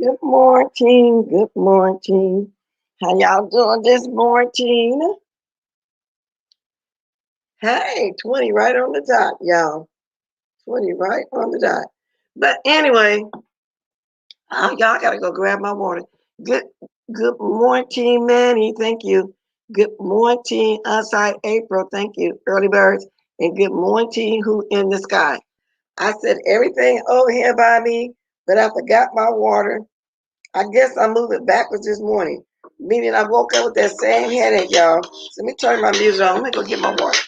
Good morning. Good morning. How y'all doing this morning? Hey, 20 right on the dot, y'all. 20 right on the dot. But anyway, y'all gotta go grab my water. Good good morning, Manny. Thank you. Good morning, outside April. Thank you. Early birds. And good morning, who in the sky. I said everything over here by me, but I forgot my water. I guess I moved it backwards this morning. Meaning I woke up with that same headache, y'all. So let me turn my music on. Let me go get my water.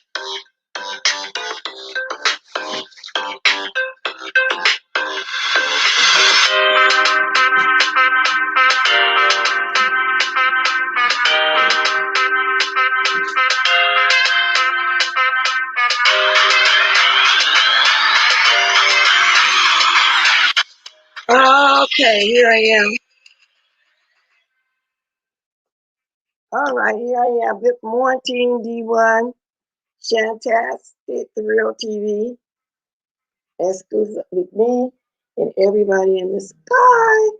Okay, here I am. All right, here I am. Good morning, D1, Shantastic, The Real TV, exclusive with me and everybody in the sky.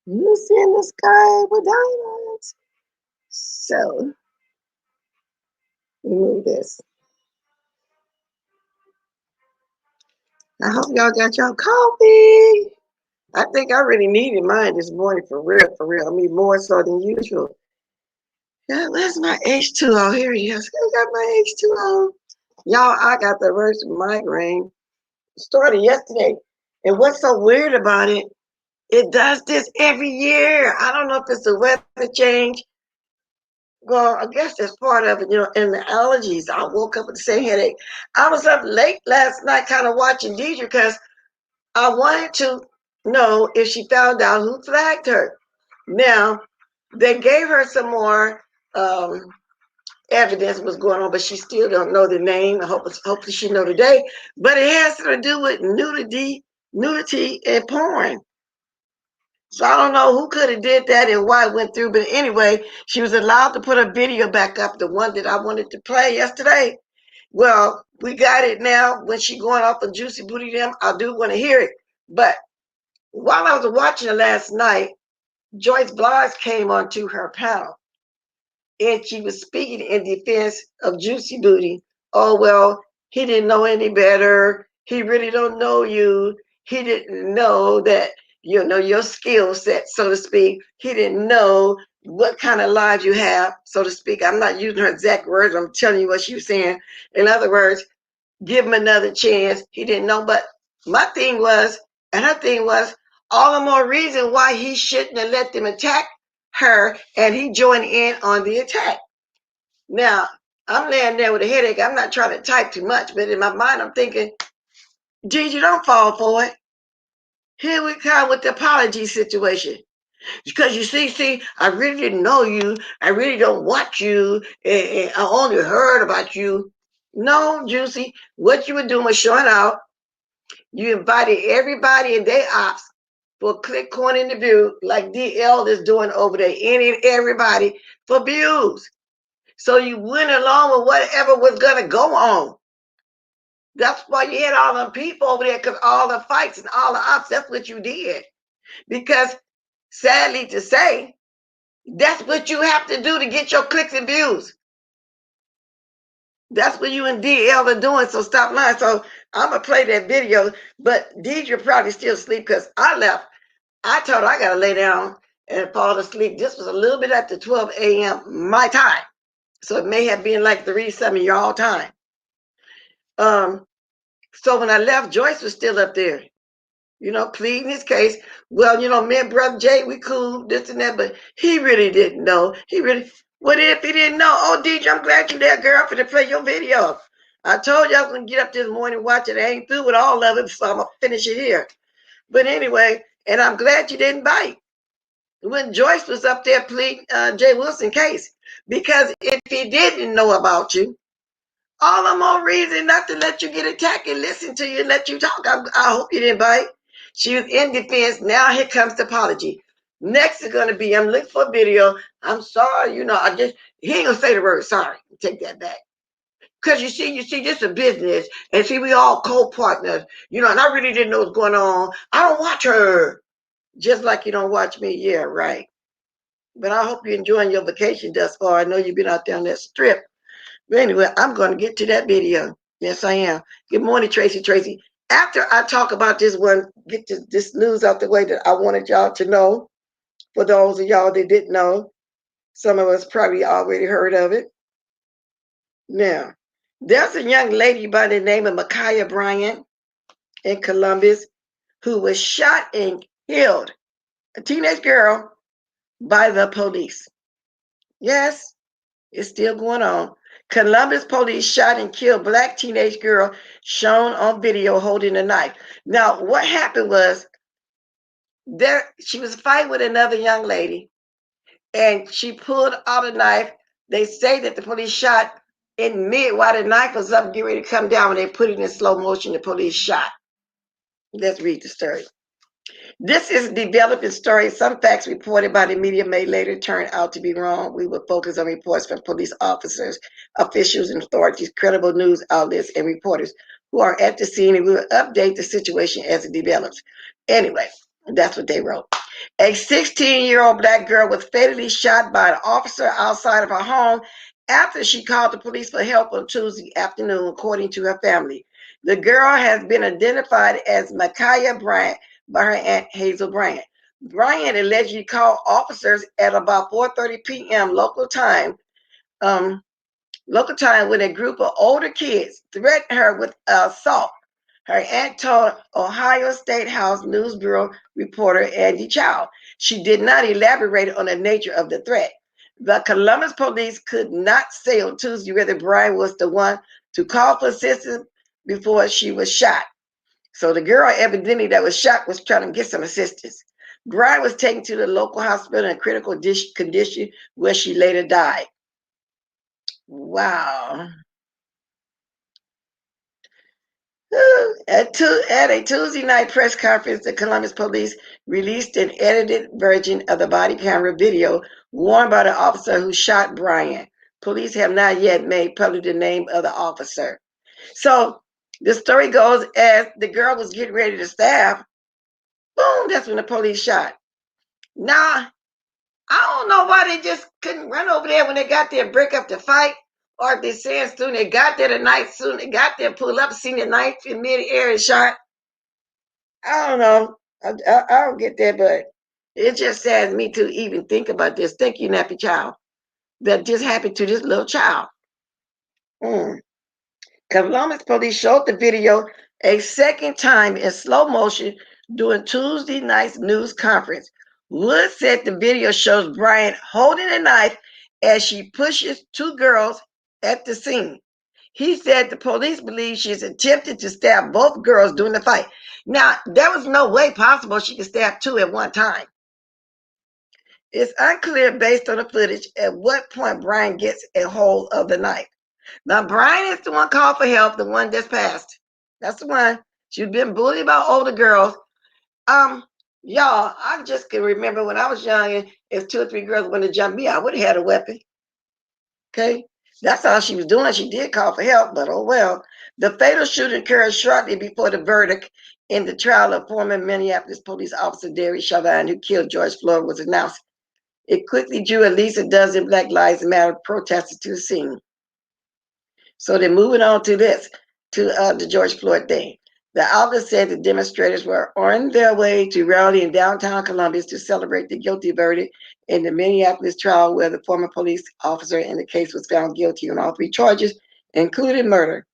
Lucy in the sky with diamonds. So, remove this. I hope y'all got your coffee. I think I really needed mine this morning for real, for real. I mean, more so than usual. Yeah, where's my H2O? Here he is. I got my H2O. Y'all, I got the worst migraine. Started yesterday. And what's so weird about it, it does this every year. I don't know if it's the weather change. Well, I guess that's part of it, and the allergies. I woke up with the same headache. I was up late last night kind of watching Deidre because I wanted to know if she found out who flagged her. Now, they gave her some more evidence was going on, but she still don't know the name. Hopefully she know today. But it has to do with nudity and porn. So I don't know who could have did that and why it went through. But anyway, she was allowed to put her video back up, the one that I wanted to play yesterday. Well, we got it now. When she going off of Juicybootie them, I do want to hear it. But while I was watching it last night, Joyce Blas came onto her panel and she was speaking in defense of Juicybootie. Oh, well, he didn't know any better. He really don't know you. He didn't know that, your skill set, so to speak. He didn't know what kind of lives you have, so to speak. I'm not using her exact words. I'm telling you what she was saying. In other words, give him another chance. He didn't know. But my thing was, and her thing was, all the more reason why he shouldn't have let them attack her, and he joined in on the attack. Now, I'm laying there with a headache. I'm not trying to type too much, but in my mind, I'm thinking, Gigi, don't fall for it. Here we come with the apology situation. Because you see, I really didn't know you. I really don't watch you. And I only heard about you. No, Juicy, what you were doing was showing out. You invited everybody and their ops for a click coin interview like DL is doing over there, any and everybody for views. So you went along with whatever was going to go on. That's why you had all the people over there, because all the fights and all the ops, that's what you did. Because sadly to say, that's what you have to do to get your clicks and views. That's what you and DL are doing, so stop lying. So I'm going to play that video, but Deidre probably still asleep because I left. I told her I got to lay down and fall asleep. This was a little bit after 12 a.m. my time. So it may have been like 3-7 y'all time. So when I left, Joyce was still up there, pleading his case. Well, me and Brother Jay, we cool, this and that, but he really didn't know. What if he didn't know? Oh, DJ, I'm glad you're there, girl, for to play your video. I told you I was going to get up this morning and watch it. I ain't through with all of it, so I'm going to finish it here. But anyway, and I'm glad you didn't bite when Joyce was up there pleading Jay Wilson case. Because if he didn't know about you, all the more reason not to let you get attacked and listen to you and let you talk. I hope you didn't bite. She was in defense. Now here comes the apology. Next is going to be, I'm looking for a video. I'm sorry, he ain't going to say the word sorry. Take that back. Because you see, this is a business. And see, we all co-partners, and I really didn't know what's going on. I don't watch her. Just like you don't watch me. Yeah, right. But I hope you're enjoying your vacation thus far. I know you've been out there on that strip. But anyway, I'm going to get to that video. Yes, I am. Good morning, Tracy. Tracy. After I talk about this one, get this news out the way that I wanted y'all to know. For those of y'all that didn't know, some of us probably already heard of it. Now, there's a young lady by the name of Micaiah Bryant in Columbus who was shot and killed, a teenage girl, by the police. Yes, it's still going on. Columbus police shot and killed Black teenage girl shown on video holding a knife. Now, what happened was she was fighting with another young lady and she pulled out a knife. They say that the police shot in mid while the knife was up, getting ready to come down. When they put it in slow motion, the police shot. Let's read the story. This is a developing story. Some facts reported by the media may later turn out to be wrong. We will focus on reports from police officers, officials, and authorities, credible news outlets, and reporters who are at the scene, and we will update the situation as it develops. Anyway, that's what they wrote. A 16-year-old Black girl was fatally shot by an officer outside of her home after she called the police for help on Tuesday afternoon, according to her family. The girl has been identified as Micaiah Bryant by her aunt Hazel Bryant. Bryant allegedly called officers at about 4:30 p.m. local time when a group of older kids threatened her with assault. Her aunt told Ohio State House News Bureau reporter Andy Chow. She did not elaborate on the nature of the threat. The Columbus police could not say on Tuesday whether Bryant was the one to call for assistance before she was shot. So the girl evidently that was shot was trying to get some assistance. Bryant was taken to the local hospital in critical condition where she later died. Wow. At a Tuesday night press conference, the Columbus police released an edited version of the body camera video worn by the officer who shot Bryant. Police have not yet made public the name of the officer. So the story goes, as the girl was getting ready to stab, boom, that's when the police shot. Now, I don't know why they just couldn't run over there when they got there and break up the fight. Or if they're saying soon they got there the night, soon they got there, pull up, seen the knife in mid-air and shot. I don't know. I don't get that, but it just saddens me to even think about this. Thank you, Nappy Child. That just happened to this little child. Columbus police showed the video a second time in slow motion during Tuesday night's news conference. Wood said the video shows Bryant holding a knife as she pushes two girls at the scene. He said the police believe she's attempted to stab both girls during the fight. Now, there was no way possible she could stab two at one time. It's unclear based on the footage at what point Bryant gets a hold of the knife. Now, Brian is the one called for help, the one that's passed. That's the one. She's been bullied by older girls. Y'all, I just can remember when I was young, and if 2 or 3 girls wanted to jump me, I would have had a weapon. Okay? That's all she was doing. She did call for help, but oh well. The fatal shooting occurred shortly before the verdict in the trial of former Minneapolis police officer Derek Chauvin, who killed George Floyd, was announced. It quickly drew at least a dozen Black Lives Matter protesters to the scene. So they're moving on to this, to the George Floyd thing. The outlet said the demonstrators were on their way to rally in downtown Columbus to celebrate the guilty verdict in the Minneapolis trial, where the former police officer in the case was found guilty on all 3 charges, including murder.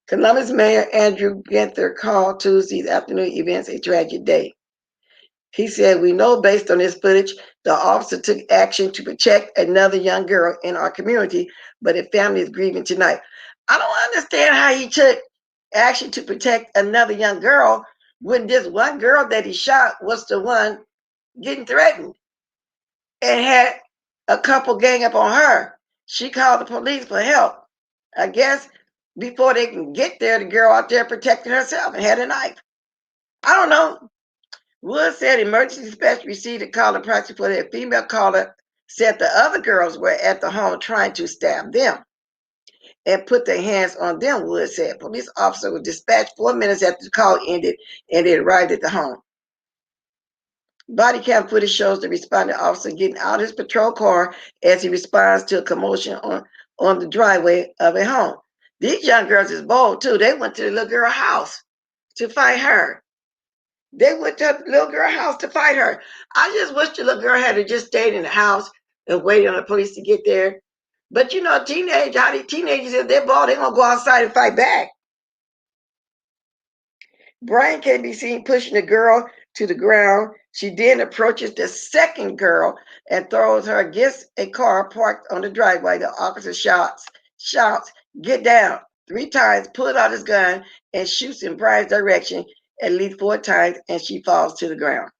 Columbus Mayor Andrew Ginther called Tuesday's afternoon events a tragic day. He said, "We know based on this footage, the officer took action to protect another young girl in our community, but the family is grieving tonight." I don't understand how he took action to protect another young girl when this one girl that he shot was the one getting threatened and had a couple gang up on her. She called the police for help. I guess before they can get there, the girl out there protecting herself and had a knife. I don't know. Wood said emergency dispatch received a call approximately for the female caller said the other girls were at the home trying to stab them and put their hands on them, Wood said. Police officer was dispatched 4 minutes after the call ended and they arrived at the home. Body cam footage shows the responding officer getting out his patrol car as he responds to a commotion on the driveway of a home. These young girls is bold too. They went to the little girl's house to fight her. They went to the little girl's house to fight her. I just wish the little girl had just stayed in the house and waited on the police to get there. But you know, how these teenagers, if they're bold, they're going to go outside and fight back. Brian can be seen pushing the girl to the ground. She then approaches the second girl and throws her against a car parked on the driveway. The officer shouts, "Get down," 3 times, pulls out his gun and shoots in Brian's direction at least 4 times, and she falls to the ground.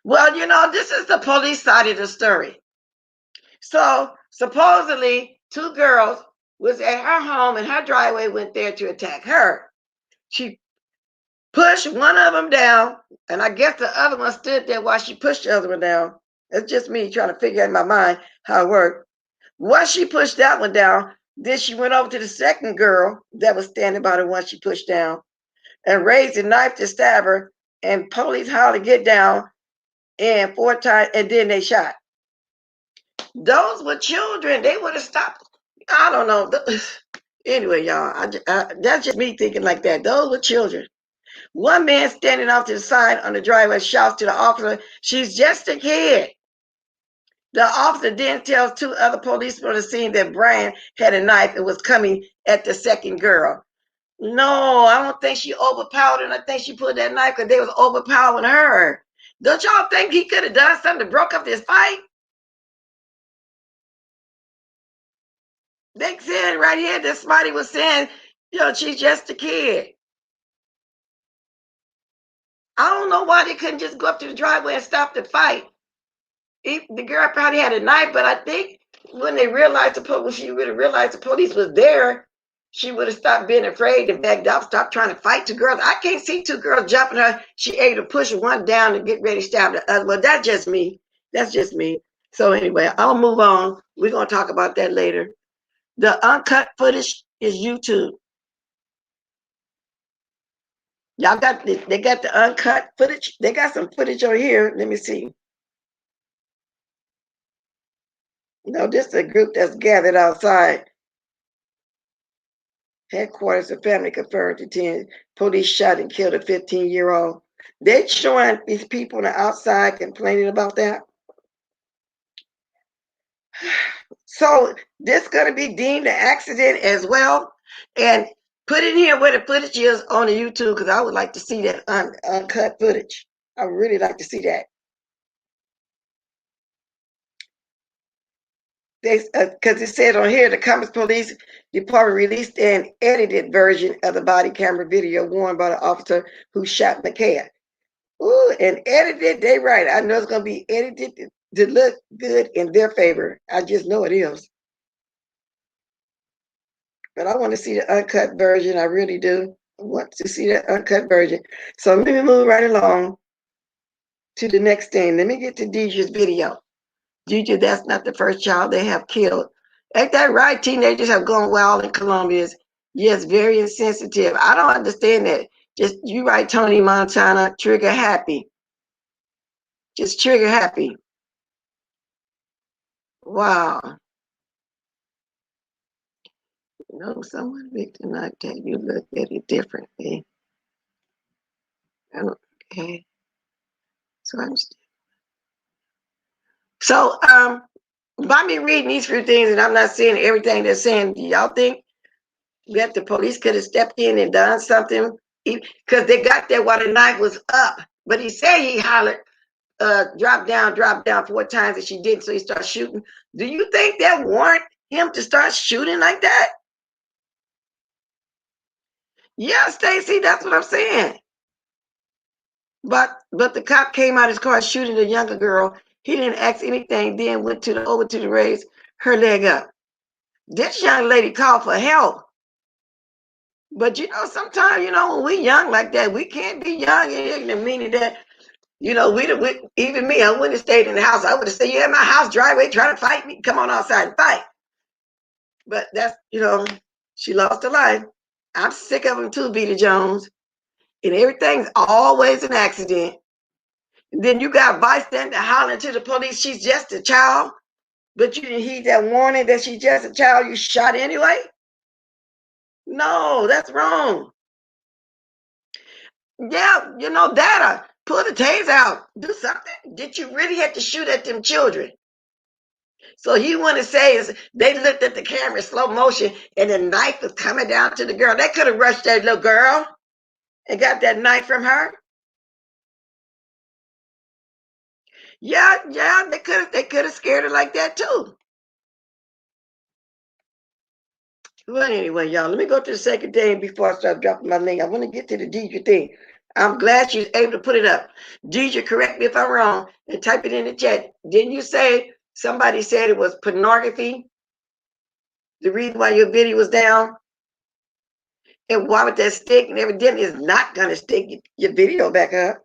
Well, you know, this is the police side of the story. So supposedly 2 girls was at her home and her driveway went there to attack her. She pushed one of them down, and I guess the other one stood there while she pushed the other one down. It's just me trying to figure out in my mind how it worked. Once she pushed that one down, then she went over to the second girl that was standing by the one she pushed down and raised a knife to stab her, and police hollered, "Get down," and 4 times, and then they shot. Those were children. They would have stopped. I don't know. Anyway, y'all, that's just me thinking like that. Those were children. One man standing off to the side on the driveway shouts to the officer, "She's just a kid." The officer then tells 2 other policemen on the scene that Brian had a knife and was coming at the second girl. No, I don't think she overpowered her. I think she put that knife because they was overpowering her. Don't y'all think he could have done something to broke up this fight? They said right here that somebody was saying, you know, she's just a kid. I don't know why they couldn't just go up to the driveway and stop the fight. The girl probably had a knife, but I think when they realized when she would have realized the police was there, she would have stopped being afraid and backed up, stopped trying to fight 2 girls. I can't see 2 girls jumping her. She able to push one down and get ready to stab the other. Well, that's just me. That's just me. So anyway, I'll move on. We're gonna talk about that later. The uncut footage is YouTube. Y'all got they got the uncut footage. They got some footage on here. Let me see. You know, this is a group that's gathered outside headquarters of family confirmed to 10 police shot and killed a 15-year-old. They're showing these people on the outside complaining about that. So this going to be deemed an accident as well. And put in here where the footage is on the YouTube, because I would like to see that uncut footage. I would really like to see that. Because it said on here, the Cummins Police Department released an edited version of the body camera video worn by the officer who shot McCann. Ooh, and edited, they right. I know it's going to be edited to look good in their favor. I just know it is. But I want to see the uncut version. I really do. I want to see that uncut version. So let me move right along to the next thing. Let me get to Deidre's video. Deidre, that's not the first child they have killed. Ain't that right? Teenagers have gone wild in Colombia. Yes, very insensitive. I don't understand that. Just you right, Tony Montana, trigger happy. Just trigger happy. Wow. You know, someone victim like that, you look at it differently. Okay. So I understand. So by me reading these few things, and I'm not saying everything they're saying, do y'all think that the police could have stepped in and done something? Because they got there while the knife was up. But he said he hollered, drop down 4 times, and she didn't, so he started shooting. Do you think that warrant him to start shooting like that? Yeah, Stacy, that's what I'm saying. But the cop came out of his car shooting the younger girl. He didn't ask anything, then went over to the raise her leg up. This young lady called for help. But you know, sometimes, you know, when we young like that, we can't be young and ignorant, meaning that, you know, even me, I wouldn't have stayed in the house. I would have said, yeah, my house driveway trying to fight me. Come on outside and fight. But that's, you know, she lost her life. I'm sick of them too, Beta Jones. And everything's always an accident. And then you got a bystander hollering to the police, she's just a child. But you didn't heed that warning that she's just a child, you shot anyway? No, that's wrong. Yeah, you know, that pull the taser out, do something. Did you really have to shoot at them children? So you want to say is they looked at the camera in slow motion and the knife was coming down to the girl. They could have rushed that little girl and got that knife from her. Yeah, they could have scared her like that too. Well, anyway, y'all, let me go to the second thing before I start dropping my link. I want to get to the Deidre thing. I'm glad she was able to put it up. Deidre, correct me if I'm wrong and type it in the chat. Didn't you say somebody said it was pornography? The reason why your video was down? And why would that stick? And evidently it's not going to stick your video back up.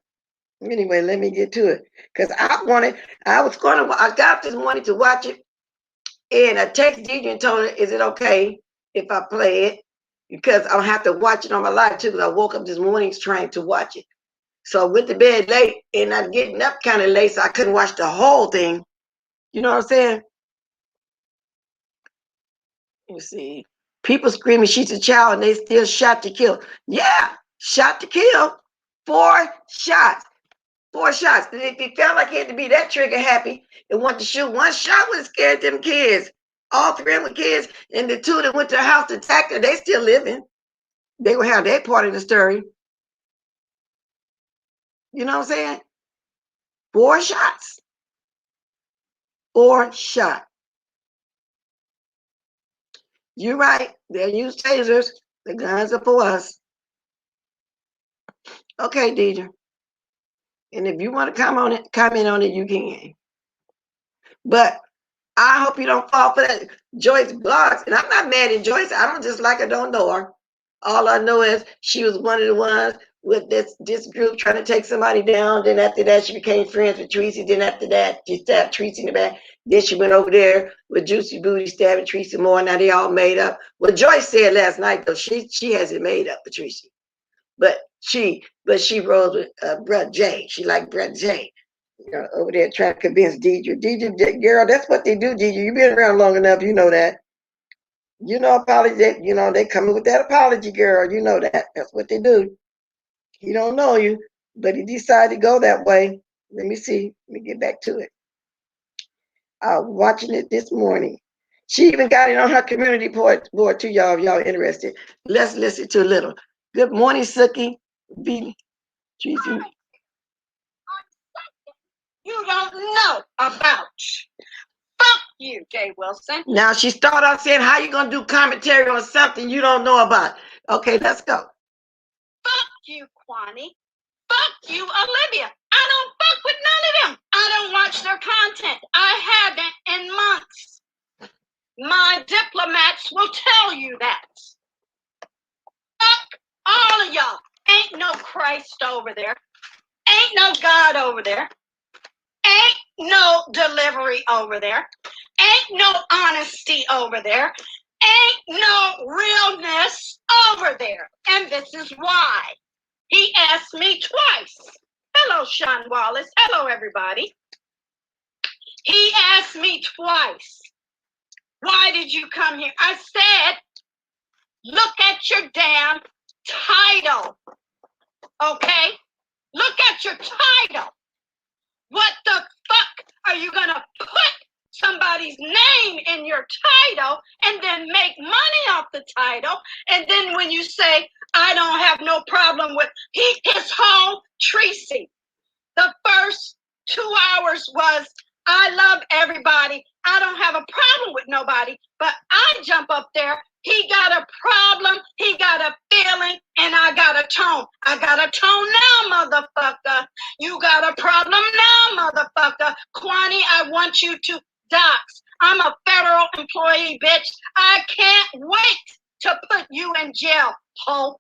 Anyway, let me get to it. Because I got this morning to watch it. And I texted Deidre and told her, is it okay if I play it? Because I'll have to watch it on my live too, because I woke up this morning trying to watch it. So I went to bed late and I'm getting up kind of late, so I couldn't watch the whole thing. You know what I'm saying? You see, people screaming she's a child and they still shot to kill. Yeah, shot to kill. 4 shots. 4 shots. And if he felt like he had to be that trigger happy and wanted to shoot, 1 shot would have scared them kids. All 3 of them were kids, and the 2 that went to the house to attack her, they still living. They will have their part of the story. You know what I'm saying? 4 shots. 4 shots. You're right. They'll use tasers. The guns are for us. Okay, Deidre. And if you want to comment on it, you can. But I hope you don't fall for that Joyce blogs. And I'm not mad at Joyce. I don't just like her, don't know her. All I know is she was one of the ones with this group trying to take somebody down. Then after that, she became friends with Tracy. Then after that, she stabbed Tracy in the back. Then she went over there with Juicybootie stabbing Tracy more. Now they all made up. Well, Joyce said last night, though, she hasn't made up with Tracy. But she rose with Brother Jay. She liked Brother Jay. You know, over there trying to convince Deidre. Deidre, girl, that's what they do, Deidre. You've been around long enough, you know that. You know, apology, you know, they coming with that apology, girl. You know that. That's what they do. He don't know you, but he decided to go that way. Let me see. Let me get back to it. I was watching it this morning. She even got it on her community board too, y'all. If y'all interested. Let's listen to a little. Good morning, Sookie. B. Tracy. You don't know about. Fuck you, Jay Wilson. Now she started off saying, how you gonna do commentary on something you don't know about? Okay, let's go. Fuck you, Kwani. Fuck you, Olivia. I don't fuck with none of them. I don't watch their content. I haven't in months. My diplomats will tell you that. Fuck all of y'all. Ain't no Christ over there. Ain't no God over there. Ain't no delivery over there. Ain't no honesty over there. Ain't no realness over there. And this is why. He asked me twice. Hello, Sean Wallace. Hello, everybody. He asked me twice. Why did you come here? I said, Look at your damn title, okay? Look at your title. What the fuck are you gonna put somebody's name in your title and then make money off the title? And then when you say, I don't have no problem with his whole Tracy, the first 2 hours was, I love everybody. I don't have a problem with nobody, but I jump up there. He got a problem. He got a feeling, and I got a tone. I got a tone now, motherfucker. You got a problem now, motherfucker. Kwani, I want you to dox. I'm a federal employee, bitch. I can't wait to put you in jail, ho.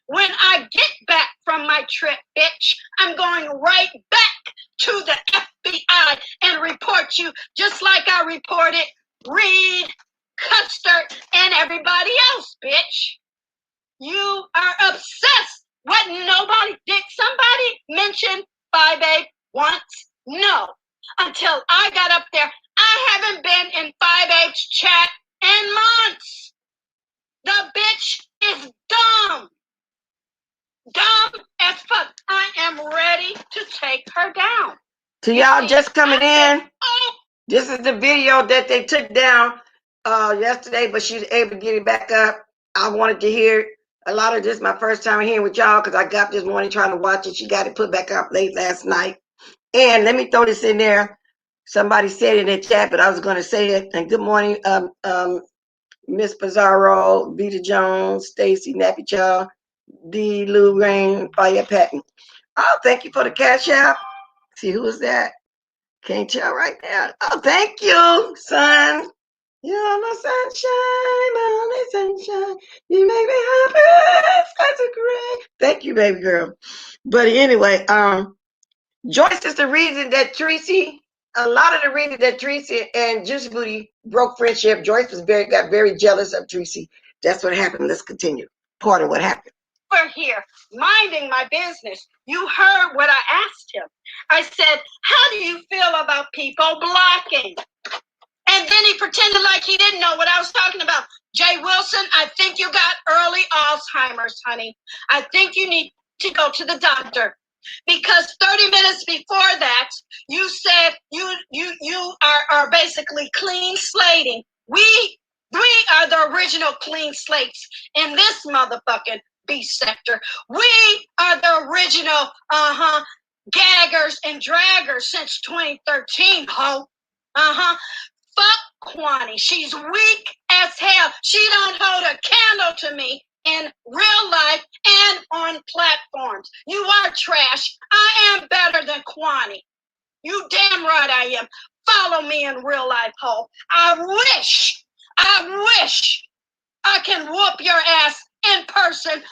When I get back from my trip, bitch, I'm going right back to the FBI and report you just like I reported Reed, Custer, and everybody else, bitch. You are obsessed. What, nobody, did somebody mention 5A once? No. Until I got up there, I haven't been in 5A's chat in months. The bitch is dumb. Dumb as fuck. I am ready to take her down. To y'all just coming in, this is the video that they took down yesterday, but she's able to get it back up. I wanted to hear a lot of this. My first time hearing with y'all because I got this morning trying to watch it. She got it put back up late last night. And let me throw this in there. Somebody said it in the chat, but I was going to say it. And good morning, Miss Pizarro, Vita Jones, Stacy, Nappy Chow, D. Lou Rain, Fire Patton. Oh, thank you for the cash out. See, who is that? Can't tell right now. Oh, thank you, son. You're my sunshine, my only sunshine. You make me happy. That's a great. Thank you, baby girl. But anyway, Joyce is the reason that Tracy, a lot of the reason that Tracy and Juicybootie broke friendship. Joyce was got very jealous of Tracy. That's what happened. Let's continue. Part of what happened. We're here minding my business. You heard what I asked him. I said, how do you feel about people blocking? And then he pretended like he didn't know what I was talking about. Jay Wilson, I think you got early Alzheimer's, honey. I think you need to go to the doctor. Because 30 minutes before that, you said you are basically clean slating. We are the original clean slates in this motherfucking beast sector. We are the original gaggers and draggers since 2013, ho. Fuck Kwani. She's weak as hell. She don't hold a candle to me in real life and on platforms. You are trash. I am better than Kwani. You damn right I am. Follow me in real life, ho. I wish I can whoop your ass in person.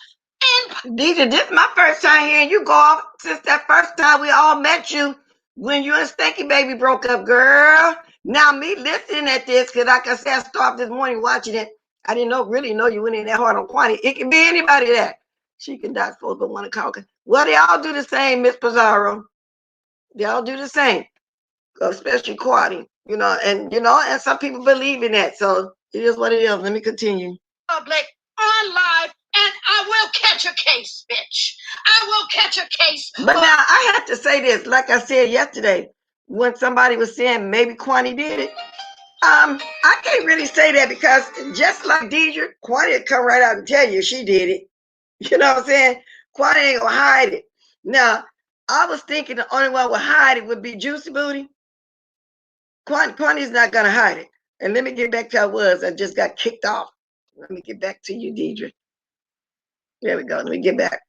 Deidre, this is my first time hearing you go off since that first time we all met you when you and Stanky Baby broke up, girl. Now me listening at this, because like I said, I started this morning watching it. I didn't really know you went in that hard on Kwani. It can be anybody that. She can dox folks but want to call. Well, they all do the same, Miss Pizarro. They all do the same, especially Kwani, and some people believe in that. So it is what it is. Let me continue. Public, on live, and I will catch a case, bitch. I will catch a case. But now I have to say this, like I said yesterday, when somebody was saying maybe Kwani did it. I can't really say that because just like Deidre, Kwani would come right out and tell you she did it. You know what I'm saying? Kwani ain't gonna hide it. Now, I was thinking the only one would hide it would be Juicybootie. Kwani's not gonna hide it. And let me get back to how I just got kicked off. Let me get back to you, Deidre. There we go. Let me get back.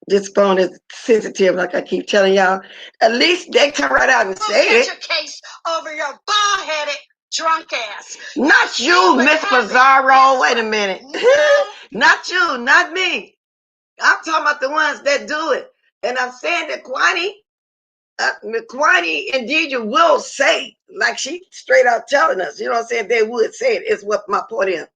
This phone is sensitive, like I keep telling y'all. At least they come right out and say it. Get your case over your bald-headed drunk ass. Not you, Miss Pizarro. Wait a minute. Not you, not me. I'm talking about the ones that do it. And I'm saying that Kwani and Deidre will say, like she straight out telling us, you know what I'm saying? They would say it, is what my point is.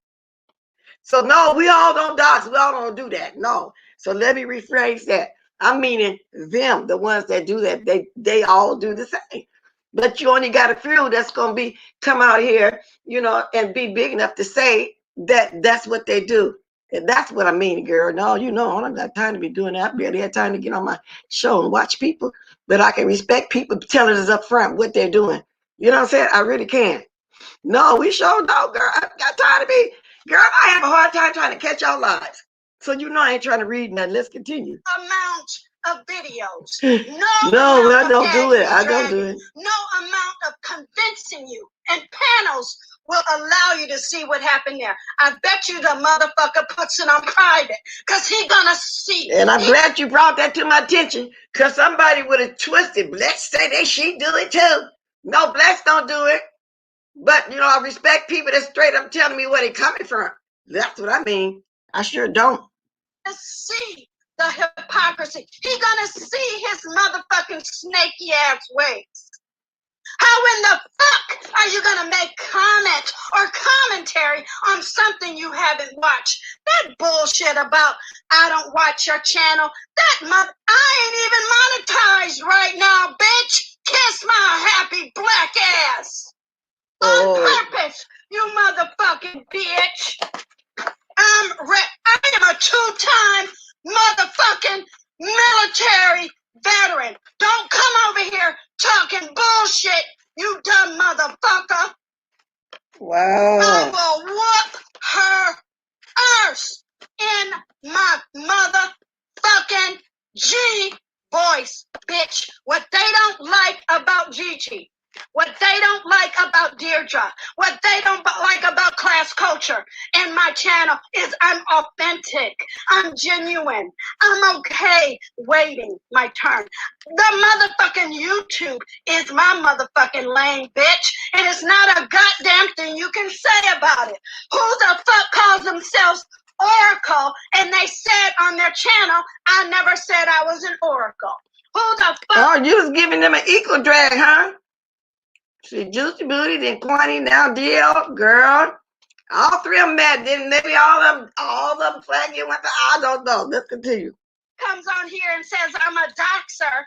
So no, we all don't dox. We all don't do that. No. So let me rephrase that. I'm meaning them, the ones that do that. They all do the same. But you only got a few that's gonna come out here, and be big enough to say that's what they do. And that's what I mean, girl. No, you know, I don't got time to be doing that. I barely had time to get on my show and watch people, but I can respect people telling us up front what they're doing. You know what I'm saying? I really can. No, we sure don't, girl. I got time to be. Girl, I have a hard time trying to catch y'all lies. So you know I ain't trying to read nothing. Let's continue. Amount of videos. No, I don't do it. I don't do it. No amount of convincing you. And panels will allow you to see what happened there. I bet you the motherfucker puts it on private because he gonna see. And I'm glad you brought that to my attention because somebody would have twisted. Blacks say they she do it too. No, blacks don't do it. But, you know, I respect people that straight up telling me where they coming from. That's what I mean. I sure don't. See the hypocrisy. He gonna see his motherfucking snaky ass ways. How in the fuck are you gonna make comment or commentary on something you haven't watched? That bullshit about I don't watch your channel. I ain't even monetized right now, bitch. Kiss my happy black ass. On purpose, you motherfucking bitch. I am a two-time motherfucking military veteran. Don't come over here talking bullshit, you dumb motherfucker. Wow. I will whoop her arse in my motherfucking G voice, bitch. What they don't like about Gigi, what they don't like about Deirdre, what they don't like about class culture in my channel is I'm authentic. I'm genuine. I'm okay waiting my turn. The motherfucking YouTube is my motherfucking lane, bitch. And it's not a goddamn thing you can say about it. Who the fuck calls themselves Oracle and they said on their channel, I never said I was an Oracle. Who the fuck? Oh, you was giving them an equal drag, huh? See, Juicybootie, then Quanny, now DL, girl. All three of them mad. Then maybe all of them flag you went to, I don't know. Let's continue. Comes on here and says I'm a doxer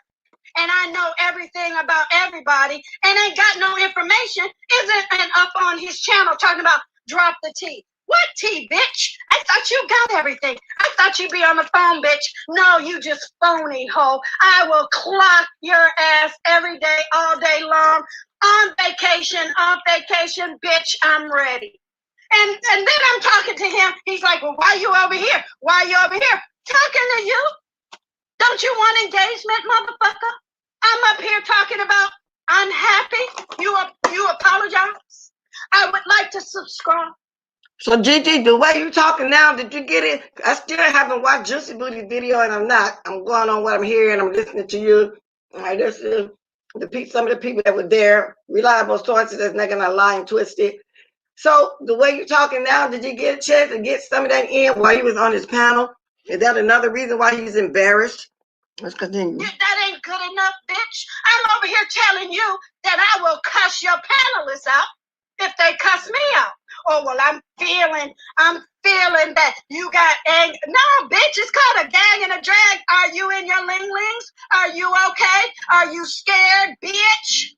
and I know everything about everybody and ain't got no information, isn't up on his channel talking about drop the T. What T, bitch? I thought you got everything. I thought you'd be on the phone, bitch. No, you just phony hoe. I will clock your ass every day, all day long. On vacation, bitch, I'm ready. And then I'm talking to him. He's like, well, why you over here? Why you over here? Talking to you? Don't you want engagement, motherfucker? I'm up here talking about unhappy. You apologize? I would like to subscribe. So, Gigi, the way you talking now, did you get it? I still haven't watched Juicybootie video, and I'm going on what I'm hearing. I'm listening to you. I listen to some of the people that were there, reliable sources that's not going to lie and twist it. So, the way you talking now, did you get a chance to get some of that in while he was on his panel? Is that another reason why he's embarrassed? Let's continue. That ain't good enough, bitch. I'm over here telling you that I will cuss your panelists out if they cuss me out. Oh, well, I'm feeling that you got anger. No, bitch, it's called a gang and a drag. Are you in your ling-lings? Are you okay? Are you scared, bitch?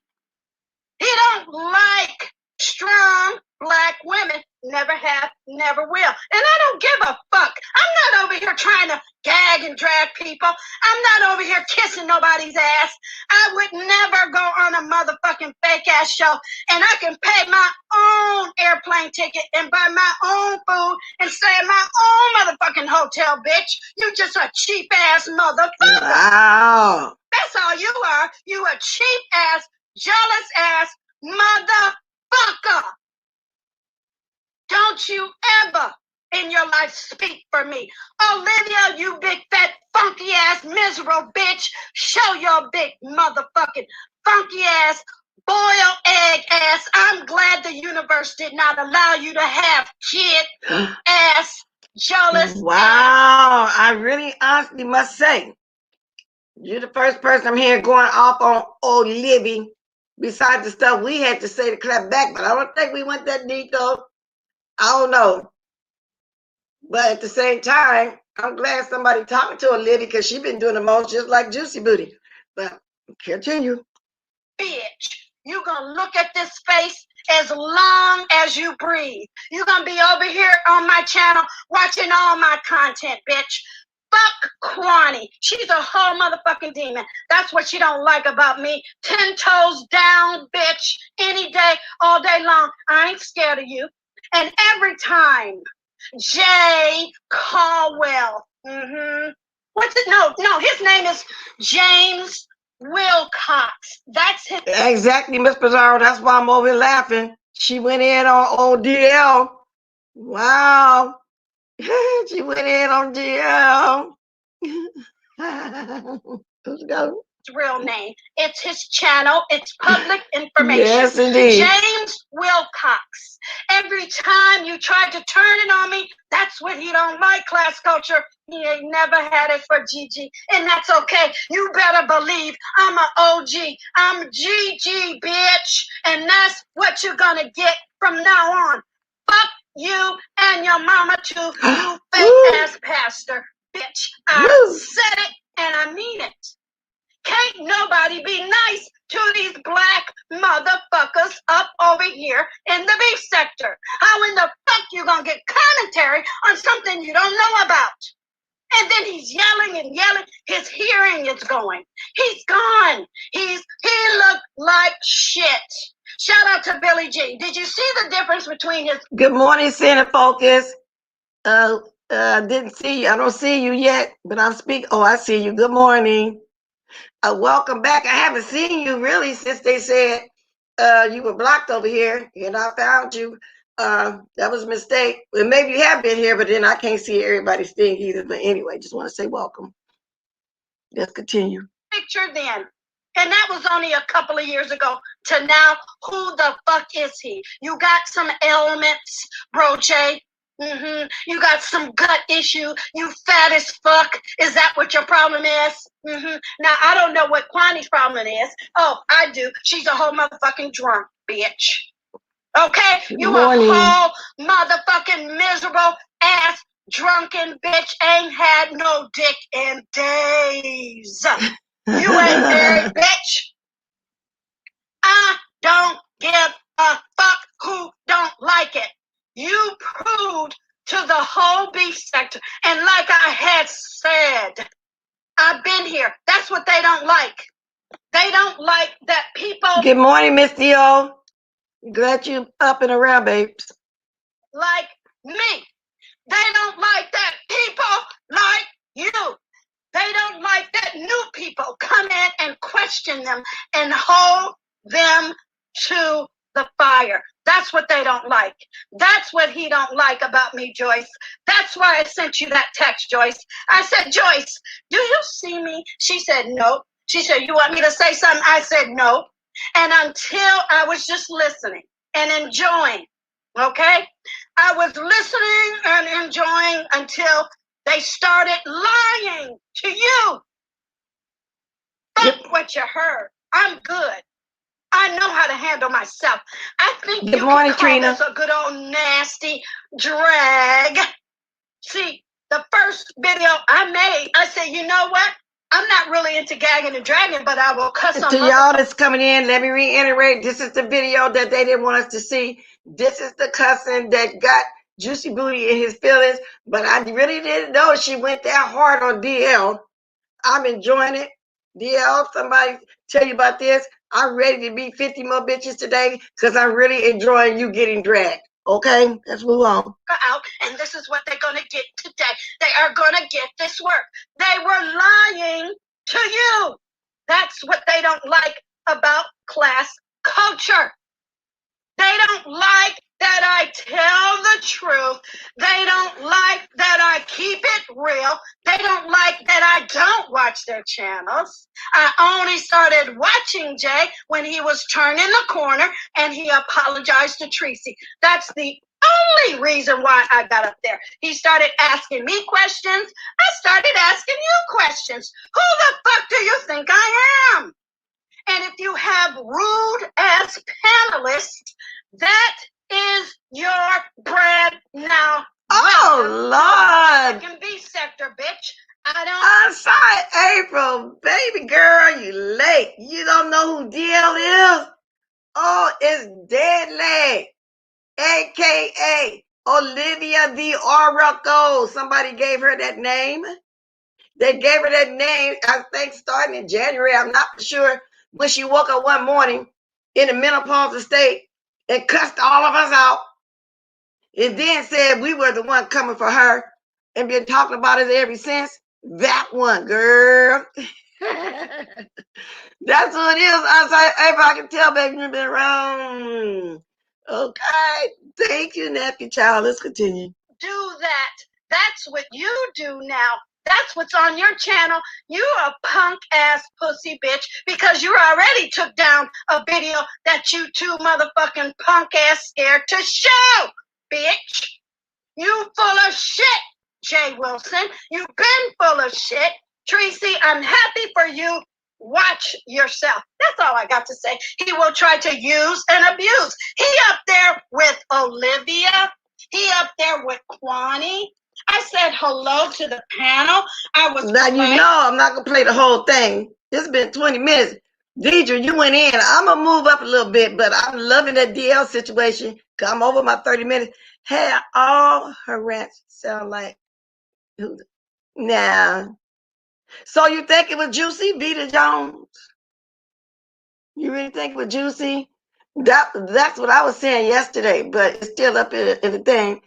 He don't like strong black women. Never have, never will. And I don't give a fuck. I'm not over here trying to gag and drag people. I'm not over here kissing nobody's ass. I would never go on a motherfucking fake ass show and I can pay my own airplane ticket and buy my own food and stay in my own motherfucking hotel, bitch. You just a cheap ass motherfucker. Wow. That's all you are. You a cheap ass, jealous ass motherfucker. Don't you ever in your life speak for me. Olivia, you big fat funky ass miserable bitch. Show your big motherfucking funky ass boiled egg ass. I'm glad the universe did not allow you to have kid ass jealous. Wow. I really honestly must say, you're the first person I'm hearing going off on old Libby. Besides the stuff we had to say to clap back, but I don't think we went that deep though. I don't know. But at the same time, I'm glad somebody talking to a lady because she's been doing the most just like Juicybootie. But continue. Bitch, you gonna look at this face as long as you breathe. You're going to be over here on my channel watching all my content, bitch. Fuck Kwani. She's a whole motherfucking demon. That's what she don't like about me. 10 toes down, bitch. Any day, all day long. I ain't scared of you. And every time, Jay Caldwell. What's it? No, his name is James Wilcox. That's his. Exactly, Miss Pizarro. That's why I'm over here laughing. She went in on DL. Wow. She went in on DL. Let's go. Real name. It's his channel. It's public information. Yes, indeed. James Wilcox. Every time you try to turn it on me, that's what he don't like, class culture. He ain't never had it for Gigi, and that's okay. You better believe I'm an OG. I'm Gigi, bitch, and that's what you're gonna get from now on. Fuck you and your mama too, you fake-ass pastor, bitch. I said it, and I mean it. Can't nobody be nice to these black motherfuckers up over here in the beef sector. How in the fuck you gonna get commentary on something you don't know about? And then he's yelling and yelling. His hearing is going. He's gone. He looked like shit. Shout out to Billy G. Did you see the difference between his... Good morning, Center Focus. Didn't see you. I don't see you yet, but I'm speaking. Oh, I see you. Good morning. Welcome back. I haven't seen you really since they said you were blocked over here, and I found you. That was a mistake. Well, maybe you have been here, but then I can't see everybody's thing either. But anyway, just want to say welcome. Let's continue. Picture then, and that was only a couple of years ago, to now, who the fuck is he? You got some ailments, bro, Jay. You got some gut issue. You fat as fuck. Is that what your problem is? Now, I don't know what Kwani's problem is. Oh, I do. She's a whole motherfucking drunk, bitch. Okay? You a whole motherfucking miserable ass drunken bitch. Ain't had no dick in days. You ain't married, bitch. I don't give a fuck who don't like it. You proved to the whole beef sector. And like I had said, I've been here. That's what they don't like. They don't like that people... Good morning, Miss Dio. Glad you up and around, babes. Like me. They don't like that people like you. They don't like that new people come in and question them and hold them to the fire. That's what they don't like. That's what he don't like about me, Joyce. That's why I sent you that text, Joyce. I said, Joyce, do you see me? She said, no. She said, you want me to say something? I said, no. And until I was just listening and enjoying, okay? I was listening and enjoying until they started lying to you. That's what you heard. I'm good. I know how to handle myself. I think you can call this a good old nasty drag. See, the first video I made, I said, you know what? I'm not really into gagging and dragging, but I will cuss on. To y'all that's coming in, let me reiterate, this is the video that they didn't want us to see. This is the cousin that got Juicybootie in his feelings, but I really didn't know she went that hard on DL. I'm enjoying it. DL, somebody tell you about this. I'm ready to beat 50 more bitches today because I'm really enjoying you getting dragged. Okay, let's move on. Out, and this is what they're going to get today. They are going to get this work. They were lying to you. That's what they don't like about class culture. They don't like that I tell the truth. They don't like that I keep it real. They don't like that I don't watch their channels. I only started watching Jay when he was turning the corner and he apologized to Tracy. That's the only reason why I got up there. He started asking me questions. I started asking you questions. Who the fuck do you think I am? And if you have rude ass panelists, that is your brand now. Oh, Lord. Second B sector, bitch. I'm sorry, April. Baby girl, you late. You don't know who DL is? Oh, it's Deadly, aka Olivia the Oracle. Somebody gave her that name. They gave her that name, I think, starting in January. I'm not sure, when she woke up one morning in the menopausal state and cussed all of us out, and then said we were the one coming for her and been talking about it ever since. That one, girl. That's what it is. I was like, if I can tell, baby, you've been around. Okay. Thank you, nephew child. Let's continue. Do that. That's what you do now. That's what's on your channel. You a punk ass pussy bitch because you already took down a video that you two motherfucking punk ass scared to show, bitch. You full of shit, Jay Wilson. You've been full of shit. Tracy, I'm happy for you. Watch yourself. That's all I got to say. He will try to use and abuse. He up there with Olivia. He up there with Kwani. I said hello to the panel. I was now, you know, I'm not going to play the whole thing. It's been 20 minutes. Deidre, you went in. I'm going to move up a little bit, but I'm loving that DL situation because I'm over my 30 minutes. Hey, all her rants sound like who? Nah. So you think it was Juicy, Vita Jones? You really think it was Juicy? That's what I was saying yesterday, but it's still up in the thing.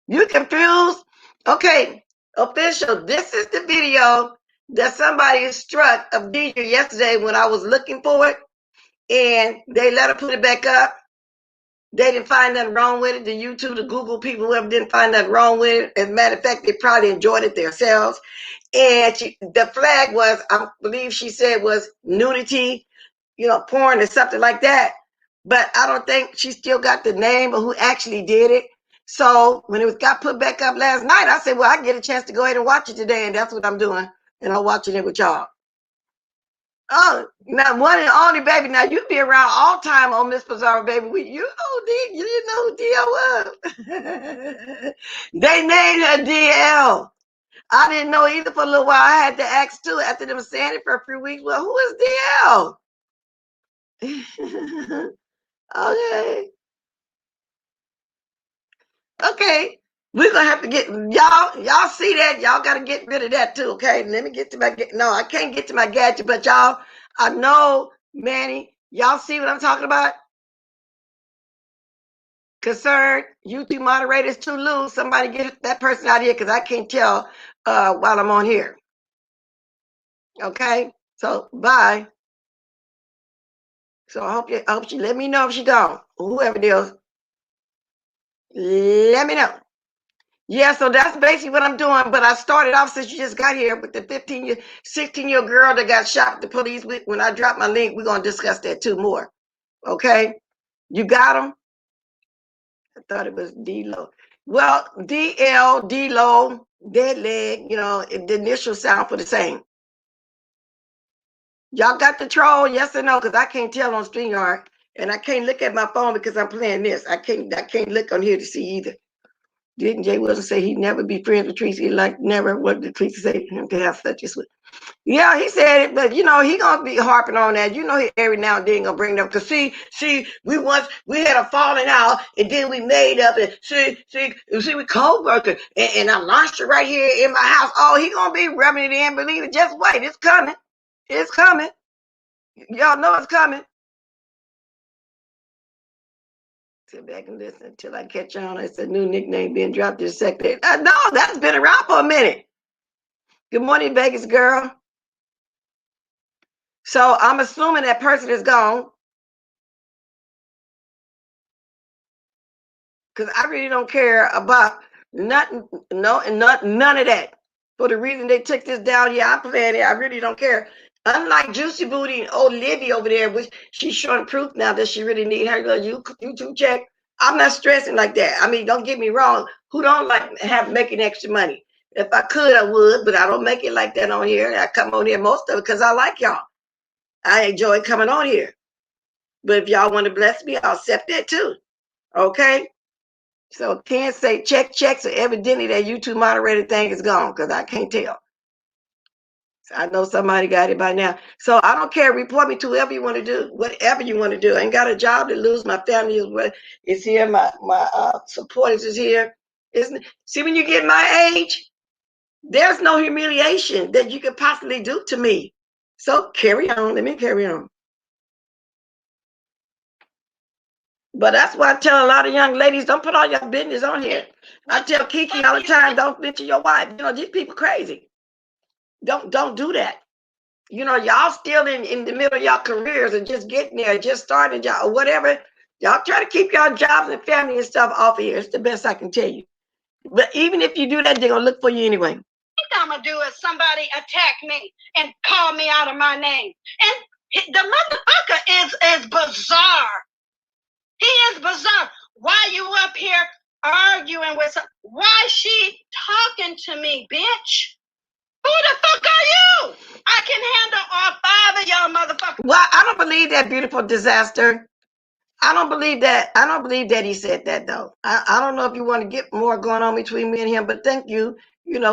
You confused? Okay, official, this is the video that somebody struck of Deidre yesterday when I was looking for it, and they let her put it back up. They didn't find nothing wrong with it. The YouTube, the Google people, whoever didn't find nothing wrong with it. As a matter of fact, they probably enjoyed it themselves. And the flag was, I believe she said, was nudity, you know, porn or something like that. But I don't think she still got the name of who actually did it. So when it got put back up last night, I said, well, I get a chance to go ahead and watch it today. And that's what I'm doing. And I'm watching it with y'all. Oh, now one and only, baby. Now you be around all time on Miss Pizarro, baby. You know who DL was. They named her DL. I didn't know either for a little while. I had to ask too after them saying it for a few weeks. Well, who is DL? Okay. Okay. We're gonna have to get y'all see that. Y'all gotta get rid of that too. Okay. Let me get to my no, I can't get to my gadget, but y'all, I know, Manny, y'all see what I'm talking about? Concerned, YouTube moderators too loose. Somebody get that person out here because I can't tell while I'm on here. Okay, so bye. So I hope she let me know if she gone. Whoever it is, let me know. Yeah, so that's basically what I'm doing. But I started off since you just got here with the 16-year girl that got shot with the police. When I drop my link, we're gonna discuss that too more. Okay, you got them. I thought it was D-Lo. Well, DL, D-Lo, dead leg, you know, the initial sound for the same. Y'all got the troll, yes or no? Because I can't tell on StreamYard. And I can't look at my phone because I'm playing this. I can't look on here to see either. Didn't Jay Wilson say he'd never be friends with Tracy? Like never. What did Tracy say him to have such a sweet? Yeah, he said it, but you know, he gonna be harping on that. You know, he every now and then gonna bring it up. Cause see, we had a falling out and then we made up and see, we co-workers and I launched it right here in my house. Oh, he gonna be rubbing it in, believe it. Just wait, it's coming. It's coming. Y'all know it's coming. Sit back and listen until I catch on. It's a new nickname being dropped this second. No, that's been around for a minute. Good morning, Vegas girl. So I'm assuming that person is gone. Because I really don't care about nothing, none of that. For the reason they took this down, yeah, I'm playing it. I really don't care. Unlike Juicybootie and old Libby over there, which she's showing proof now that she really need her YouTube check. I'm not stressing like that. I mean, don't get me wrong. Who don't like making extra money? If I could, I would, but I don't make it like that on here. I come on here most of it because I like y'all. I enjoy coming on here. But if y'all want to bless me, I'll accept that too. Okay? So can't say check, so evidently that YouTube moderator thing is gone because I can't tell. I know somebody got it by now. So I don't care. Report me to whoever you want to do, whatever you want to do. I ain't got a job to lose. My family is here. My supporters is here. See, when you get my age, there's no humiliation that you could possibly do to me. So carry on. Let me carry on. But that's why I tell a lot of young ladies, don't put all your business on here. I tell Kiki all the time, don't mention your wife. You know, these people crazy. Don't do that. You know, y'all still in the middle of y'all careers and just getting there, just starting y'all or whatever. Y'all try to keep y'all jobs and family and stuff off of here. It's the best I can tell you. But even if you do that, they're gonna look for you anyway. I'm gonna do is somebody attack me and call me out of my name. And the motherfucker is bizarre. He is bizarre. Why you up here arguing with some? Why she talking to me, bitch? Who the fuck are you? I can handle all 5 of y'all motherfuckers. Well, I don't believe that, beautiful disaster. I don't believe that. I don't believe that he said that, though. I don't know if you want to get more going on between me and him, but thank you,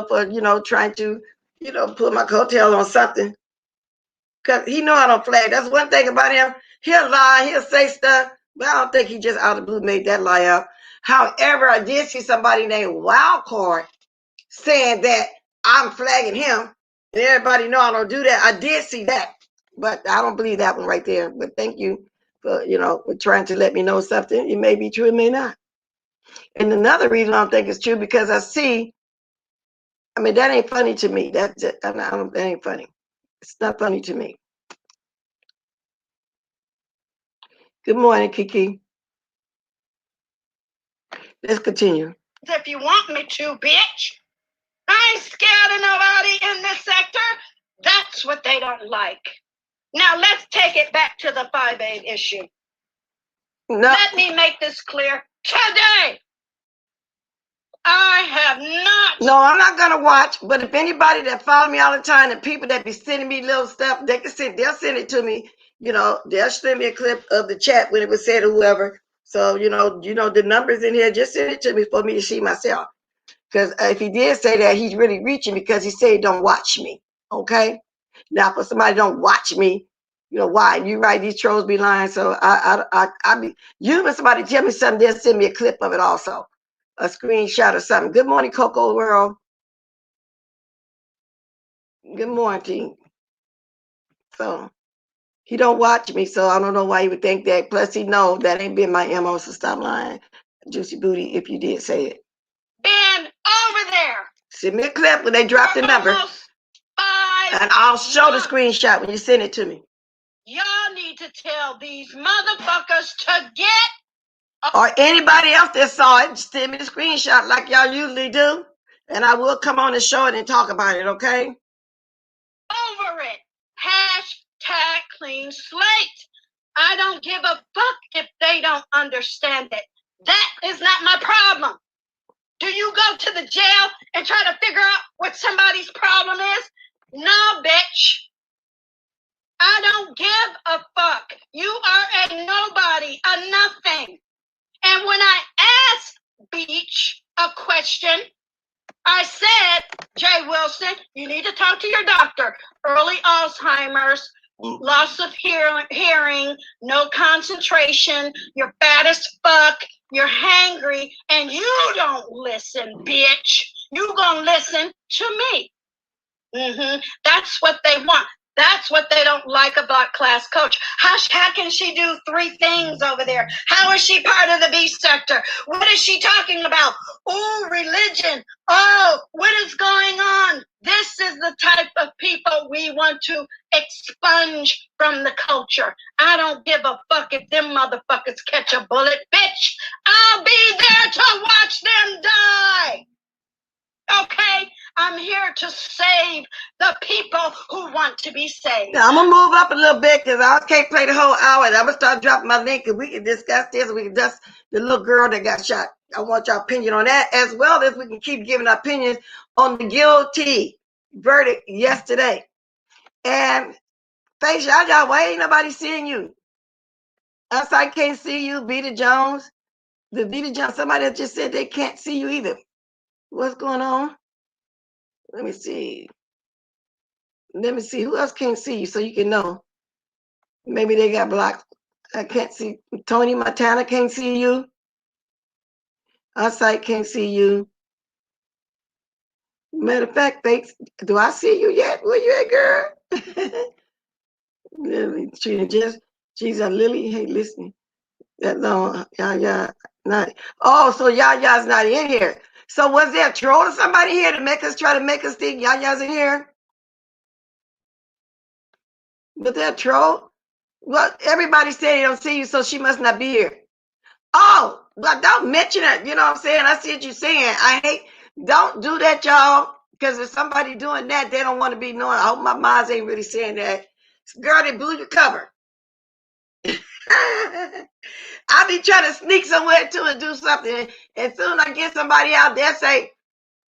for, trying to, put my coattail on something. Because he know I don't flag. That's one thing about him. He'll lie. He'll say stuff. But I don't think he just out of the blue made that lie up. However, I did see somebody named Wildcard saying that I'm flagging him. And everybody know I don't do that. I did see that. But I don't believe that one right there. But thank you for trying to let me know something. It may be true, it may not. And another reason I don't think it's true, because I see, that ain't funny to me. That ain't funny. It's not funny to me. Good morning, Kiki. Let's continue. If you want me to, bitch. I ain't scared of nobody in this sector. That's what they don't like. Now let's take it back to the 5A issue. No. Let me make this clear today. I have not. No, I'm not gonna watch. But if anybody that follow me all the time, and people that be sending me little stuff, they'll send it to me. They'll send me a clip of the chat when it was said or whoever. So the numbers in here. Just send it to me for me to see myself. Because if he did say that, he's really reaching, because he said don't watch me. Okay. Now, for somebody don't watch me, why? You right, these trolls be lying. So I be, when somebody tell me something, they'll send me a clip of it also, a screenshot or something. Good morning, Coco World. Good morning. So he don't watch me, so I don't know why he would think that. Plus, he know that ain't been my MO, so stop lying, Juicybootie, if you did say it. Been over there. Send me a clip when they drop the number. And I'll show the screenshot when you send it to me. Y'all need to tell these motherfuckers to get. Or anybody else that saw it, send me the screenshot like y'all usually do. And I will come on and show it and talk about it, okay? Over it. Hashtag clean slate. I don't give a fuck if they don't understand it. That is not my problem. Do you go to the jail and try to figure out what somebody's problem is? No, bitch. I don't give a fuck. You are a nobody, a nothing. And when I asked Beach a question, I said, Jay Wilson, you need to talk to your doctor. Early Alzheimer's, loss of hearing, no concentration, you're fat as fuck, you're hangry, and you don't listen, bitch. You gonna listen to me. That's what they want. That's what they don't like about class coach. How can she do 3 things over there? How is she part of the B sector? What is she talking about? Oh, religion. Oh, what is going on? This is the type of people we want to expunge from the culture. I don't give a fuck if them motherfuckers catch a bullet, bitch. I'll be there to watch them die. Okay? I'm here to save the people who want to be saved. Now, I'm going to move up a little bit because I can't play the whole hour. And I'm going to start dropping my link and we can discuss this. We can discuss the little girl that got shot. I want your opinion on that, as well as we can keep giving opinions on the guilty verdict yesterday. And thanks, y'all. Why ain't nobody seeing you? Us, I can't see you. Vita Jones. The Vita Jones, somebody just said they can't see you either. What's going on? Let me see. Let me see. Who else can't see you so you can know? Maybe they got blocked. I can't see. Tony Montana can't see you. Outside can't see you. Matter of fact, do I see you yet? Where you at, girl? Lily, she's a Lily. Hey, listen. That no, Yaya, not. Oh, so Yaya's not in here. So was there a troll or somebody here to try to make us think Yaya's in here? Was there a troll? Well, everybody said they don't see you, so she must not be here. Oh, but don't mention it. You know what I'm saying? I see what you're saying. Don't do that, y'all. Because if somebody doing that, they don't want to be knowing. I hope my moms ain't really saying that. Girl, they blew your cover. I'll be trying to sneak somewhere too and do something. And soon I get somebody out there say,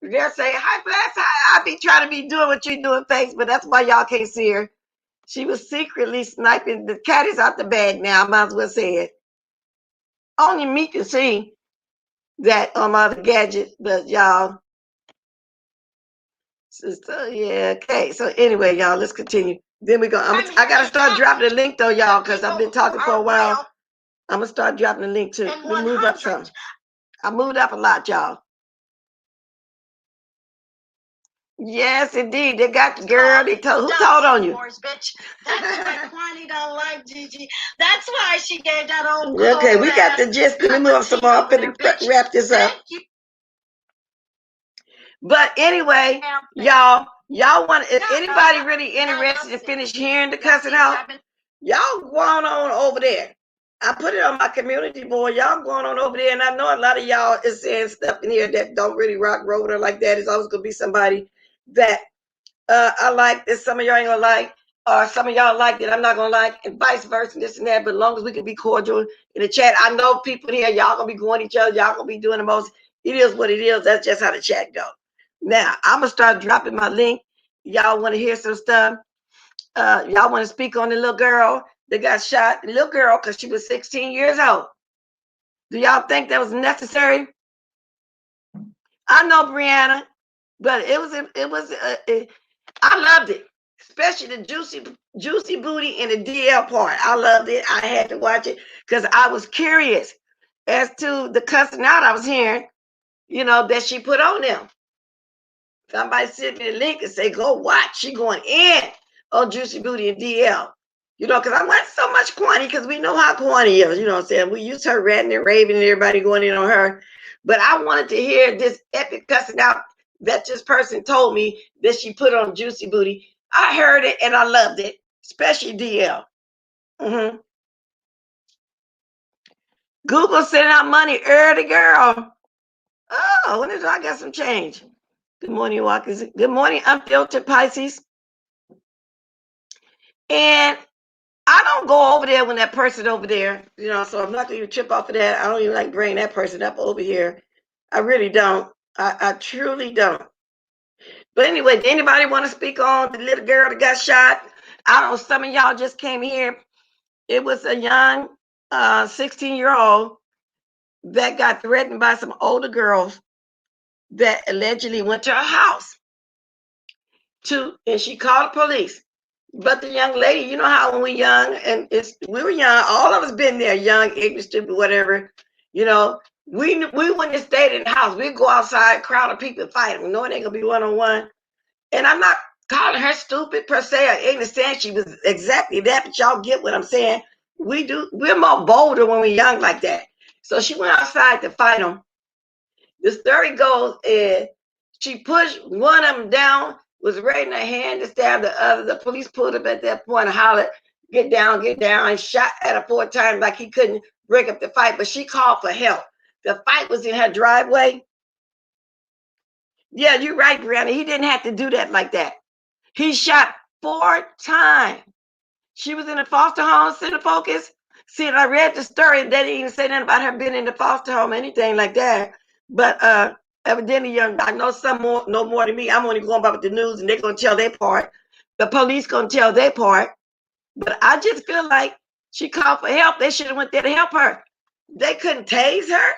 hi, bless. I'll be trying to be doing what you're doing, face, but that's why y'all can't see her. She was secretly sniping. The cat is out the bag now. I might as well say it. Only me can see that on my other gadget, but y'all. So yeah, okay. So anyway, y'all, let's continue. Then we go. I gotta start dropping the link though, y'all, because I've been talking for a while. I'm gonna start dropping the link too. We move up some. I moved up a lot, y'all. Yes, indeed. They got the girl. Who told on you? Bitch. That's why Kwani don't like Gigi. That's why she gave that old. Okay, we got the gist. Let me move some more. I'm finna wrap this up. But anyway, y'all want, if anybody really interested in finish hearing the cussing out, y'all going on over there. I put it on my community board. Y'all going on over there, and I know a lot of y'all is saying stuff in here that don't really rock roll with her like that. It's always gonna be somebody that I like that some of y'all ain't gonna like, or some of y'all like that I'm not gonna like, and vice versa, this and that. But as long as we can be cordial in the chat, I know people here, y'all gonna be going each other, y'all gonna be doing the most. It is what it is. That's just how the chat go. Now I'm gonna start dropping my link. Y'all want to hear some stuff? Y'all want to speak on the little girl that got shot? The little girl, because she was 16 years old. Do y'all think that was necessary? I know, Brianna, but I loved it, especially the Juicybootie and the DL part. I loved it. I had to watch it because I was curious as to the cussing out I was hearing, that she put on them. Somebody sent me the link and say, go watch. She going in on Juicybootie and DL. Because I want so much Kwani, because we know how Kwani is, what I'm saying? We used her ranting and raving and everybody going in on her. But I wanted to hear this epic cussing out that this person told me that she put on Juicybootie. I heard it and I loved it, especially DL. Google sending out money early, girl. Oh, when did I get some change? Good morning, Walkers. Good morning, Unfiltered Pisces. And I don't go over there when that person over there, so I'm not going to even trip off of that. I don't even like bringing that person up over here. I really don't. I truly don't. But anyway, did anybody want to speak on the little girl that got shot? I don't know, some of y'all just came here. It was a young 16-year-old that got threatened by some older girls that allegedly went to her house. And she called the police. But the young lady, you know how when we're young, and we were young, all of us been there, young, ignorant, stupid, whatever, we wouldn't have stayed in the house. We'd go outside, crowd of people, fight them, knowing they're going to be one-on-one. And I'm not calling her stupid per se. I ain't saying she was exactly that, but y'all get what I'm saying. We're more bolder when we're young like that. So she went outside to fight them. The story goes, she pushed one of them down, was raising her hand to stab the other. The police pulled up at that point and hollered, get down, and shot at her 4 times like he couldn't break up the fight, but she called for help. The fight was in her driveway. Yeah, you're right, Brianna. He didn't have to do that like that. He shot 4 times. She was in a foster home, center focus. See, I read the story. They didn't even say nothing about her being in the foster home, anything like that. But evidently, I know some more, no more than me. I'm only going by with the news, and they're going to tell their part. The police going to tell their part. But I just feel like she called for help. They should have went there to help her. They couldn't tase her.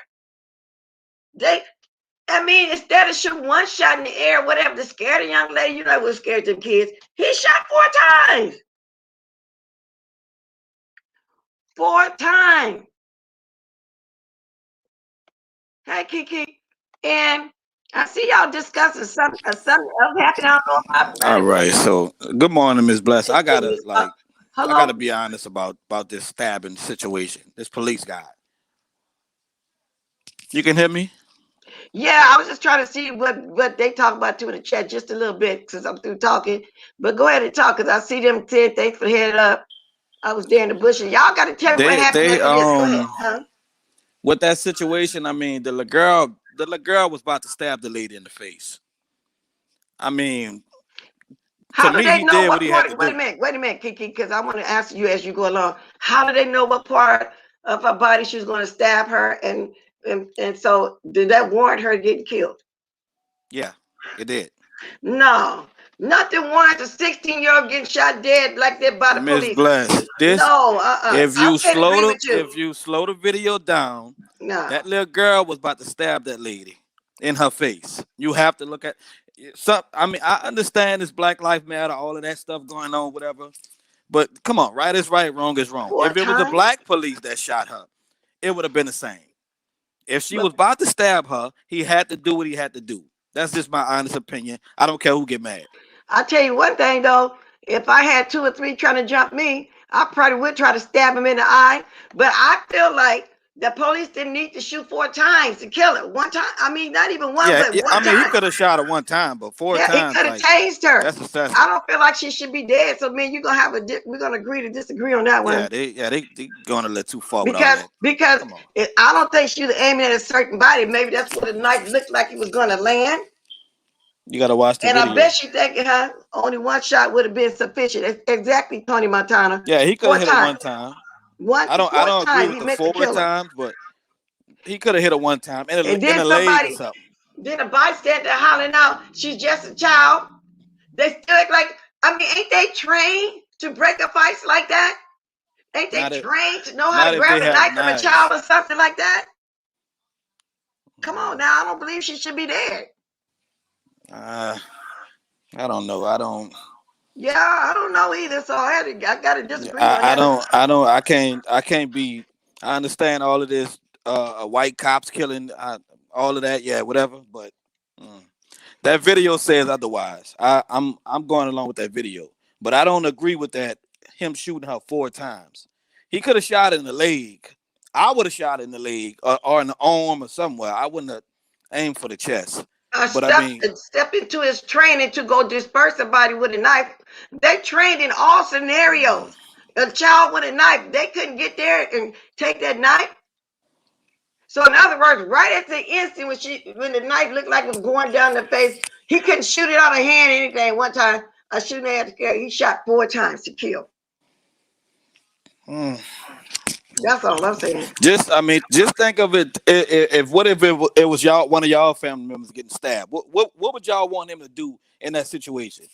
I mean, instead of shooting one shot in the air, whatever, to scare the young lady, you know what scared them kids. He shot 4 times. 4 times. Hey, Kiki. And I see y'all discussing something else happened. I don't know about All right. So good morning, Miss Bless. I gotta hello. be honest about this stabbing situation. This police guy. You can hear me? Yeah, I was just trying to see what they talk about too in the chat just a little bit since I'm through talking. But go ahead and talk because I see them saying thanks for the head up. I was there in the bushes. Y'all got to tell me what happened They after this. Go ahead, huh? with that situation, I mean the little girl was about to stab the lady in the face. I mean, to How do me, they he know did what what he had part? to do. Wait a minute, Kiki, because I want to ask you as you go along. How do they know what part of her body she was going to stab her, and so did that warrant her getting killed? Yeah, it did. No, nothing warrants a 16-year-old getting shot dead like that by the Miss police. Bless, this No, I can't agree with you. if you slow the video down, No. that little girl was about to stab that lady in her face. You have to look at some. I mean, I understand this Black Lives Matter, all of that stuff going on, whatever. But come on, right is right, wrong is wrong. 4 If it was a times? black police that shot her, it would have been the same. If she But was about to stab her, he had to do what he had to do. That's just my honest opinion. I don't care who get mad. I'll tell you one thing though, if I had 2 or 3 trying to jump me, I probably would try to stab him in the eye. But I feel like the police didn't need to shoot 4 times to kill her. One time, I mean, not even one, Yeah, but I one mean, he time. could have shot her one time, but four Yeah, he times, could have like, tased her. that's excessive. I don't feel like she should be dead. So, man, you're gonna have we're gonna agree to disagree on that one. They going a little too far with all that. Because Come on. I don't think she was aiming at a certain body. Maybe that's what the knife looked like it was gonna land. You got to watch the And video. I bet you thinking, only one shot would have been sufficient. Exactly, Tony Montana. Yeah, he could 4 have hit it times. one time. 1 I to 4 don't agree times with he the meant to 4 kill her. times, but he could have hit it one time in And a then leg or something. then a bystander hollering out, she's just a child. They still act like, I mean, ain't they trained to break a fight like that? Ain't they trained to know how to grab a knife from a child or something like that? Come on now, I don't believe she should be dead. I don't know. I don't. Yeah, I don't know either. So I got to disagree on that. I can't be. I understand all of this. White cops killing, all of that. Yeah, whatever. But that video says otherwise. I'm going along with that video, but I don't agree with that. Him shooting her 4 times. He could have shot in the leg. I would have shot in the leg or in the arm or somewhere. I wouldn't have aimed for the chest. But I mean, step into his training to go disperse somebody with a knife. They trained in all scenarios. A child with a knife, they couldn't get there and take that knife. So in other words, right at the instant when the knife looked like it was going down the face, he couldn't shoot it out of hand or anything. One time, a shooting at the scare, he shot 4 times to kill. That's all I'm saying. Just think of it. If it was one of y'all family members getting stabbed, what would y'all want him to do in that situation?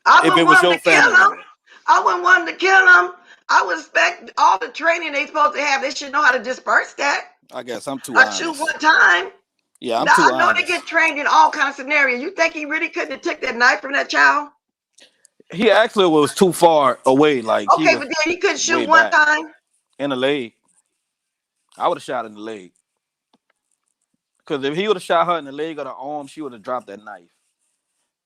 I wouldn't want him to kill him. I wouldn't want him to kill him. I would expect all the training they supposed to have. They should know how to disperse that. I guess I'm too honest. Shoot one time. Yeah, I'm too honest. I know they get trained in all kinds of scenarios. You think he really couldn't have took that knife from that child? He actually was too far away. Like, okay, but then he couldn't shoot one time in the leg. I would have shot in the leg. Because if he would have shot her in the leg or the arm, she would have dropped that knife.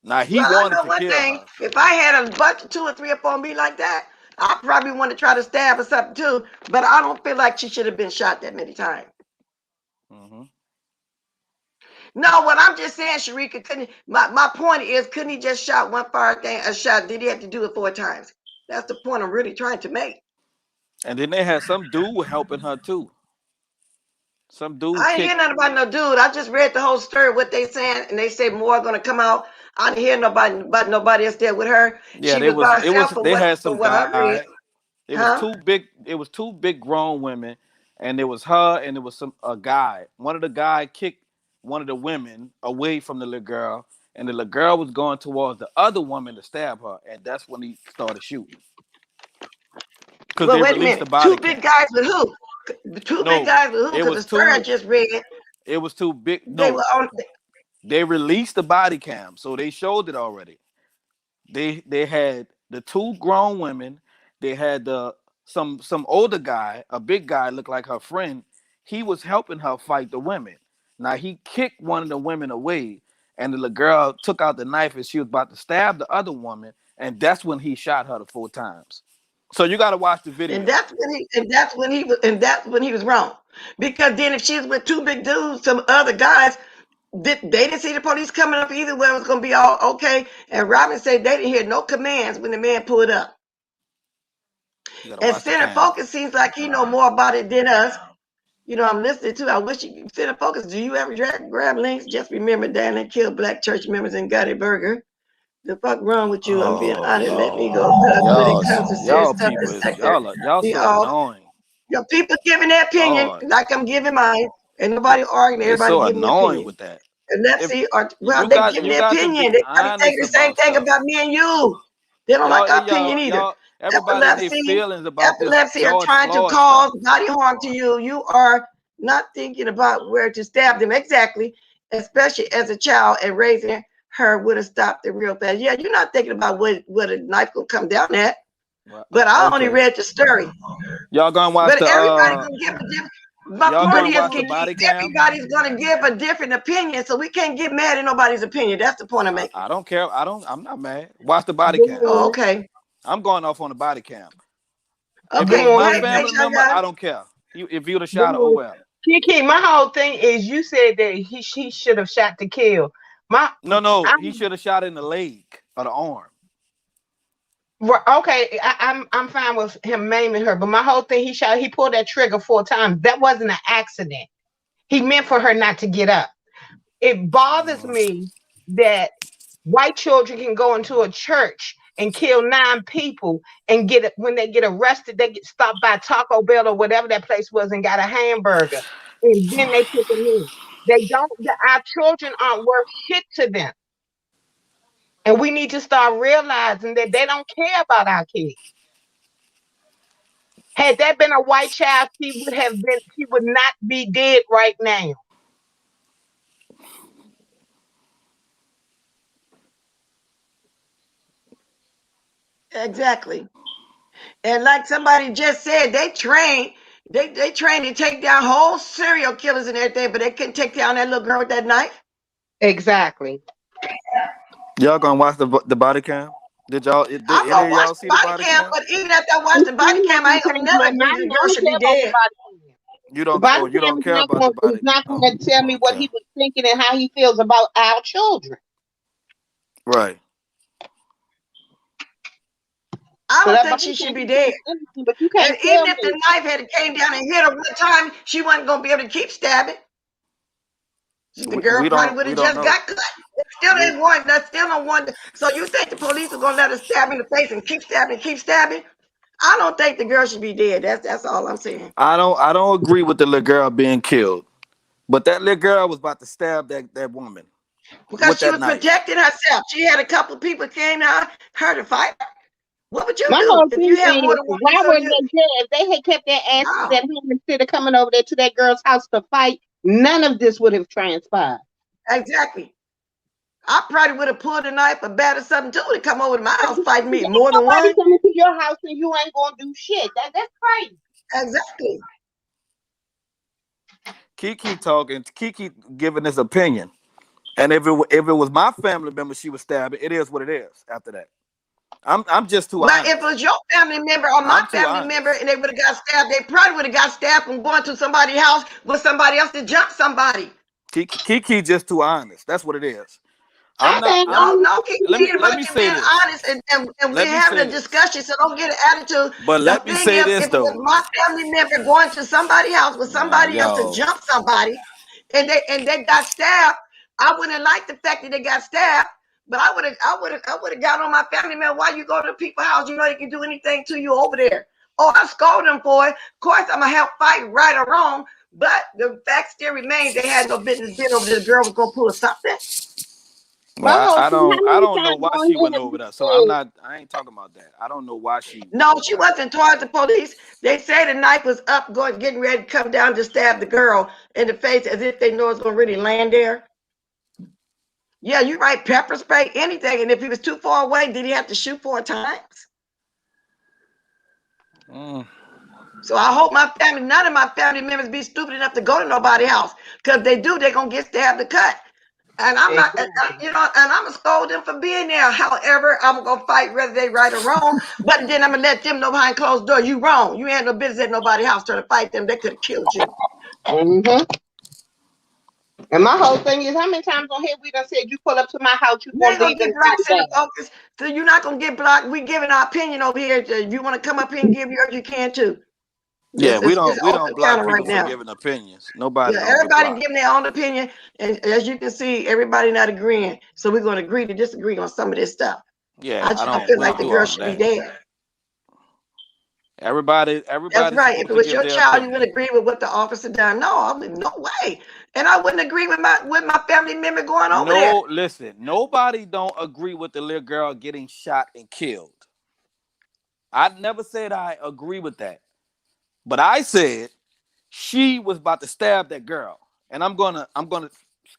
Now, he wanted to kill her. If I had a bunch of 2 or 3 up on me like that, I probably want to try to stab or something too. But I don't feel like she should have been shot that many times. No, what I'm just saying, Sharika, my point is, couldn't he just shot one fire thing, a shot? Did he have to do it 4 times? That's the point I'm really trying to make. And then they had some dude helping her too. Some dude. I ain't hear nothing about no dude. I just read the whole story, what they saying, and they say more going to come out. I didn't hear nobody else there with her. Yeah, they had some guy. It was two big grown women, and it was her and it was a guy. One of the guy kicked one of the women away from the little girl, and the little girl was going towards the other woman to stab her, and that's when he started shooting. Because they released the body. 2 big guys with who? 2 big guys with who? Because the story I just read. It was 2 big. They were on. They released the body cam, so they showed it already. They had the two grown women. They had the some older guy, a big guy, looked like her friend. He was helping her fight the women. Now he kicked one of the women away, and the little girl took out the knife and she was about to stab the other woman, and that's when he shot her the 4 times. So you got to watch the And video. that's when he was wrong. Because then if she was with two big dudes, some other guys, they didn't see the police coming up either way. It was gonna be all okay. And Robin said they didn't hear no commands when the man pulled up. You got to And watch the Senator cam. Focus seems like he know more about it than us. I'm listening to. I wish you, Senator Focus. Do you ever grab links? Just remember, Dan and killed black church members in Gotti Burger. The fuck wrong with you? I'm being Oh honest. Let me go. Lord, When it comes to serious y'all stuff, people it's is like that. y'all We so all, annoying. people giving their opinion Lord, like I'm giving mine. And nobody arguing. they Everybody so giving their annoying opinion. with that. And let's If see, or well, you they got giving you their got to be opinion. They probably honest thinking the same about thing stuff. about me and you. They don't like Y'all our in opinion either. everybody in their Epilepsy, feelings about this are George trying to Floyd cause stuff. body harm to you. You are not thinking about where to stab them exactly, especially as a child and raising her would have stopped it real fast. Yeah, you're not thinking about what a knife will come down at. Well, But I only okay, read the story. y'all gonna watch But the everybody gonna give a different. My y'all point gonna is, watch the body cam? everybody's gonna give a different opinion, so we can't get mad at nobody's opinion. That's the point I'm making. I don't care. I'm not mad. Watch the body Good cam. Oh, morning. okay. I'm going off on the body cam. If it Good Okay, was go my ahead, morning. thanks, family y'all member, guys. I don't care. If you'd have Good shot her, oh morning. well. Kiki, my whole thing is you said that she should have shot to kill. No, he I'm should have shot in the leg or the arm. okay. I'm fine with him maiming her, but my whole thing he pulled that trigger 4 times. That wasn't an accident. He meant for her not to get up. It bothers me that white children can go into a church and kill 9 people and when they get arrested, they get stopped by Taco Bell or whatever that place was and got a hamburger. And then they put them in. They don't, our children aren't worth shit to them. And we need to start realizing that they don't care about our kids. Had that been a white child, she would not be dead right now. Exactly. And like somebody just said, they train to take down whole serial killers and everything, but they couldn't take down that little girl with that knife. Exactly. Y'all gonna watch the body cam? Did I'm any gonna of watch y'all the see the body body cam, cam? but even after I watch It's the body still not cam, I going ain't to gonna change never my agree mind. the I girl don't should care be about the dead. body cam. You The don't body you cam don't care about the is body? not going Oh, to tell me what okay. he was thinking and how he feels about our children. Right. I So don't that think body she should cam be he said dead. is innocent, but you And can't even tell if the me. knife had came down and hit her one time, she wasn't gonna be able to keep stabbing. The girl probably would We have don't just know. got cut. Still We ain't one. That's still no one. So you think the police are gonna let her stab in the face and keep stabbing, keep stabbing? I don't think the girl should be dead. That's all I'm saying. I don't agree with the little girl being killed, but that little girl was about to stab that woman Because with she that was knife. protecting herself. She had a couple of people came to her to fight her. What would you My do whole if you thing have more is, than one? why So were you they there? If they had kept their asses no, at home instead of coming over there to that girl's house to fight, none of this would have transpired. exactly. I probably would have pulled a knife or battered something too to come over to my house fighting me. Ain't More than nobody one. coming to your house and you ain't gonna do shit. That's crazy. Exactly. Kiki giving his opinion, and if it was my family member, she was stabbing. It is what it is. After that, I'm just too Well, if it honest. was your family member or my I'm too family member honest. and they would have got stabbed, they probably would have got stabbed from going to somebody's house with somebody else to jump somebody. Kiki just too honest. That's what it is. I'm I not. think I'm. No, no, keep being Let about me you say being this. honest and we're Let me having say a this. discussion, so don't get an attitude. But The let me thing say is, this if it was though. my family member going to somebody's house with Man, somebody else to yo, jump somebody and they got stabbed, I wouldn't like the fact that they got stabbed, but I would have got on my family member. Why you go to people's house? You know they can do anything to you over there. Oh, I scold them for it. Of course, I'm gonna help fight right or wrong, but the fact still remains they had no business being over there. The girl was gonna pull something. my well, whole thing, how I many don't know times why on she here went have over you that. So said I ain't talking about that. I don't know why she went No, over she that. wasn't towards the police. They say the knife was up, going, getting ready to come down to stab the girl in the face, as if they know it's going to really land there. Yeah, you're right. Pepper spray, anything. And if he was too far away, did he have to shoot 4 times? So I hope my family, none of my family members be stupid enough to go to nobody's house. Because if they do, they're going to get stabbed to cut. And I'm not, you know, and I'm going to scold them for being there. However, I'm going to fight whether they right or wrong. But then I'm going to let them know behind closed door, you wrong. You ain't no business at nobody's house trying to fight them. They could have killed you. And my whole thing is, how many times on here we done said you pull up to my house, you You ain't gonna gonna leave get blocked in the focus, so you're not gonna get blocked. We giving our opinion over here. If you want to come up here and give yours, you can too. Yeah, we don't open block counter people right for now. giving opinions. Nobody Yeah, don't get everybody blocked. giving their own opinion, and as you can see, everybody not agreeing. So we're gonna agree to disagree on some of this stuff. Yeah, I feel we like don't the do girl all of should be that. dead. Everybody's That's right. If supposed it to was give your their child, you opinion. would agree with what the officer done. No, I would, no way. And I wouldn't agree with my family member going over there. No, listen, nobody don't agree with the little girl getting shot and killed. I never said I agree with that. But I said she was about to stab that girl. And I'm gonna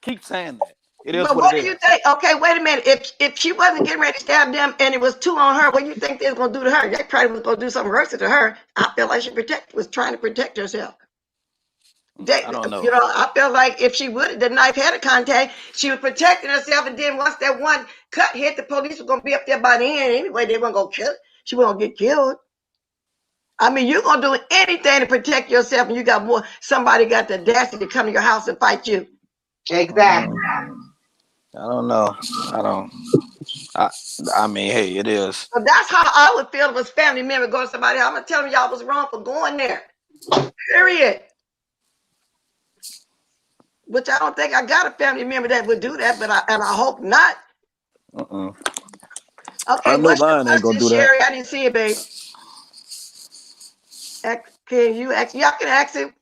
keep saying that. It is But what what it do you is. think? Okay, wait a minute. If she wasn't getting ready to stab them and it was 2 on her, what do you think they was gonna do to her? They probably was gonna do something worse to her. I feel like she was trying to protect herself. I don't know. You know, I feel like if she would, the knife had a contact, she was protecting herself, and then once that one cut hit, the police were gonna be up there by the end anyway. They weren't gonna kill her. She wasn't gonna get killed. I mean, you're gonna do anything to protect yourself, and you got more. Somebody got the audacity to come to your house and fight you. Exactly. I don't know. I mean, hey, it is. So that's how I would feel if a family member go to somebody. I'm gonna tell them y'all was wrong for going there. Period. Which I don't think I got a family member that would do that, but I hope not. Okay, Okay, I know what's your mine ain't gonna question, do that. Sherry? I didn't see it, babe. Can you ask? Y'all can ask it.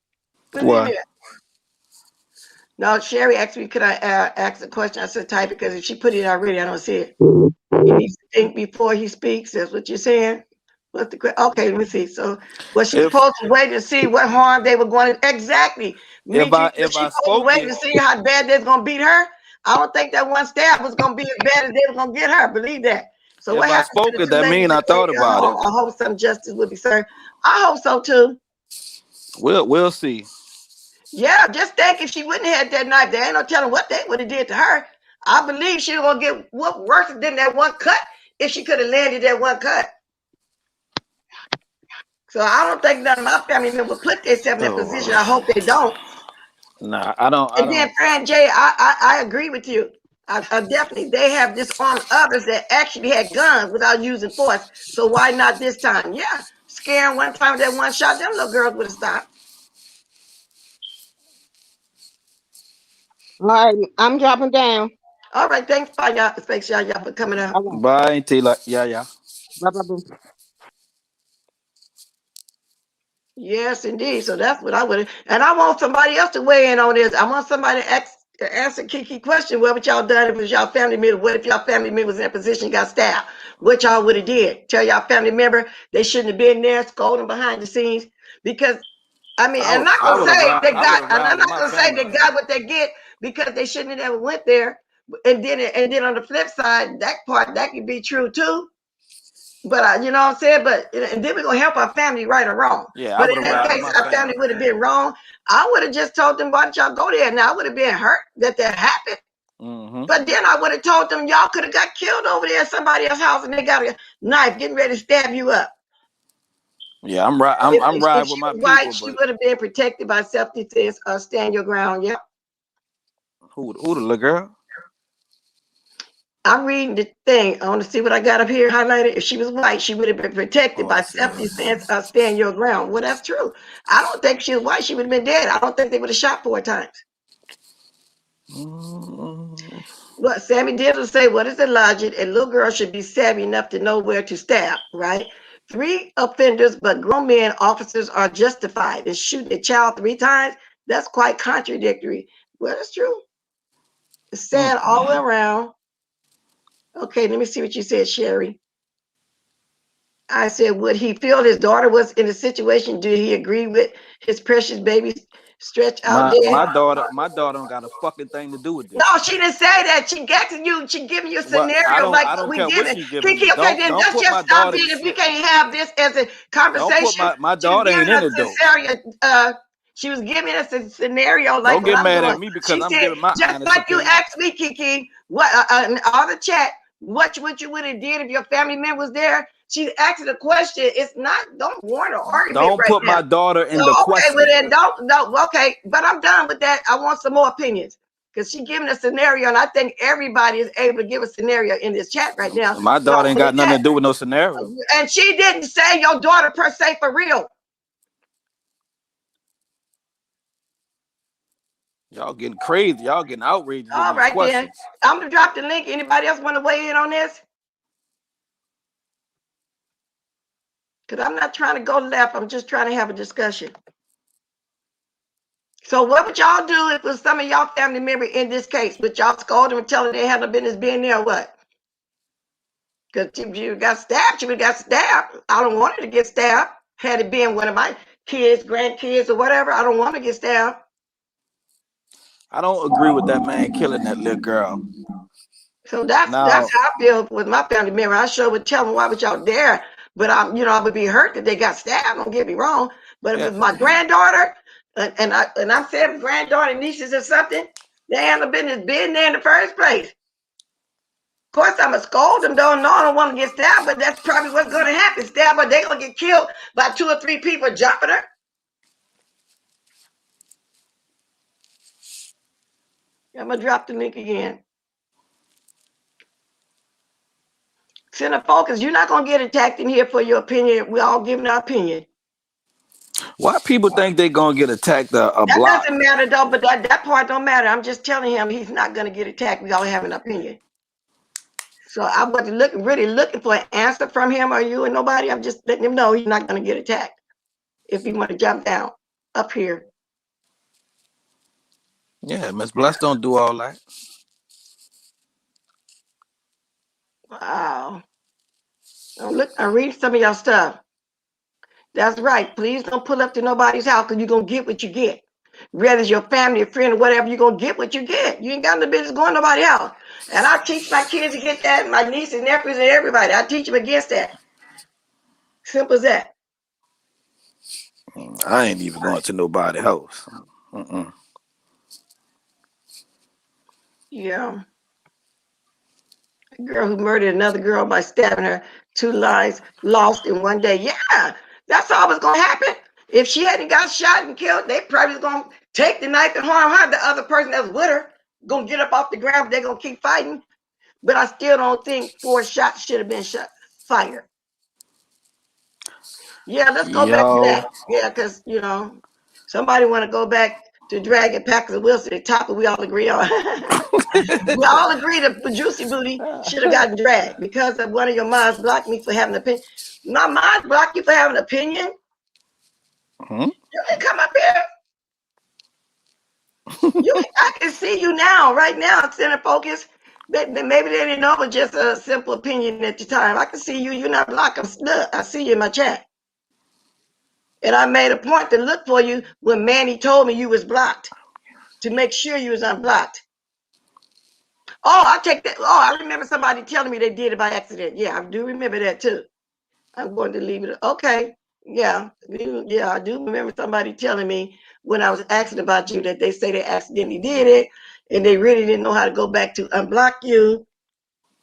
Put it in What? there. No, Sherry asked me, could I ask a question? I said type it because if she put it already, I don't see it. He needs to think before he speaks. That's what you're saying. What's the okay? Let me see. So, was she supposed to wait to see what harm they were going to exactly? If Was she I supposed to spoke wait it, to see how bad they're going to beat her? I don't think that one stab was going to be as bad as they were going to get her. Believe that. So if what I happened to spoke the it, 2 that ladies mean I that made thought it about it. home? I hope some justice will be served. I hope so too. We'll see. Yeah, just think if she wouldn't have had that knife, there ain't no telling what they would have did to her. I believe she was gonna get whooped worse than that one cut if she could have landed that one cut. So I don't think none of my family members would put themselves in that position. I hope they don't. Nah, I don't. And then, Fran J, I agree with you. I definitely, they have disarmed others that actually had guns without using force. So why not this time? Yeah, scaring one time with that one shot, them little girls would have stopped. All right, I'm dropping down. All right, thanks for y'all. Thanks y'all for coming out. Right. Bye, Tila. Yeah. Bye, bye, bye. Yes, indeed. So that's what I would, and I want somebody else to weigh in on this. I want somebody to answer Kiki question. What would y'all done if it was y'all family member? What if y'all family member was in a position got stabbed? What y'all would have did? Tell y'all family member they shouldn't have been there, scolding behind the scenes. Because I mean, I'm not gonna say they got, and I'm not gonna say they got what they get because they shouldn't have ever went there. And then on the flip side, that part that could be true too. But you know what I'm saying? But and then we're gonna help our family, right or wrong. Yeah, But in that case, our family would have been wrong. I would have just told them, why don't y'all go there? Now I would have been hurt that happened. But then I would have told them, y'all could have got killed over there at somebody else's house, and they got a knife getting ready to stab you up. Yeah, I'm right. I'm right with my people. Right, she would have been protected by self-defense. Stand your ground. Yeah. Who the little girl? I'm reading the thing. I want to see what I got up here highlighted. If she was white, she would have been protected by self-defense. Stand your ground. Well, that's true. I don't think she was white. She would have been dead. I don't think they would have shot 4 times. What Sammy did was say, what is the logic? A little girl should be savvy enough to know where to stab, right? 3 offenders, but grown men officers are justified in shooting a child 3 times. That's quite contradictory. Well, that's true. It's sad all the way around. Okay, let me see what you said, Sherry. I said, would he feel his daughter was in a situation? Did he agree with his precious baby stretch out there. My daughter don't got a fucking thing to do with this. No, she didn't say that. She asking you, she giving you a scenario like I don't we care what giving. she giving me. Kiki, okay, then Don't let's put just my stop daughter. it if we can't have this as a conversation. Don't put my She was daughter ain't giving in us it though. She was giving us a scenario like Don't what get I'm mad doing. at me because She I'm said, giving my just honest like you opinion. asked me, Kiki, what in all the chat, what you would have did if your family member was there. She's asking a question. It's not, don't warn or argument Don't right put now. my daughter in the Okay, question. well then no, okay, but I'm done with that. I want some more opinions because she's giving a scenario, and I think everybody is able to give a scenario in this chat right now. My daughter ain't got nothing to do with no scenario. And she didn't say your daughter per se for real. Y'all getting crazy. Y'all getting outraged. All right, then. I'm gonna drop the link. Anybody else want to weigh in on this? Because I'm not trying to go left. I'm just trying to have a discussion. So what would y'all do if it was some of y'all family member in this case? Would y'all scold them and tell them they had no business being there or what? Because if you got stabbed, you got stabbed. I don't want her to get stabbed. Had it been one of my kids, grandkids, or whatever, I don't want to get stabbed. I don't agree with that man killing that little girl. So that's how I feel with my family member. I sure would tell them, why would y'all dare? But I would be hurt that they got stabbed. Don't get me wrong. But if it's my granddaughter, and I'm saying granddaughter, nieces or something, they ain't no business being there in the first place. Of course, I'm gonna scold them. Don't know I don't want to get stabbed, but that's probably what's gonna happen. Stabbed, but they're gonna get killed by 2 or 3 people jumping her. I'm gonna drop the link again. Center focus. You're not gonna get attacked in here for your opinion. We're all giving our opinion. Why people think they're gonna get attacked a block? That doesn't matter though, but that part don't matter. I'm just telling him he's not gonna get attacked. We all have an opinion. So I wasn't really looking for an answer from him or you or nobody. I'm just letting him know he's not gonna get attacked if he want to jump down up here. Yeah, Miss Bless don't do all that. Wow. Now look, I read some of y'all stuff. That's right. Please don't pull up to nobody's house because you're going to get what you get. Whether it's your family, a friend, or whatever, you're going to get what you get. You ain't got no business going to nobody's house. And I teach my kids to get that, my nieces, nephews, and everybody. I teach them against that. Simple as that. I ain't even going to nobody's house. Yeah. A girl who murdered another girl by stabbing her 2 lives lost in one day. Yeah, that's all was going to happen. If she hadn't got shot and killed, they probably was going to take the knife and harm her. The other person that was with her going to get up off the ground. They're going to keep fighting. But I still don't think 4 shots should have been fired. Yeah, let's go back to that. Yeah, because, somebody want to go back to Dragon Packers Wilson, the topic we all agree on. We all agree that Juicybootie should have gotten dragged because of one of your moms blocked me for having an opinion. My mom blocked you for having an opinion? You can come up here. I can see you now, right now, Center Focus. Maybe they didn't know it was just a simple opinion at the time. I can see you. You're not blocked. I see you in my chat. And I made a point to look for you when Manny told me you was blocked to make sure you was unblocked. Oh, I take that. Oh, I remember somebody telling me they did it by accident. Yeah, I do remember that too. I'm going to leave it. Okay. Yeah. Yeah, I do remember somebody telling me when I was asking about you that they say they accidentally did it and they really didn't know how to go back to unblock you.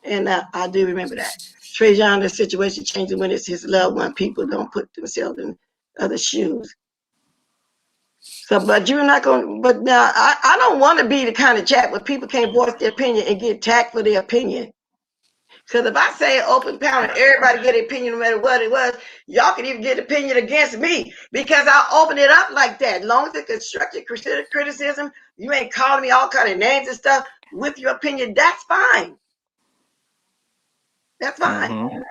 And I do remember that. Trajan, the situation changes when it's his loved one. People don't put themselves in other shoes. So, but you're not going, but now I don't want to be the kind of chat where people can't voice their opinion and get attacked for their opinion. Because if I say open panel, everybody get an opinion no matter what it was, y'all can even get an opinion against me because I open it up like that. As long as it's constructive criticism, you ain't calling me all kind of names and stuff with your opinion, that's fine. That's fine.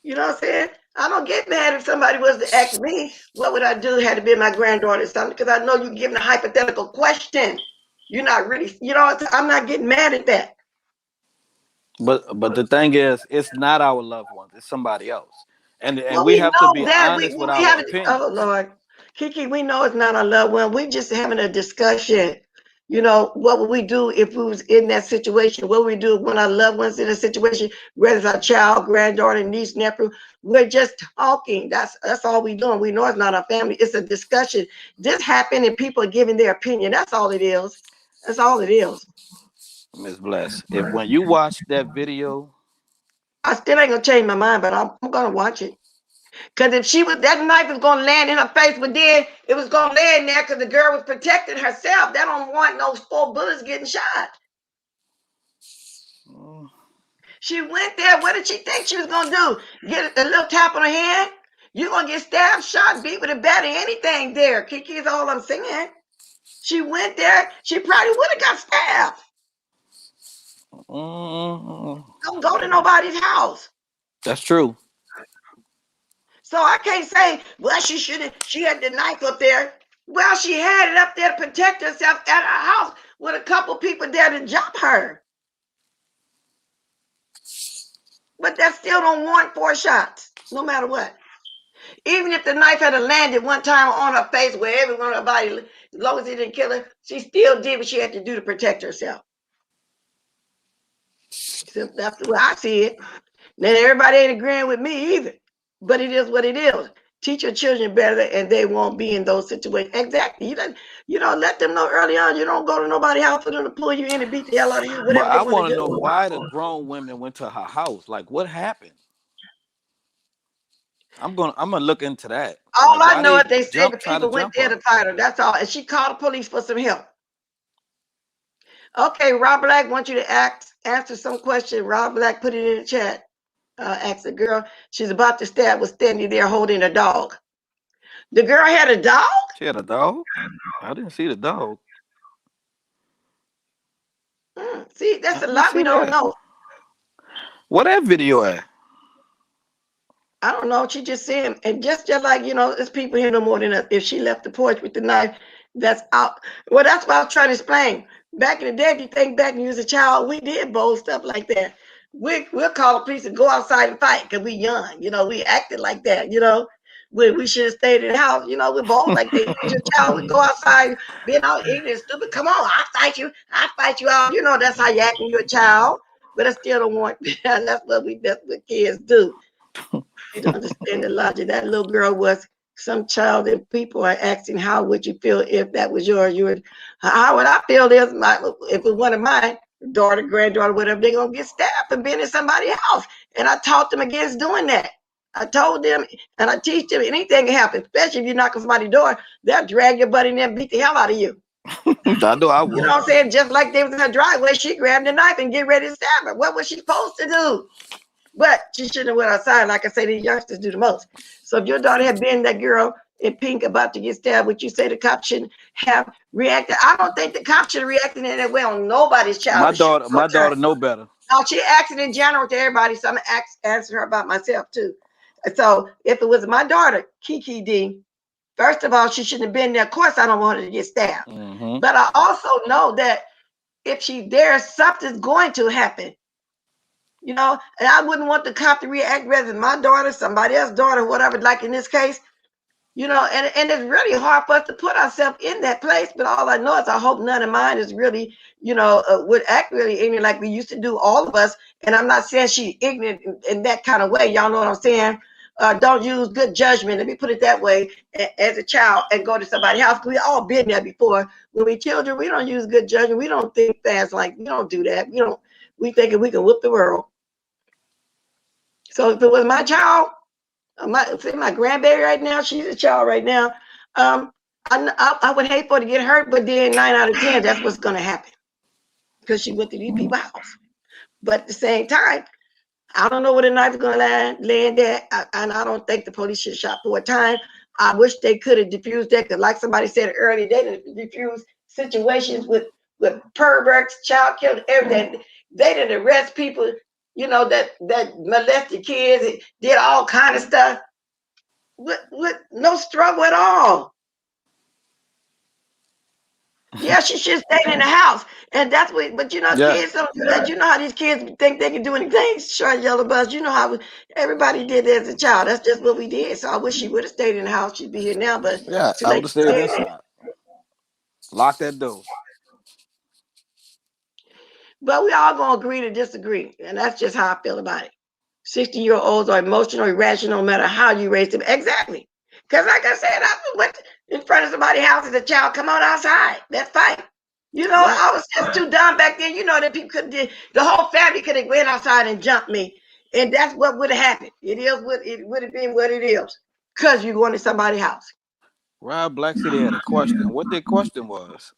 You know what I'm saying? I don't get mad if somebody was to ask me, what would I do had to be my granddaughter or something? Because I know you're giving a hypothetical question. You're not really, I'm not getting mad at that. But the thing is, it's not our loved ones. It's somebody else. And we have to be honest with our opinion. Oh, Lord. Kiki, we know it's not our loved one. We just having a discussion. You know, what would we do if we was in that situation? What would we do when our loved ones in a situation, whether it's our child, granddaughter, niece, nephew? We're just talking. That's all we doing. We know it's not our family. It's a discussion. This happened and people are giving their opinion. That's all it is. That's all it is. Miss Bless, if when you watch that video, I still ain't gonna change my mind, but I'm gonna watch it. Because if she was, that knife was gonna land in her face, but then it was gonna land there because the girl was protecting herself. That don't want no 4 bullets getting shot. mm, She went there. What did she think she was gonna do? Get a little tap on her hand? You're gonna get stabbed, shot, beat with a bat, or anything there. Kiki is all I'm saying. She went there. She probably would have got stabbed. mm, Don't go to nobody's house. that's true. So I can't say, well, she shouldn't. She had the knife up there. Well, she had it up there to protect herself at her house with a couple people there to jump her. But that still don't warrant 4 shots, no matter what. Even if the knife had landed one time on her face where everyone on her body, as long as it didn't kill her, she still did what she had to do to protect herself. So that's the way I see it. Now, everybody ain't agreeing with me either, but it is what it is. Teach your children better and they won't be in those situations. Exactly. You don't let them know early on. You don't go to nobody's house for them to pull you in and beat the hell out of you, But whatever they I want to want to know do. why the grown women went to her house. Like, what happened? I'm gonna look into that. All Like, I why know is they they said the try to people went jump there her? to fight her. That's all. And she called the police for some help. Okay, Rob Black wants you to answer some question. Rob Black put it in the chat. Asked the girl. She's about to stab, was standing there holding a dog. The girl had a dog? She had a dog. I didn't see the dog. See, I that's a didn't lot we see don't that. know. What that video at? I don't know. She just said, and just like, there's people here no more than us. If she left the porch with the knife, that's out. Well, that's what I was trying to explain. Back in the day, if you think back when you was a child, we did bold stuff like that. We'll call the police and go outside and fight because we young. We acted like that. We should have stayed in the house. We're bold like that. You was a child, we go outside, being all ignorant, stupid. Come on, I'll fight you. I'll fight you out. That's how you act when you're a child. But I still don't want. That's what kids do. You don't understand the logic. That little girl was some child, and people are asking, how would you feel if that was yours? How would I feel if it was one of mine, daughter, granddaughter, whatever, they're going to get stabbed for being in somebody's house. And I taught them against doing that. I told them, and I teach them, anything can happen, especially if you knock on somebody's door, they'll drag your butt in there and beat the hell out of you. I know I You know would. what I'm saying? Just like they was in her driveway, she grabbed the knife and get ready to stab her. What was she supposed to do? But she shouldn't have went outside. Like I say, these youngsters do the most. So if your daughter had been that girl in pink about to get stabbed, would you say the cop shouldn't have reacted? I don't think the cop should have reacted in that way on nobody's child. My daughter know better. No, she acted in general to everybody, so I'm gonna answer her about myself too. So if it was my daughter, Kiki D, first of all, she shouldn't have been there. Of course, I don't want her to get stabbed. Mm-hmm. But I also know that if she dares, something's going to happen. And I wouldn't want the cop to react rather than my daughter, somebody else's daughter, whatever, like in this case, and it's really hard for us to put ourselves in that place. But all I know is I hope none of mine is really, would act really ignorant like we used to do, all of us. And I'm not saying she's ignorant in that kind of way. Y'all know what I'm saying? Don't use good judgment. Let me put it that way. As a child and go to somebody's house. We all been there before. When we children, we don't use good judgment. We don't think fast. Like, we don't do that. We thinking we can whoop the world. So if it was my child, my grandbaby right now, she's a child right now. I would hate for her to get hurt, but then 9 out of 10, that's what's going to happen because she went to these people's house. But at the same time, I don't know where the knife is going to land at, and I don't think the police should have shot 4 times. I wish they could have diffused that because, like somebody said earlier, they didn't diffuse situations with perverts, child killers, everything. They didn't arrest people, that molested kids, did all kind of stuff with no struggle at all. Yeah, she should stay in the house. And that's what, but you know, Yeah. kids don't do that. You know how these kids think they can do anything? Short yellow bus. You know how everybody did that as a child. That's just what we did. So I wish she would have stayed in the house. She'd be here now, but Yeah. too I late would have to stayed say that. inside. Lock that door. But we all gonna agree to disagree. And that's just how I feel about it. 60-year-olds are emotional, irrational, no matter how you raise them. Exactly. Because like I said, I went in front of somebody's house as a child, come on outside. Let's fight. You know, Right. I was just too dumb back then. You know that people couldn't do, the whole family could have went outside and jumped me. And that's what would have happened. It is what it would have been what it is. Because you going to somebody's house. Rob Black said he had a question. What their question was?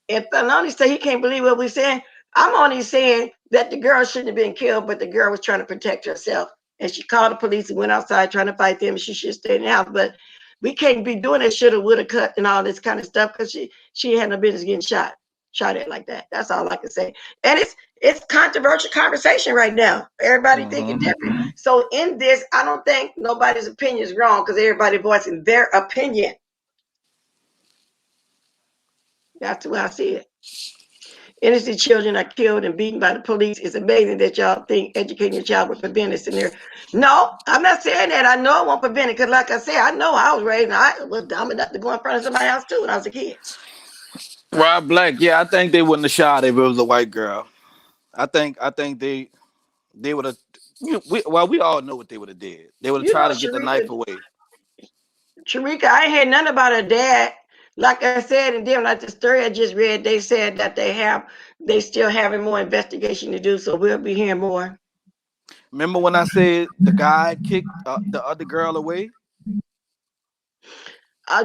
If Filoni say he can't believe what we're saying, I'm only saying that the girl shouldn't have been killed, but the girl was trying to protect herself. And she called the police and went outside trying to fight them. And she should stay in the house. But we can't be doing that shoulda, woulda, cut, and all this kind of stuff because she had no business getting shot at like that. That's all I can say. And it's controversial conversation right now. Everybody thinking different. So in this, I don't think nobody's opinion is wrong because everybody voicing their opinion. That's the way I see it. Innocent children are killed and beaten by the police. It's amazing that y'all think educating your child would prevent this in there. No, I'm not saying that. I know it won't prevent it because, like I said, I know I was raised and I was dumb enough to go in front of somebody's house too when I was a kid. Rob Black, yeah, I think they wouldn't have shot if it was a white girl. I think they would have. We all know what they would have did. They would have You know, tried to get the knife away. Sharika, I ain't heard nothing about her dad. Like I said, and then like the story I just read, they said that they still having more investigation to do. So we'll be hearing more. Remember when I said the guy kicked the other girl away?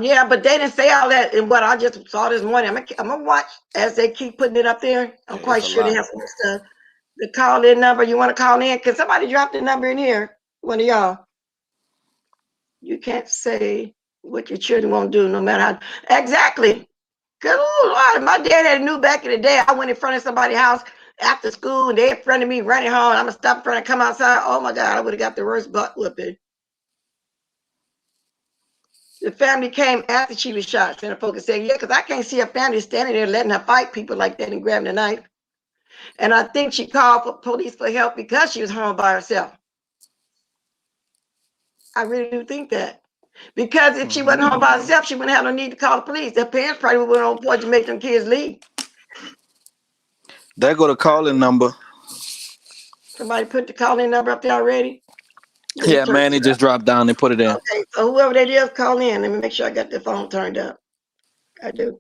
Yeah, but they didn't say all that in what I just saw this morning. I'm gonna watch as they keep putting it up there. I'm Yeah, it's quite a sure they lot. have some stuff. The call in number. You want to call in? Cause somebody dropped the number in here. One of y'all. You can't say what your children won't do, no matter how. Exactly. Cause Lord, my dad had a new back in the day. I went in front of somebody's house after school, and they in front of me running home. I'm gonna stop in front and come outside. Oh my God, I would have got the worst butt whooping. The family came after she was shot. Senator Focus said, yeah, because I can't see a family standing there letting her fight people like that and grabbing a knife. And I think she called for police for help because she was home by herself. I really do think that. Because if she wasn't home by herself, she wouldn't have no need to call the police. Their parents probably would on porch to make them kids leave. There go the calling number. Somebody put the calling number up there already. Let me Yeah, turn man, it it up. just dropped down and put it in. Okay, so whoever that is, call in. Let me make sure I got the phone turned up. I do.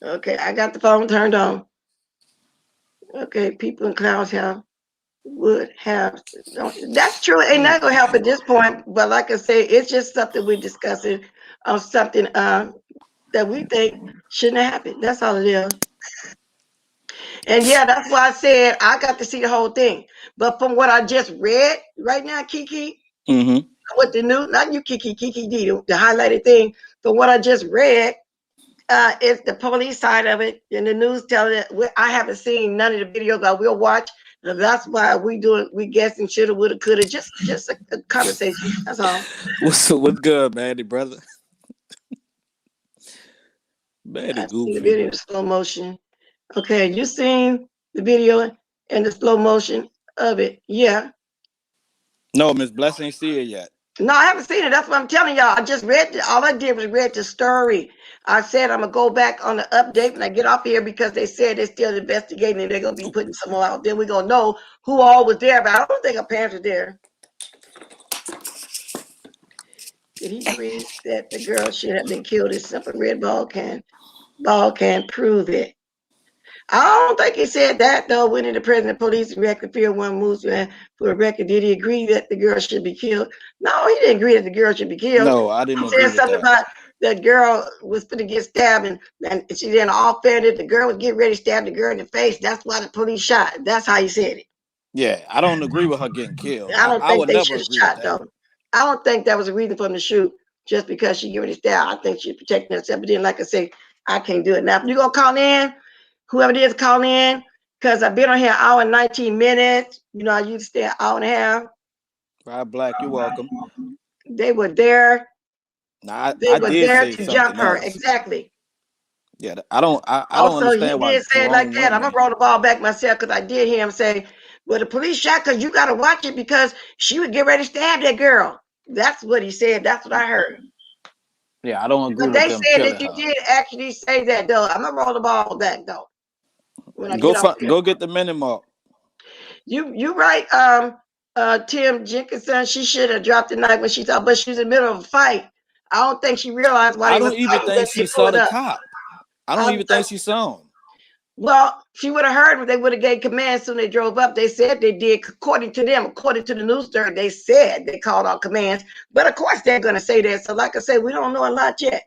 Okay, I got the phone turned on. Okay, people in clouds would have. That's true. Ain't not gonna help at this point. But like I say, it's just something we're discussing on something that we think shouldn't have happened. That's all it is. And yeah, that's why I said I got to see the whole thing. But from what I just read right now, Kiki, with the new, not you, Kiki D, the highlighted thing. From what I just read, it's the police side of it, and the news telling it. I haven't seen none of the videos. I will watch. And that's why we guessing shoulda, woulda, coulda. Just a conversation. That's all. What's good, Manny, brother? Manny I seen the goofy, video man. in slow motion. Okay, you seen the video and the slow motion of it? Yeah. No, Miss Bless ain't see it yet. No, I haven't seen it. That's what I'm telling y'all. I just read it. All I did was read the story. I said I'm gonna go back on the update when I get off here because they said they're still investigating and they're gonna be putting some more out. Then we're gonna know who all was there. But I don't think our parents were there. Did he agree that the girl should have been killed? As simple red ball can prove it. I don't think he said that though. When the president police record fear one moves for a record, did he agree that the girl should be killed? No, he didn't agree that the girl should be killed. No, I didn't He agree said with something that. about that girl was going to get stabbed and she then all fair that the girl was getting ready to stab the girl in the face. That's why the police shot. That's how he said it. Yeah, I don't agree with her getting killed. I don't I think would they never should have agree with shot that. though. I don't think that was a reason for them to shoot just because she gave it a stab. I think she's protecting herself. But then, like I say, I can't do it. Now, if you're going to call in, whoever it is, call in. Because I've been on here an hour and 19 minutes. You know, I used to stay an hour and a half. Rob Black, you're welcome. They were there. Now, They I were did there say to jump something her. else. Exactly. Yeah, I don't Also, he understand why did say it like grown that. I'm women. gonna roll the ball back myself because I did hear him say, "Well, the police shot because you gotta watch it because she would get ready to stab that girl." That's what he said. That's what I heard. Yeah, I don't agree But with they them said killing that you her. did actually say that though. I'm gonna roll the ball back though when I get off here. Go get the minute mark. You right, Tim Jenkinson. She should have dropped the knife when she thought, but she was in the middle of a fight. I don't think she realized why I they was don't even fighting. Then think they she saw pulled the up. cop. I don't even think she saw him. Well, she would have heard them. They would have gave commands when they drove up. They said they did, according to them, according to the news story, they said they called out commands. But of course, they're going to say that. So, like I said, we don't know a lot yet.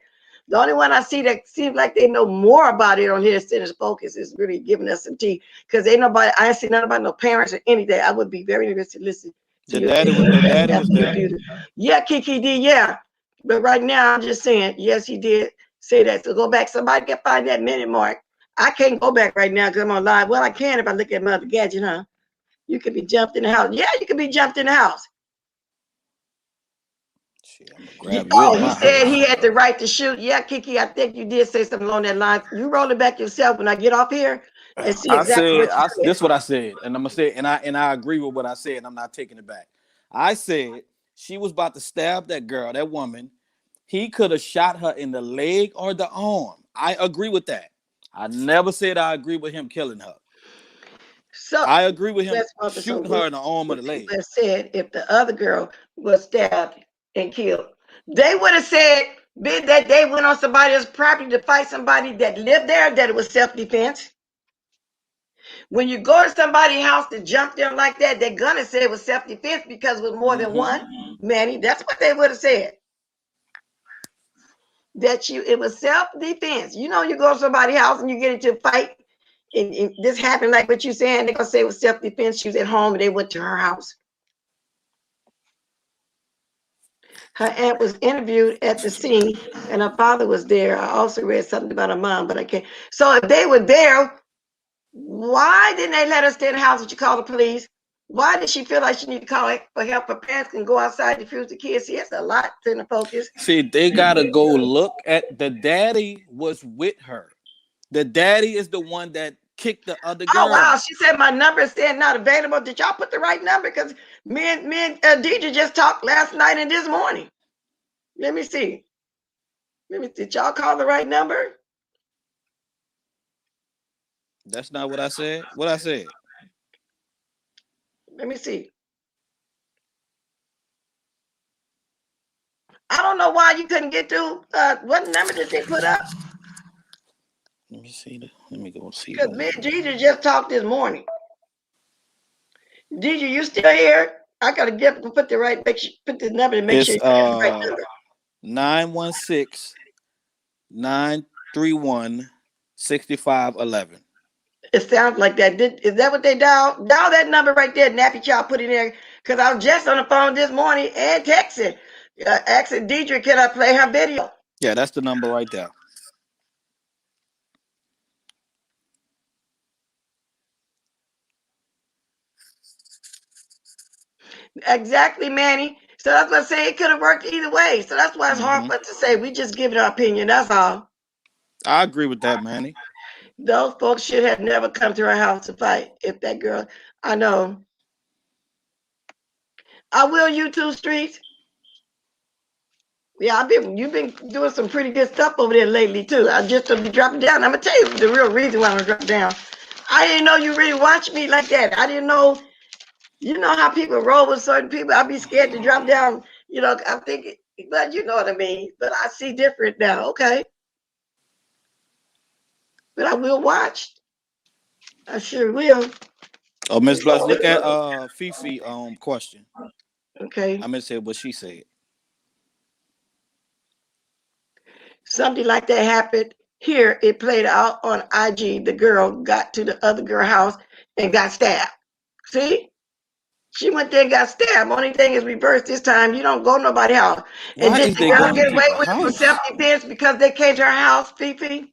The only one I see that seems like they know more about it on here, Center Focus, is really giving us some tea because ain't nobody. I ain't seen nothing about no parents or anything. I would be very interested to listen to your The daddy was there. Yeah, Kiki did. Yeah, but right now I'm just saying, yes, he did say that. So go back. Somebody can find that minute mark. I can't go back right now because I'm on live. Well, I can if I look at my other gadget, huh? You could be jumped in the house. Yeah, you could be jumped in the house. Shit, I'm gonna grab you in He my said house. he had the right to shoot. Yeah, Kiki, I think you did say something along that line. You roll it back yourself when I get off here and see exactly what you said. This what I said, and I'm gonna say, and I agree with what I said, and I'm not taking it back. I said she was about to stab that girl, that woman. He could have shot her in the leg or the arm. I agree with that. I never said I agree with him killing her. So I agree with him that's one. So shooting her in the arm or the leg. people have said if the other girl was stabbed and killed, they would have said that they went on somebody else's property to fight somebody that lived there, that it was self-defense. When you go to somebody's house to jump them like that, they're gonna say it was self-defense because it was more than one. Manny, that's what they would have said. That it was self-defense. You know, you go to somebody's house and you get into a fight, and this happened like what you saying, they're gonna say it was self-defense. She was at home and they went to her house. Her aunt was interviewed at the scene, and her father was there. I also read something about her mom, but I can't. So if they were there, why didn't they let her stay in the house? Did you call the police? Why did she feel like she needed to call for help? Her parents can go outside to defuse the kids. See, it's a lot in the focus. See, they gotta go look at the daddy was with her. The daddy is the one that kicked the other girl. Oh wow! She said my number is saying not available. Did y'all put the right number? Because me and DJ just talked last night and this morning. Let me see. Did y'all call the right number? That's not what I said. What I said. Let me see. I don't know why you couldn't get through. What number did they put up? Let me see. Let me go see. Because me and DJ just talked this morning. DJ, you still here? I gotta put the right, put the number to make sure you get the right number. 916-931-6511. It sounds like that. Is that what they dial? Dial that number right there, Nappy Child, put it in there. Because I was just on the phone this morning and texting. Asking Deidre, can I play her video? Yeah, that's the number right there. Exactly, Manny. So that's what I say. It could have worked either way. So that's why it's hard for us to say. We just give it our opinion. That's all. I agree with that, Manny. Those folks should have never come to our house to fight. If that girl, I know. I will YouTube streets. Yeah, you've been doing some pretty good stuff over there lately too. I just to be dropping down. I'm gonna tell you the real reason why I'm gonna drop down. I didn't know you really watch me like that. I didn't know. You know how people roll with certain people. I'd be scared to drop down. You know, I'm thinking, but you know what I mean. But I see different now. Okay, but I will watch. I sure will. Oh, Miss Bless, look at Fifi question. Okay. I'm gonna say what she said. Something like that happened here. It played out on IG. The girl got to the other girl house and got stabbed. See? She went there and got stabbed. Only thing is reversed this time. You don't go to nobody's house. And Why did is the they girl going to get away people's with it for house? self-defense because they came to her house, Fifi?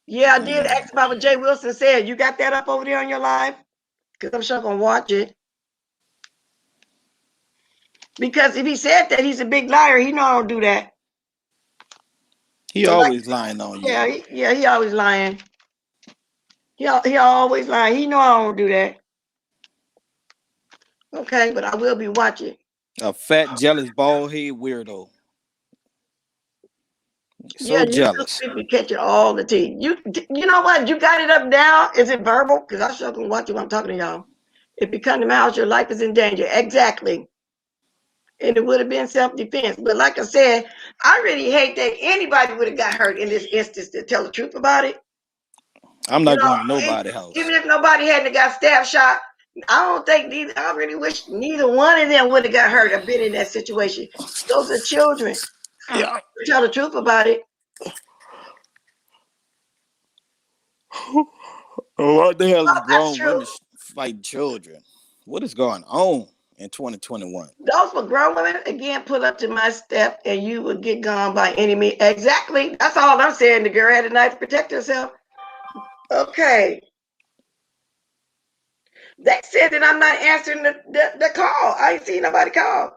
Yeah, I did ask about what Jay Wilson said. You got that up over there on your live? Because I'm sure I'm going to watch it. Because if he said that, he's a big liar. He know I don't do that. He always lying on you. Yeah, he always lying. He always lying. He know I don't do that. Okay, but I will be watching. A fat, jealous, bald head weirdo. So Yeah, jealous. you be catching all the tea. You know what? You got it up now. Is it verbal? Because I sure can watch it when I'm talking to y'all. If you come to my house, your life is in danger. Exactly. And it would have been self-defense. But like I said, I really hate that anybody would have got hurt in this instance to tell the truth about it. I'm not going to nobody's house. Even if nobody hadn't got stabbed shot, I don't think I really wish neither one of them would have got hurt or been in that situation. Those are children. Yeah. Tell the truth about it. What the hell is grown women fighting children? What is going on in 2021? Those were grown women. Again, pull up to my step and you would get gone by any means. Exactly. That's all I'm saying. The girl had a knife to protect herself. Okay. They said that I'm not answering the call. I ain't seen nobody call.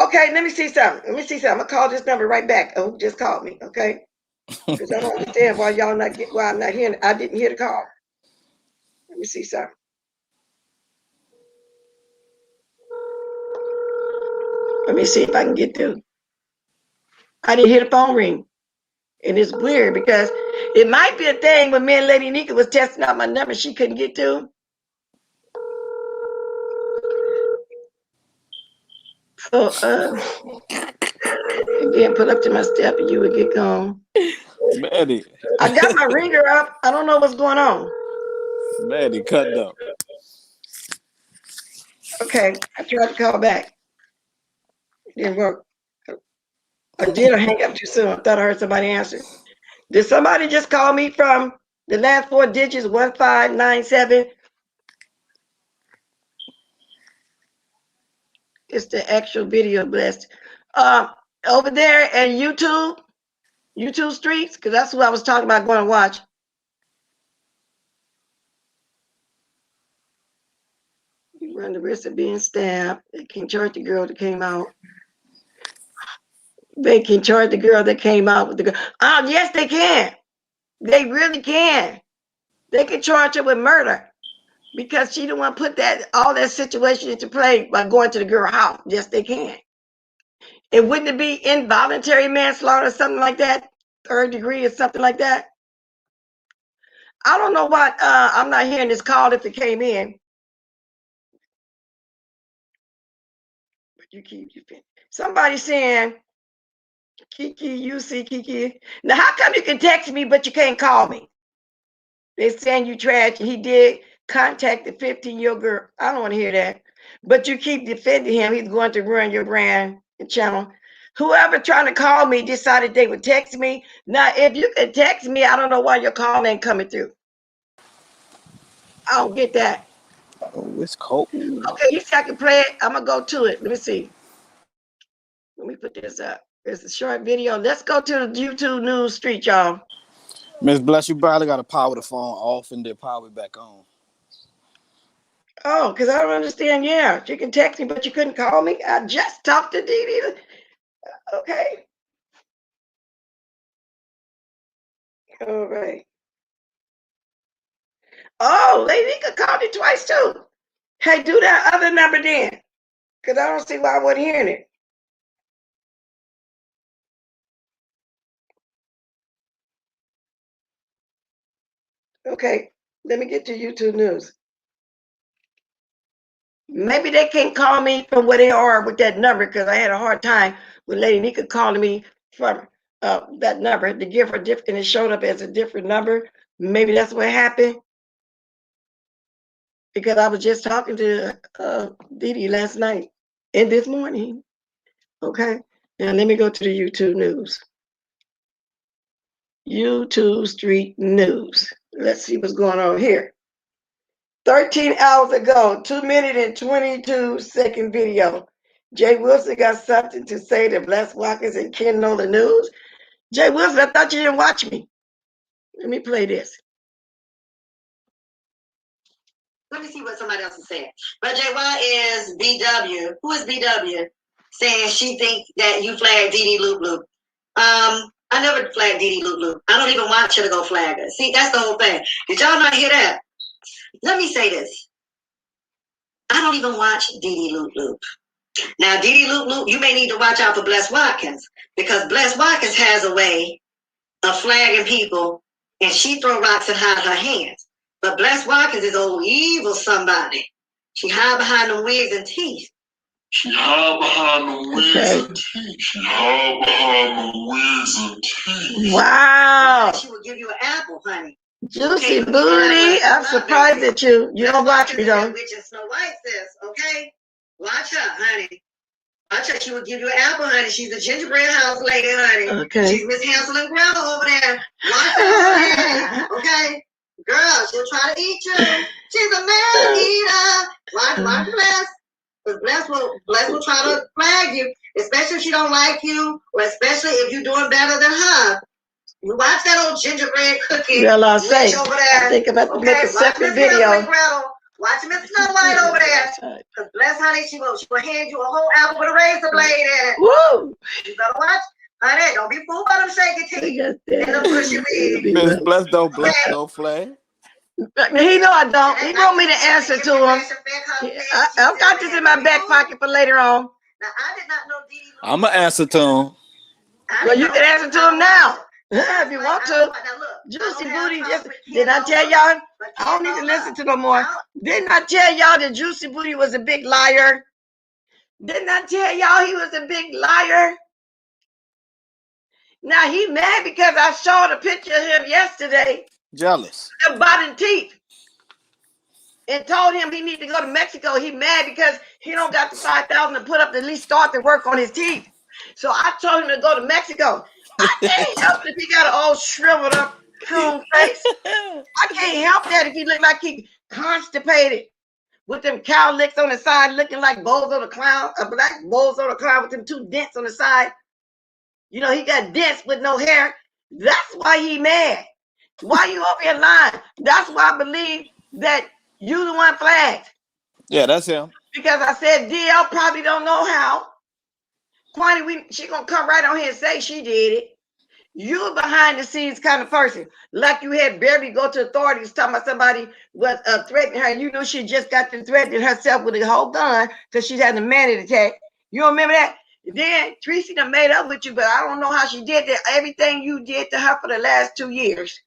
Okay, let me see something. I'm gonna call this number right back. Oh, who just called me? Okay, because I don't understand why y'all why I'm not hearing. I didn't hear the call. Let me see something. Let me see if I can get through. I didn't hear the phone ring, and it's weird because it might be a thing when me and Lady Nika was testing out my number. She couldn't get through. So again, pull up to my step and you would get gone. Maddie. I got my ringer up. I don't know what's going on. Maddie, cut up. Okay, I tried to call back. It didn't work. I did hang up too soon. I thought I heard somebody answer. Did somebody just call me from the last 4 digits, 1597? It's the actual video blessed. Over there at YouTube streets, because that's who I was talking about going to watch. You run the risk of being stabbed. They can charge the girl that came out. They can charge the girl that came out with the girl. Oh, yes, they can. They really can. They can charge her with murder because she didn't want to put all that situation into play by going to the girl's house. Yes, they can. And wouldn't it be involuntary manslaughter or something like that? 3rd degree or something like that? I don't know what, I'm not hearing this call if it came in. But you keep, somebody saying, Kiki, you see Kiki. Now, how come you can text me, but you can't call me? They're saying you trash. He did contact the 15-year-old girl. I don't want to hear that. But you keep defending him. He's going to ruin your brand and channel. Whoever trying to call me decided they would text me. Now, if you can text me, I don't know why your call ain't coming through. I don't get that. Oh, it's cold. Okay, you see I can play it. I'm going to go to it. Let me see. Let me put this up. It's a short video. Let's go to the YouTube news street, y'all. Miss Bless, you probably got to power the phone off and then power it back on. Oh, because I don't understand. Yeah, you can text me, but you couldn't call me. I just talked to Dee Dee. Okay. All right. Oh, Lady could call me twice too. Hey, do that other number then. Because I don't see why I wasn't hearing it. Okay, let me get to YouTube News. Maybe they can't call me from where they are with that number because I had a hard time with Lady Nika calling me from that number to give her different, and it showed up as a different number. Maybe that's what happened because I was just talking to Dee Dee last night and this morning. Okay, now let me go to the YouTube News. YouTube Street News. Let's see what's going on here. 13 hours ago, 2-minute and 22-second video. Jay Wilson got something to say to Bless Watkins and Ken Nolan News. Jay Wilson, I thought you didn't watch me. Let me play this. Let me see what somebody else is saying. But Jay, why is BW? Who is BW? saying she thinks that you flagged Dee Loop Loop. I never flagged Dee Loop Loop. I don't even want you to go flag her. See, that's the whole thing. Did y'all not hear that? Let me say this. I don't even watch Dee Loop Loop. Now, Dee Loop Loop, you may need to watch out for Bless Watkins, because Bless Watkins has a way of flagging people, and she throw rocks and hide her hands. But Bless Watkins is old evil somebody. She hide behind them wigs and teeth. She hide behind the wigs and teeth. She hide behind the wigs and teeth. Wow. She will give you an apple, honey. Juicybootie, I'm surprised at you. You don't watch me though. Witch and Snow White says, okay? Watch her, honey. Watch her. She will give you an apple, honey. She's a gingerbread house lady, honey. Okay. She's Miss Hansel and Gretel over there. Watch her, okay? Girl, she'll try to eat you. She's a man eater. Watch Bless. Because Bless will try to flag you, especially if she don't like you, or especially if you're doing better than her. You watch that old gingerbread cookie. Well, I'll say, over there. I think I'm about to make a separate video. Watch Miss Snow White over there. Because Bless, honey, she will hand you a whole apple with a razor blade in it. Woo! You better watch. Honey, don't be fooled by them shaky teeth. And them pushy wigs. Miss Bless don't flag. He know I don't. He want me to answer to him. I've got this in my back pocket for later on. Now, I did not know Dee Dee. I'm going to answer to him. Well, you can answer to him now. If you want to. Juicybootie, just did I tell y'all? I don't need to listen to no more. Didn't I tell y'all that Juicybootie was a big liar? Didn't I tell y'all he was a big liar? Now he mad because I showed a picture of him yesterday. Jealous. The bottom teeth. And told him he need to go to Mexico. He mad because he don't got the 5,000 to put up to at least start to work on his teeth. So I told him to go to Mexico. I can't help it if he got an old shriveled up coon face. I can't help that if he look like he constipated with them cow licks on the side, looking like Bozo the Clown, a black Bozo the Clown with them 2 dents on the side. You know, he got dents with no hair. That's why he mad. Why you over here lying? That's why I believe that you the one flagged. Yeah, that's him. Because I said DL probably don't know how. Quantity, she gonna come right on here and say she did it. You a behind the scenes kind of person. Like you had Beverly go to authorities talking about somebody was threatening her, and you know she just got to threatening herself with a whole gun because she's had a manic attack. You don't remember that? Then Tracy done made up with you, but I don't know how she did that. Everything you did to her for the last 2 years.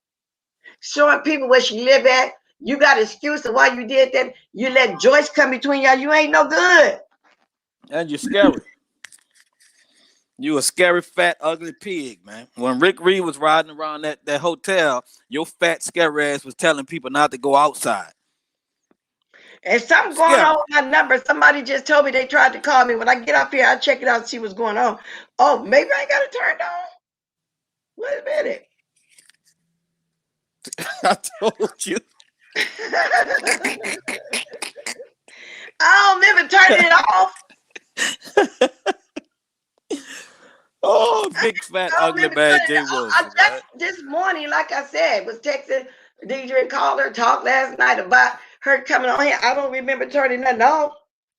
Showing people where she live at. You got an excuse of why you did that. You let Joyce come between y'all. You ain't no good. And you're scary. You a scary, fat, ugly pig, man. When Rick Reed was riding around that hotel, your fat, scary ass was telling people not to go outside. And something going on with my number. Somebody just told me they tried to call me. When I get up here, I'll check it out and see what's going on. Oh, maybe I got it turned on. Wait a minute. I told you. I don't remember turning it off. Oh, big fat ugly man, Jay Wilson. I just this morning, like I said, was texting Deidre, called her, talked last night about her coming on here. I don't remember turning nothing off.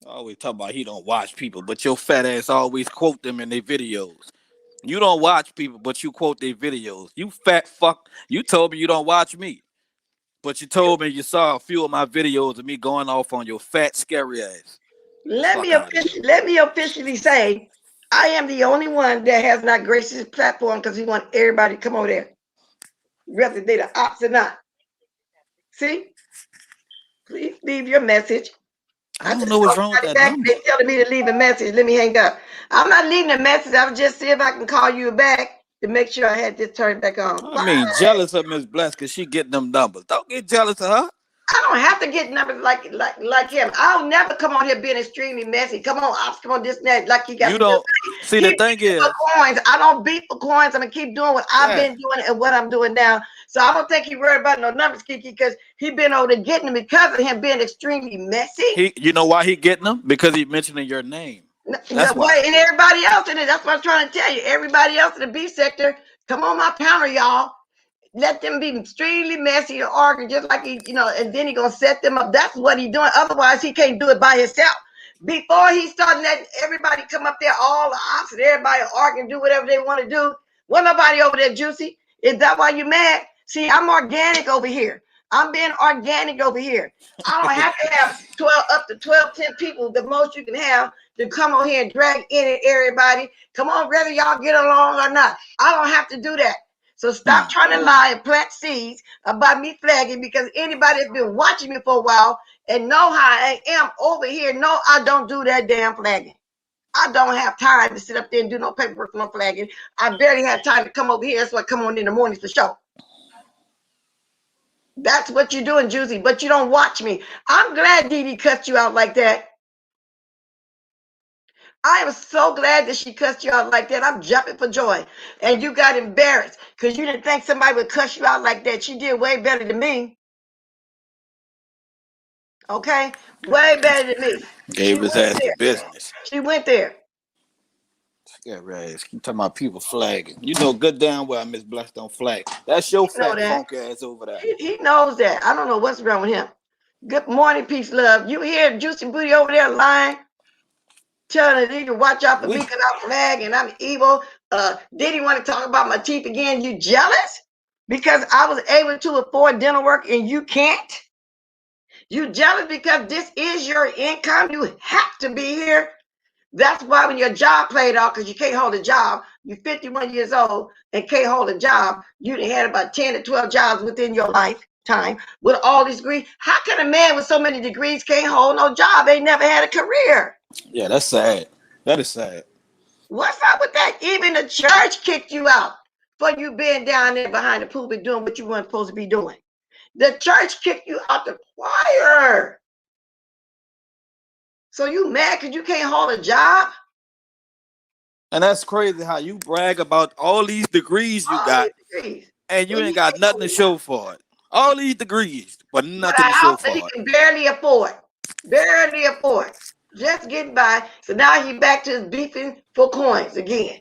Always talk about he don't watch people, but your fat ass always quote them in their videos. You don't watch people, but you quote their videos. You fat fuck. You told me you don't watch me, but you told me you saw a few of my videos of me going off on your fat, scary ass. Let me officially say, I am the only one that has not graced his platform because we want everybody to come over there, whether they're the ops or not. See? Please leave your message. I don't know what's wrong with that number. They're telling me to leave a message. Let me hang up. I'm not leaving a message. I was just see if I can call you back to make sure I had this turned back on. I mean, jealous of Miss Bless because she getting them numbers. Don't get jealous of her. I don't have to get numbers like him. I'll never come on here being extremely messy. Come on, ops, come on, this and that. Like he got. You don't see the thing is coins. I don't beat for coins. I'm gonna keep doing what I've been doing and what I'm doing now. So I don't think he worried about no numbers, Kiki, because he been over there getting them because of him being extremely messy. You know why he getting them? Because he mentioning your name. That's why. And everybody else in it. That's what I'm trying to tell you. Everybody else in the B sector, come on my panel, y'all. Let them be extremely messy or argue just like he, and then he gonna set them up. That's what he doing. Otherwise, he can't do it by himself. Before he started letting everybody come up there, all the ops and everybody argue and do whatever they want to do. Wasn't nobody over there, Juicy. Is that why you mad? See, I'm organic over here. I'm being organic over here. I don't have to have 12 up to 12, 10 people, the most you can have, to come on here and drag in everybody. Come on, whether y'all get along or not. I don't have to do that. So stop trying to lie and plant seeds about me flagging, because anybody that's been watching me for a while and know how I am over here, no, I don't do that damn flagging. I don't have time to sit up there and do no paperwork for no flagging. I barely have time to come over here. That's why I come on in the mornings for show. That's what you're doing, Juicy, but you don't watch me. I'm glad Dee Dee cussed you out like that. I am so glad that she cussed you out like that. I'm jumping for joy. And you got embarrassed because you didn't think somebody would cuss you out like that. She did way better than me. Okay? Way better than me. Gave his ass the business. She went there. Yeah, right. Keep talking about people flagging. You know good damn well Miss Bless don't flag. That's your fat funk ass over there. He knows that. I don't know what's wrong with him. Good morning, peace, love. You hear Juicybootie over there lying? Telling you to watch out for me because I'm flag and I'm evil. Did he want to talk about my teeth again? You jealous? Because I was able to afford dental work and you can't? You jealous because this is your income? You have to be here. That's why when your job played off, because you can't hold a job, you're 51 years old and can't hold a job. You had about 10 to 12 jobs within your lifetime with all these degrees. How can a man with so many degrees can't hold no job? They never had a career. Yeah, that's sad. That is sad. What's up with that? Even the church kicked you out for you being down there behind the pulpit doing what you weren't supposed to be doing. The church kicked you out the choir. So you mad because you can't hold a job? And that's crazy how you brag about all these degrees you got, and you ain't got nothing to show for it. All these degrees, but nothing to show for it. He can barely afford. Barely afford. Just getting by. So now he back to his beefing for coins again.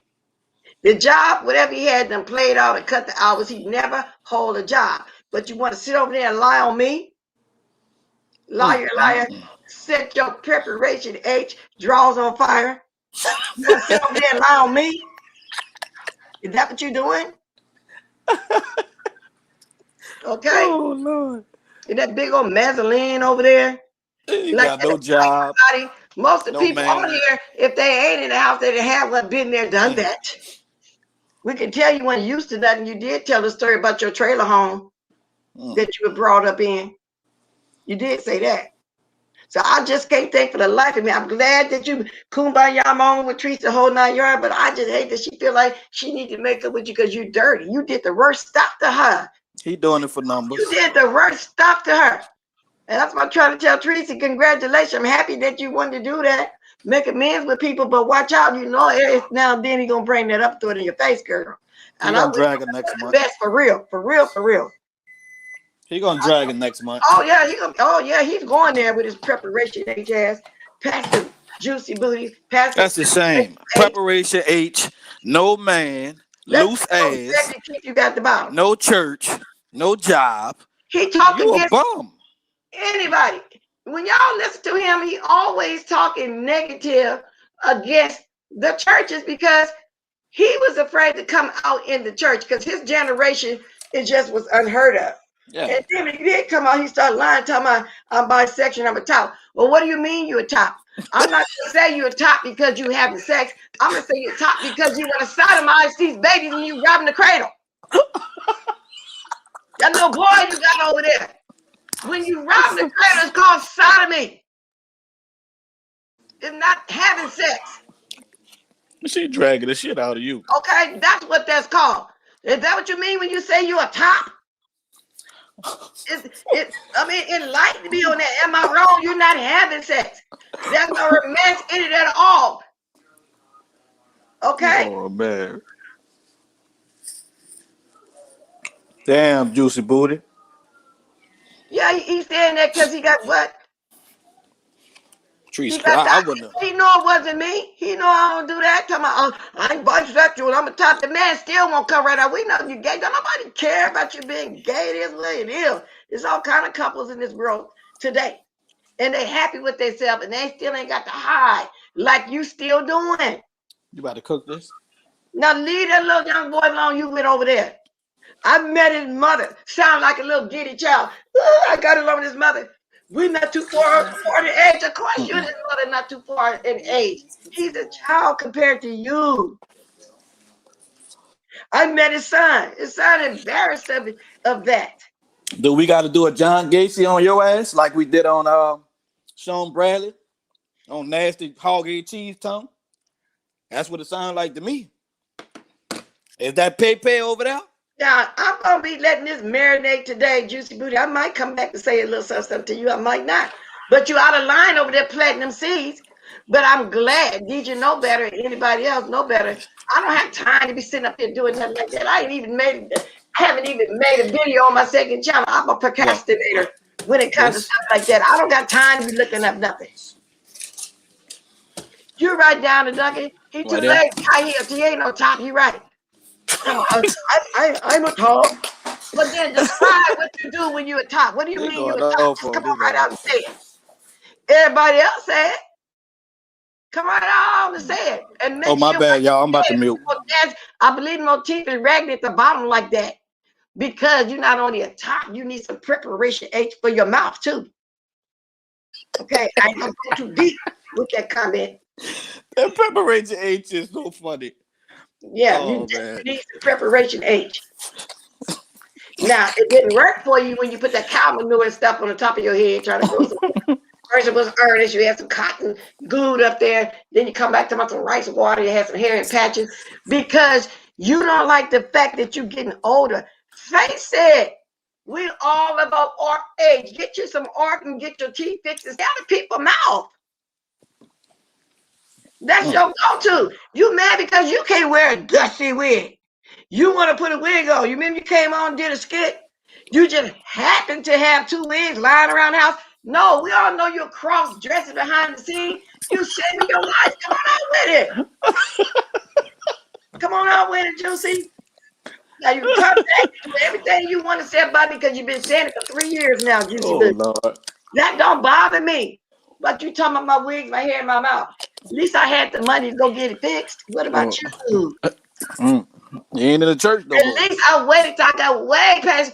The job, whatever he had them played out and cut the hours, he never hold a job. But you want to sit over there and lie on me? Liar, liar. Set your preparation H, draws on fire. You want to sit over there and lie on me? Is that what you're doing? Okay. Oh, Lord. And that big old mezzanine over there. You got no job. Most of the people on here, if they ain't in the house, they haven't been there, done that. We can tell you weren't used to that, and you did tell the story about your trailer home that you were brought up in. You did say that. So I just can't think for the life of me. I'm glad that you kumbaya moment with Teresa whole 9 yards, but I just hate that she feel like she need to make up with you because you're dirty. You did the worst stuff to her. He doing it for numbers. You did the worst stuff to her. And that's what I'm trying to tell Teresa. Congratulations. I'm happy that you wanted to do that. Make amends with people, but watch out. You know, now and then he's going to bring that up, throw it in your face, girl. He's going to drag it next month. Best for real, for real, for real. He's going to drag it next month. Oh, yeah, he's going there with his preparation H ass. Pastor Juicybootie. Pastor. That's the same. Preparation H, no man, loose ass, you got the bottom. No church, no job. He talking against a bum. Anybody. When y'all listen to him, he always talking negative against the churches because he was afraid to come out in the church because his generation, it just was unheard of. Yeah. And then when he did come out, he started lying, talking about I'm bisexual, I'm a top. Well, what do you mean you're a top? I'm not going to say you're a top because you having sex. I'm going to say you're a top because you want to sodomize these babies when you robbing the cradle. That little boy you got over there. When you rob the cradle, it's called sodomy. It's not having sex. She dragging the shit out of you. Okay, that's what that's called. Is that what you mean when you say you're a top? Enlighten me on that. Am I wrong? You're not having sex. There's no romance in it at all. Okay? Oh, man. Damn, Juicybootie. Yeah, he's saying that because he got what? He know it wasn't me. He know I don't do that. Come on, I ain't bisexual. I'm a top. The man still won't come right out. We know you gay. Don't nobody care about you being gay. It is what it is. There's all kind of couples in this world today. and they happy with themselves, and they still ain't got to hide like you still doing. You about to cook this? Now leave that little young boy alone you went over there. I met his mother. Sound like a little giddy child. I got along with his mother. We're not too far apart in age. Of course, you and his mother not too far in age. He's a child compared to you. I met his son. His son embarrassed of that. Do we got to do a John Gacy on your ass like we did on Sean Bradley on Nasty Hog-Eared Cheese Tongue? That's what it sounds like to me. Is that Pepe over there? Now, I'm going to be letting this marinate today, Juicybootie. I might come back and say a little something to you. I might not. But you out of line over there planting seeds. But I'm glad. Did you know better? Anybody else know better? I don't have time to be sitting up here doing nothing like that. I haven't even made a video on my second channel. I'm a procrastinator when it comes to stuff like that. I don't got time to be looking up nothing. You right down the Duncan. He too late. High heels. He ain't on top. He right. I'm a top. But then describe what you do when you're a top. What do you mean you're a top? Just come on right out and say it. Everybody else say it. Come right out and say it. And make my bad, y'all. I'm about to mute. I believe no teeth is ragged at the bottom like that. Because you're not only a top, you need some preparation H for your mouth too. Okay, I ain't gonna go too deep with that comment. That preparation H is so funny. Yeah, you need some preparation H. Now, it didn't work for you when you put that cow manure and stuff on the top of your head trying to grow some. First it was earnest, you had some cotton glued up there. Then you come back to some rice water, you had some hair and patches. Because you don't like the fact that you're getting older. Face it, we're all about our age. Get you some art and get your teeth fixed and out of people's mouth. That's your go-to. You mad because you can't wear a dusty wig. You want to put a wig on. You remember you came on and did a skit? You just happen to have two wigs lying around the house. No, we all know you're cross-dressing behind the scene. You saving your life. Come on out with it. Come on out with it, Juicy. Now you come back with everything you want to say about me because you've been saying it for 3 years now, Juicy. Oh, Lord. That don't bother me. But you talking about my wigs, my hair, and my mouth. At least I had the money to go get it fixed. What about you? You ain't in the church no more. At least I waited till I got way past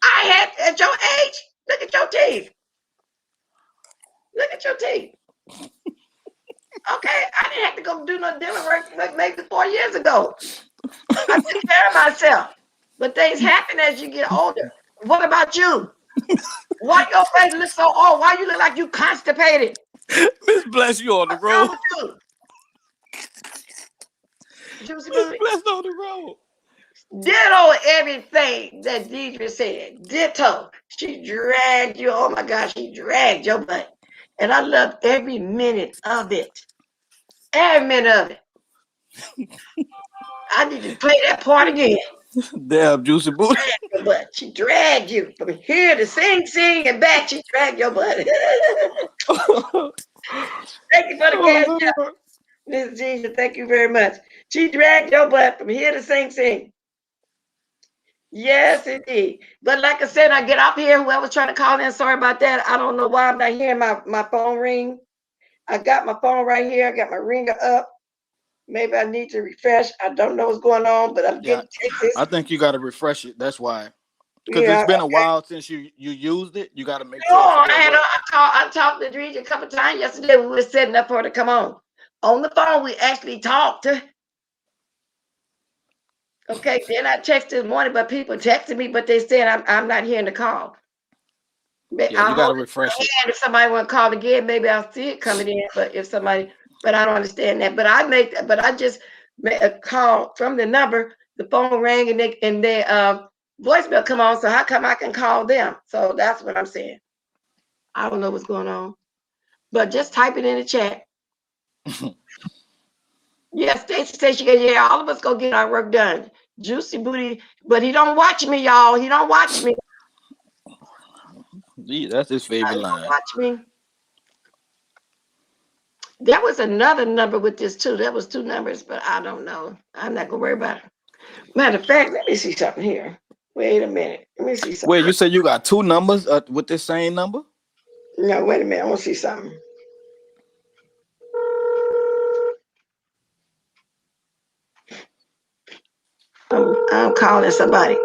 I had at your age. Look at your teeth. Look at your teeth. Okay, I didn't have to go do no dental work like maybe 4 years ago. I took care of myself. But things happen as you get older. What about you? Why your face looks so old? Why you look like you constipated? Miss Bless, you on the road. Miss Bless on the road. Ditto everything that Deidre said. Ditto. She dragged you. Oh my gosh, she dragged your butt. And I loved every minute of it. Every minute of it. I need to play that part again. Damn, Juicybootie. But she dragged you from here to sing, and back. She dragged your butt. Thank you for the cash, Miss Deidre. Thank you very much. She dragged your butt from here to sing. Yes, indeed. But like I said, I get up here. Whoever's trying to call in, sorry about that. I don't know why I'm not hearing my phone ring. I got my phone right here. I got my ringer up. Maybe I need to refresh. I don't know what's going on, but I'm getting texts. I think you got to refresh it. That's why. Because it's been a while since you used it. You got to make sure. I talked to Deidre a couple times yesterday. We were setting up for her to come on. On the phone, we actually talked. Okay, then I texted this morning, but people texted me, but they said I'm not hearing the call. Yeah, you got to refresh it. If somebody want to call again, maybe I'll see it coming in. But I don't understand that. But I just made a call from the number. The phone rang and they voicemail come on. So how come I can call them? So that's what I'm saying. I don't know what's going on, but just type it in the chat. Yeah, Stacey, yeah, all of us go get our work done. Juicybootie, but he don't watch me, y'all. He don't watch me. Yeah, that's his favorite line. Watch me. There was another number with this too. There was 2 numbers, but I don't know. I'm not gonna worry about it. Matter of fact, let me see something here. Wait a minute. Let me see something. Wait, you said you got 2 numbers with the same number? No, wait a minute. I want to see something. I'm calling somebody.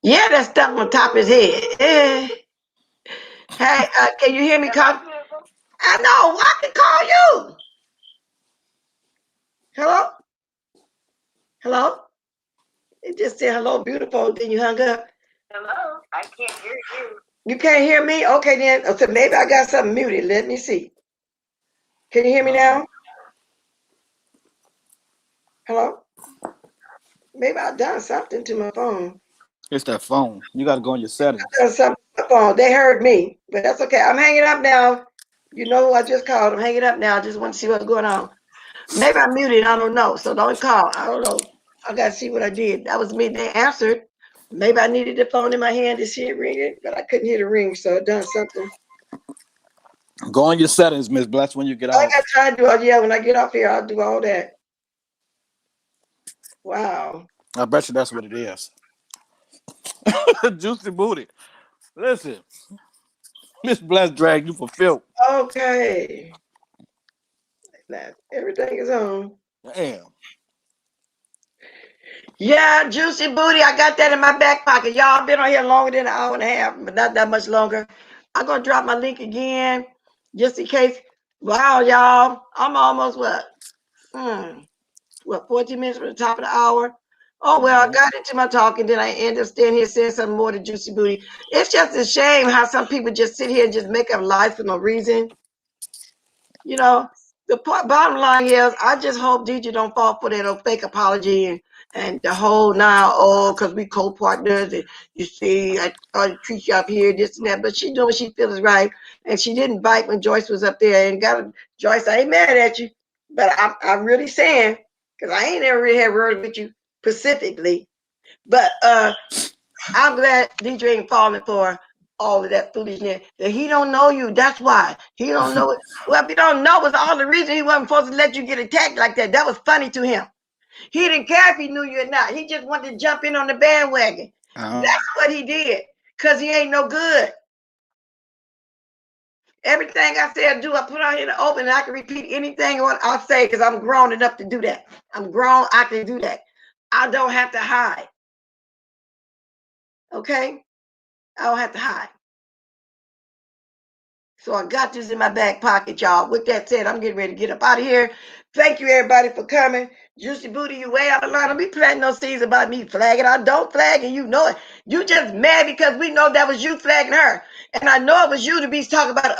Yeah, that stuff on top of his head. Hey, can you hear me? Call. I know. I can call you. Hello? Hello? It just said hello, beautiful. Then you hung up. Hello, I can't hear you. You can't hear me? Okay, then. So maybe I got something muted. Let me see. Can you hear me now? Hello? Maybe I've done something to my phone. It's that phone. You got to go in your settings. I've done something to my phone. They heard me, but that's okay. I'm hanging up now. You know who I just called. I'm hanging up now. I just want to see what's going on. Maybe I'm muted. I don't know. So don't call. I don't know. I got to see what I did. That was me. They answered. Maybe I needed the phone in my hand to see it ringing, but I couldn't hear the ring, so I done something. Go on your settings, Miss Bless, when you get out. I got time to do it. Yeah, when I get off here, I'll do all that. Wow. I bet you that's what it is. Juicybootie. Listen, Miss Bless dragged you for filth. Okay. Now, everything is on. Damn. Yeah, Juicybootie. I got that in my back pocket. Y'all been on here longer than an hour and a half, but not that much longer. I'm going to drop my link again just in case. Wow, y'all. I'm almost what? 14 minutes from the top of the hour? Oh, well, I got into my talk and then I ended up staying here saying something more to Juicybootie. It's just a shame how some people just sit here and just make up lies for no reason. You know, the bottom line is I just hope DJ don't fall for that fake apology and the whole now, because we co-partners and you see, I treat you up here, this and that. But she doing what she feels is right. And she didn't bite when Joyce was up there and Joyce, I ain't mad at you, but I'm really saying, because I ain't ever really had words with you specifically. But I'm glad DJ ain't falling for all of that foolishness. That he don't know you. That's why. He don't know it. Well, if he don't know, it's all the reason he wasn't supposed to let you get attacked like that. That was funny to him. He didn't care if he knew you or not. He just wanted to jump in on the bandwagon. That's what he did. Because he ain't no good. Everything I say I do, I put out in the open, and I can repeat anything I'll say because I'm grown enough to do that. I'm grown, I can do that. I don't have to hide. Okay? I don't have to hide. So I got this in my back pocket, y'all. With that said, I'm getting ready to get up out of here. Thank you, everybody, for coming. Juicybootie, you way out of line. Don't be planting no seeds about me flagging. I don't flag, and you know it. You just mad because we know that was you flagging her. And I know it was you to be talking about,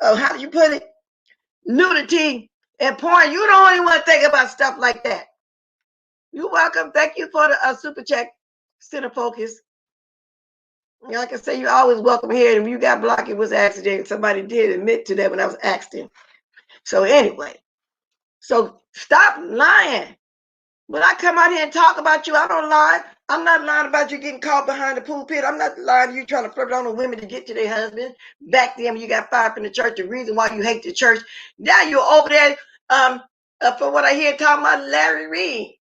how do you put it? Nudity and porn. You the only one think about stuff like that. You're welcome. Thank you for the super check, Center Focus. Like I say, you're always welcome here. And if you got blocked, it was an accident. Somebody did admit to that when I was asking. So anyway, so stop lying. When I come out here and talk about you, I don't lie. I'm not lying about you getting caught behind the pulpit. I'm not lying to you trying to flirt on the women to get to their husband. Back then, when you got fired from the church, the reason why you hate the church. Now you're over there, for what I hear, talking about Larry Reed.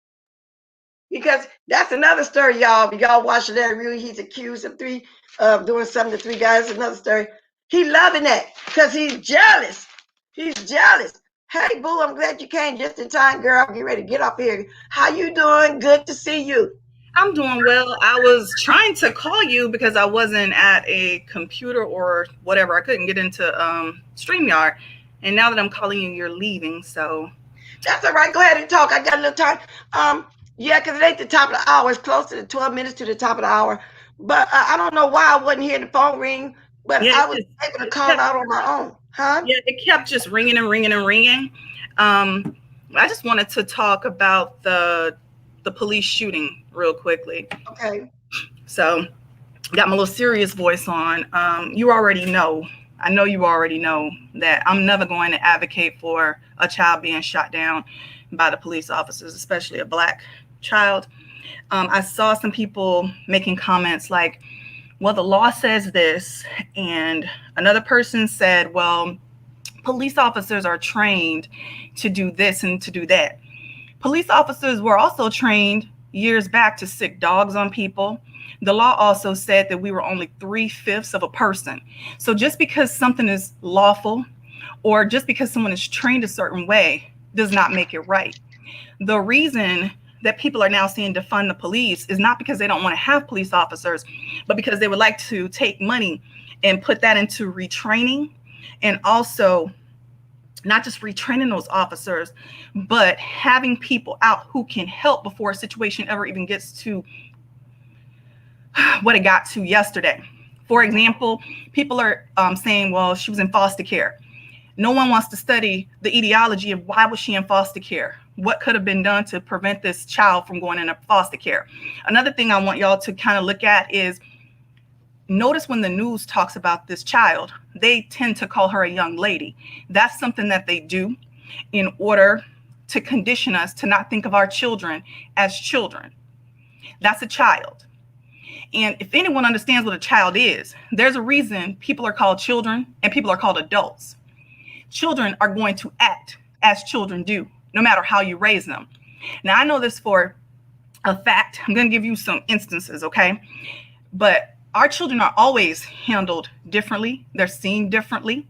Because that's another story, y'all. If y'all watch Larry Reed, he's accused of doing something to 3 guys. That's another story. He loving that because he's jealous. He's jealous. Hey, boo, I'm glad you came just in time, girl. Get ready to get up here. How you doing? Good to see you. I'm doing well. I was trying to call you because I wasn't at a computer or whatever. I couldn't get into StreamYard. And now that I'm calling you, you're leaving. So that's all right. Go ahead and talk. I got a little time. Yeah, because it ain't the top of the hour. It's close to the 12 minutes to the top of the hour. But I don't know why I wasn't hearing the phone ring. But yeah, I was able to call out on my own. Huh? Yeah, it kept just ringing and ringing and ringing. I just wanted to talk about the police shooting real quickly. Okay. So got my little serious voice on. You already know. I know you already know that I'm never going to advocate for a child being shot down by the police officers, especially a Black child. I saw some people making comments like, well, the law says this, and another person said, well, police officers are trained to do this and to do that. Police officers were also trained years back to sick dogs on people. The law also said that we were only 3/5 of a person. So just because something is lawful or just because someone is trained a certain way does not make it right. The reason that people are now seeing defund the police is not because they don't want to have police officers, but because they would like to take money and put that into retraining, and also not just retraining those officers, but having people out who can help before a situation ever even gets to what it got to yesterday. For example, people are saying, well, she was in foster care. No one wants to study the etiology of why was she in foster care? What could have been done to prevent this child from going into foster care? Another thing I want y'all to kind of look at is, notice when the news talks about this child, they tend to call her a young lady. That's something that they do in order to condition us to not think of our children as children. That's a child. And if anyone understands what a child is, there's a reason people are called children and people are called adults. Children are going to act as children do, no matter how you raise them. Now, I know this for a fact. I'm going to give you some instances, okay? But our children are always handled differently. They're seen differently.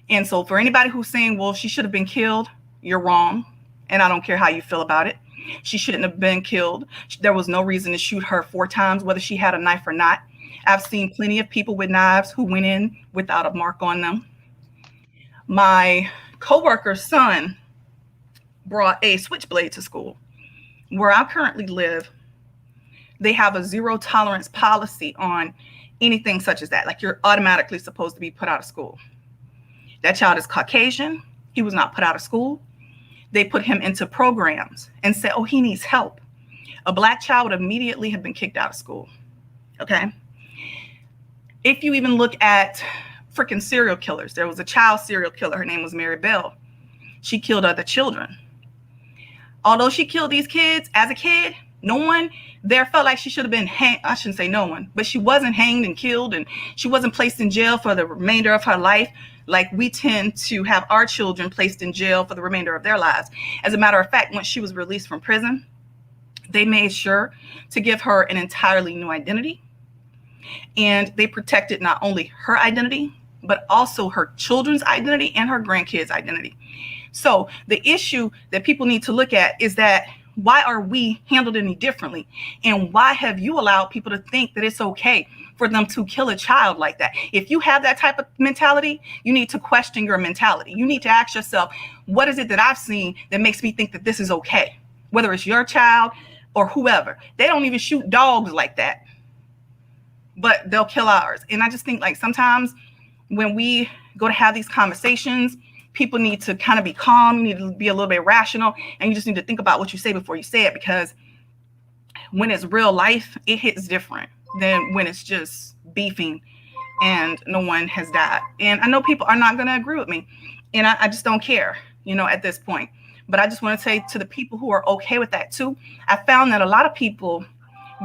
And so for anybody who's saying, well, she should have been killed, you're wrong. And I don't care how you feel about it. She shouldn't have been killed. There was no reason to shoot her 4 times, whether she had a knife or not. I've seen plenty of people with knives who went in without a mark on them. My coworker's son brought a switchblade to school. Where I currently live, they have a 0 tolerance policy on anything such as that. Like, you're automatically supposed to be put out of school. That child is Caucasian. He was not put out of school. They put him into programs and said, oh, he needs help. A Black child would immediately have been kicked out of school. Okay. If you even look at freaking serial killers, there was a child serial killer. Her name was Mary Bell. She killed other children. Although she killed these kids as a kid, no one there felt like she should have been hanged. I shouldn't say no one, but she wasn't hanged and killed, and she wasn't placed in jail for the remainder of her life like we tend to have our children placed in jail for the remainder of their lives. As a matter of fact, once she was released from prison, they made sure to give her an entirely new identity. And they protected not only her identity, but also her children's identity and her grandkids' identity. So the issue that people need to look at is that, why are we handled any differently? And why have you allowed people to think that it's okay for them to kill a child like that? If you have that type of mentality, you need to question your mentality. You need to ask yourself, what is it that I've seen that makes me think that this is okay? Whether it's your child or whoever. They don't even shoot dogs like that, but they'll kill ours. And I just think, like, sometimes when we go to have these conversations, people need to kind of be calm. You need to be a little bit rational, and you just need to think about what you say before you say it, because when it's real life, it hits different than when it's just beefing and no one has died. And I know people are not going to agree with me, and I just don't care, at this point. But I just want to say to the people who are okay with that too, I found that a lot of people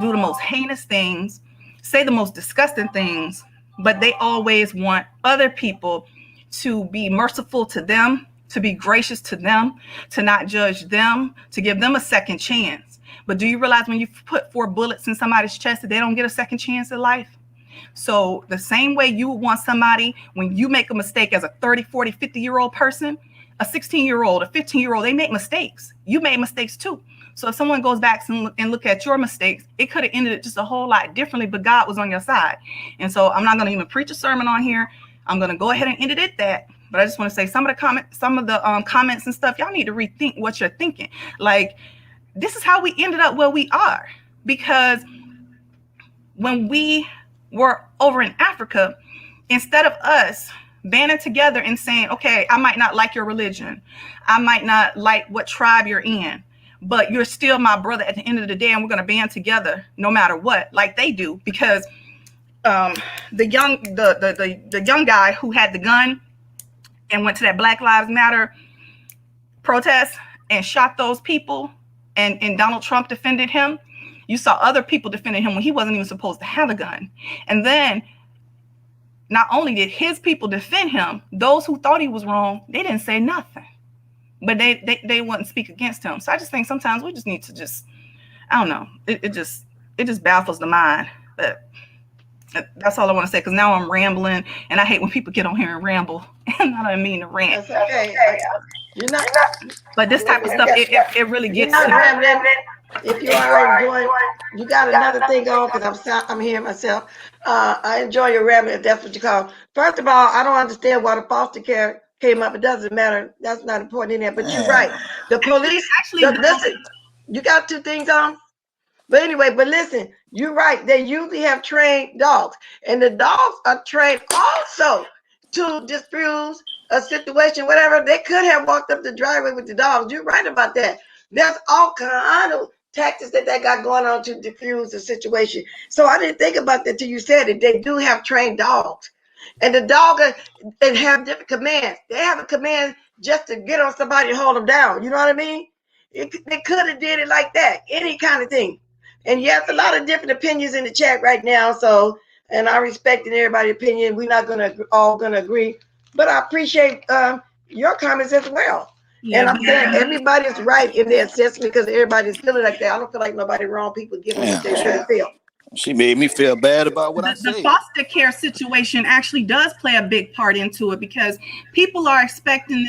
do the most heinous things, say the most disgusting things, but they always want other people to be merciful to them, to be gracious to them, to not judge them, to give them a second chance. But do you realize when you put 4 bullets in somebody's chest that they don't get a second chance at life? So the same way you would want somebody, when you make a mistake as a 30, 40, 50-year-old person, a 16-year-old, a 15-year-old, they make mistakes. You made mistakes too. So if someone goes back and look at your mistakes, it could have ended it just a whole lot differently, but God was on your side. And so I'm not going to even preach a sermon on here. I'm going to go ahead and end it at that. But I just want to say some of the comments and stuff, y'all need to rethink what you're thinking. Like, this is how we ended up where we are. Because when we were over in Africa, instead of us banding together and saying, okay, I might not like your religion, I might not like what tribe you're in, but you're still my brother at the end of the day, and we're going to band together no matter what, like they do. Because the young guy who had the gun and went to that Black Lives Matter protest and shot those people, and Donald Trump defended him. You saw other people defending him when he wasn't even supposed to have a gun. And then not only did his people defend him, those who thought he was wrong, they didn't say nothing, but they wouldn't speak against him. So I just think sometimes we just need to just, I don't know. It just baffles the mind. But that's all I want to say, because now I'm rambling, and I hate when people get on here and ramble. And I don't mean to rant. That's okay. You're not. But this type of stuff, it really gets You're to not me. rambling. If you are enjoying, you got another thing on, because I'm hearing myself. I enjoy your rambling, if that's what you call. First of all, I don't understand why the foster care came up. It doesn't matter. That's not important in there. But you're right. The police. Listen, you got two things on. But anyway, but listen, you're right. They usually have trained dogs, and the dogs are trained also to diffuse a situation, whatever. They could have walked up the driveway with the dogs. You're right about that. There's all kind of tactics that they got going on to diffuse the situation. So I didn't think about that till you said it. They do have trained dogs, and the dog and have different commands. They have a command just to get on somebody and hold them down. You know what I mean? They could have did it like that, any kind of thing. And yes, a lot of different opinions in the chat right now. So, and I respect everybody's opinion. We're not all gonna agree, but I appreciate your comments as well. Yeah, and I'm saying everybody's right in their assessment, because everybody's feeling like that. I don't feel like nobody wrong. People giving what they really feel. She made me feel bad about what I said. The foster care situation actually does play a big part into it, because people are expecting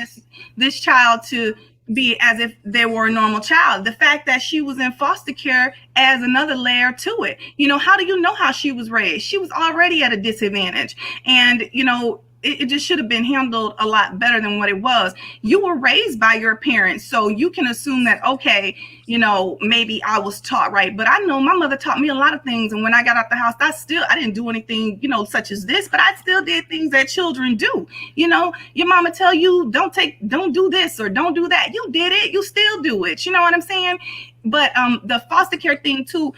this child to be as if they were a normal child. The fact that she was in foster care adds another layer to it. You know, how do you know how she was raised? She was already at a disadvantage, and you know, it just should have been handled a lot better than what it was. You were raised by your parents, so you can assume that, okay, you know, maybe I was taught right. But I know my mother taught me a lot of things, and when I got out the house, I didn't do anything, you know, such as this, but I still did things that children do. You know, your mama tell you don't do this or don't do that. You did it, you still do it. You know what I'm saying? But the foster care thing too,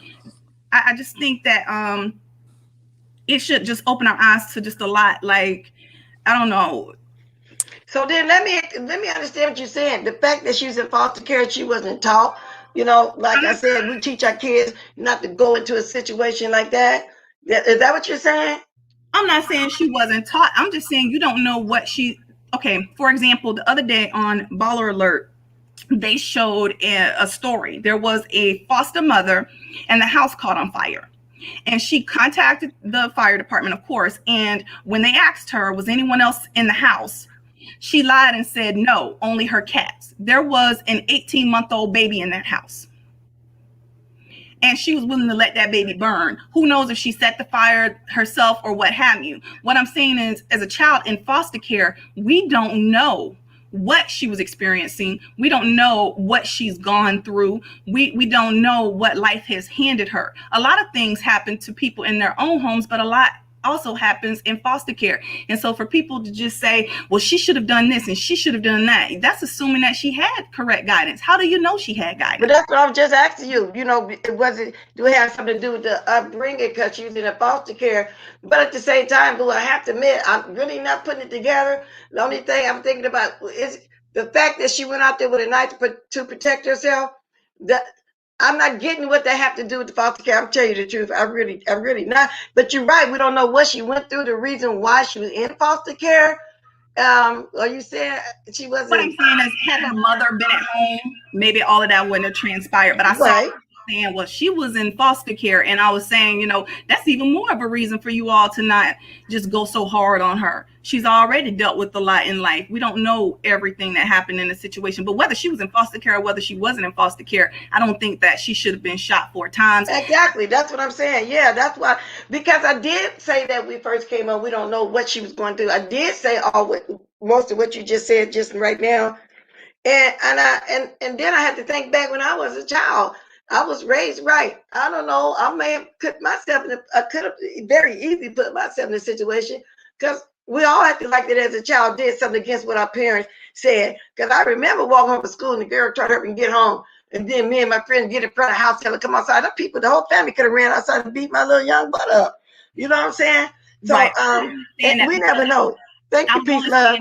I just think that it should just open our eyes to just a lot. Like, I don't know. So then let me understand what you're saying. The fact that she's in foster care, she wasn't taught. You know, like I said, we teach our kids not to go into a situation like that. Is that what you're saying? I'm not saying she wasn't taught. I'm just saying you don't know what she. Okay, for example, the other day on Baller Alert, they showed a story. There was a foster mother, and the house caught on fire. And she contacted the fire department, of course. And when they asked her, was anyone else in the house? She lied and said, no, only her cats. There was an 18-month-old baby in that house. And she was willing to let that baby burn. Who knows if she set the fire herself or what have you. What I'm saying is, as a child in foster care, we don't know what she was experiencing. We don't know what she's gone through. We don't know what life has handed her. A lot of things happen to people in their own homes, but a lot also happens in foster care. And so for people to just say, well, she should have done this and she should have done that, that's assuming that she had correct guidance. How do you know she had guidance? But that's what I was just asking you. You know, do it have something to do with the upbringing, because she's in a foster care? But at the same time, do I have to admit, I'm really not putting it together. The only thing I'm thinking about is the fact that she went out there with a knife to protect herself. That I'm not getting what they have to do with the foster care. I'm telling you the truth. I'm really not. But you're right. We don't know what she went through, the reason why she was in foster care. Are you saying she wasn't? What I'm saying is, had her mother been at home, maybe all of that wouldn't have transpired. But I saw saying, well, she was in foster care, and I was saying, you know, that's even more of a reason for you all to not just go so hard on her. She's already dealt with a lot in life. We don't know everything that happened in the situation, but whether she was in foster care or whether she wasn't in foster care, I don't think that she should have been shot 4 times. Exactly. That's what I'm saying. Yeah, that's why, because I did say that we first came on, we don't know what she was going through. I did say most of what you just said just right now. And then I had to think back when I was a child. I was raised right. I don't know. I may have put myself I could have very easily put myself in a situation, because we all acted like that as a child, did something against what our parents said. Because I remember walking home from school and the girl tried to hurt me get home. And then me and my friends get in front of the house, tell her, come outside. The people, the whole family could have ran outside and beat my little young butt up. You know what I'm saying? So, right. And we never know. Thank you, peace, love.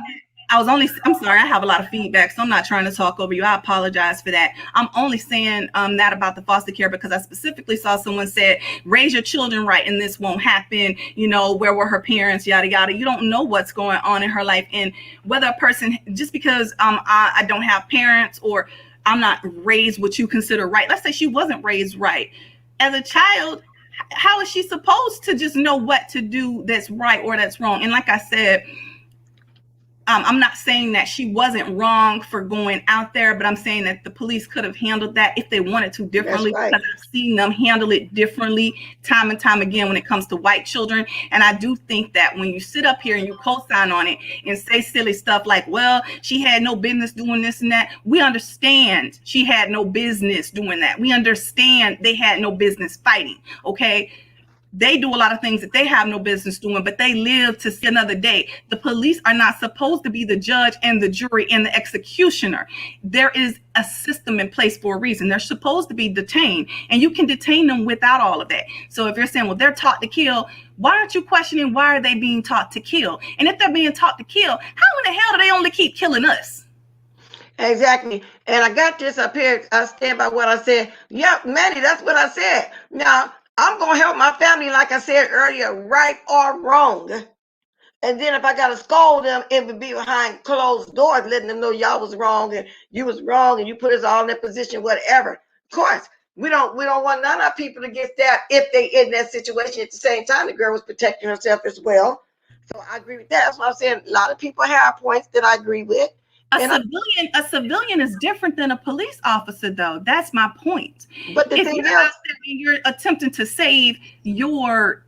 I'm sorry, I have a lot of feedback, so I'm not trying to talk over you. I apologize for that. I'm only saying that about the foster care because I specifically saw someone said, raise your children right and this won't happen. You know, where were her parents, yada, yada. You don't know what's going on in her life. And whether a person, just because I don't have parents, or I'm not raised what you consider right. Let's say she wasn't raised right. As a child, how is she supposed to just know what to do that's right or that's wrong? And like I said, I'm not saying that she wasn't wrong for going out there, but I'm saying that the police could have handled that if they wanted to differently. That's right. Because I've seen them handle it differently time and time again when it comes to white children. And I do think that when you sit up here and you co-sign on it and say silly stuff like, well, she had no business doing this and that. We understand she had no business doing that. We understand they had no business fighting. Okay. They do a lot of things that they have no business doing, but they live to see another day. The police are not supposed to be the judge and the jury and the executioner. There is a system in place for a reason. They're supposed to be detained, and you can detain them without all of that. So if you're saying, well, they're taught to kill, why aren't you questioning why are they being taught to kill? And if they're being taught to kill, how in the hell do they only keep killing us? Exactly. And I got this up here. I stand by what I said. Yeah, Manny, that's what I said. Now, I'm going to help my family, like I said earlier, right or wrong. And then if I got to scold them, it would be behind closed doors, letting them know y'all was wrong and you was wrong and you put us all in that position, whatever. Of course, we don't want none of our people to get stabbed if they in that situation. At the same time, the girl was protecting herself as well. So I agree with that. That's what I'm saying. A lot of people have points that I agree with. A civilian is different than a police officer, though. That's my point. But the thing is, you're attempting to save your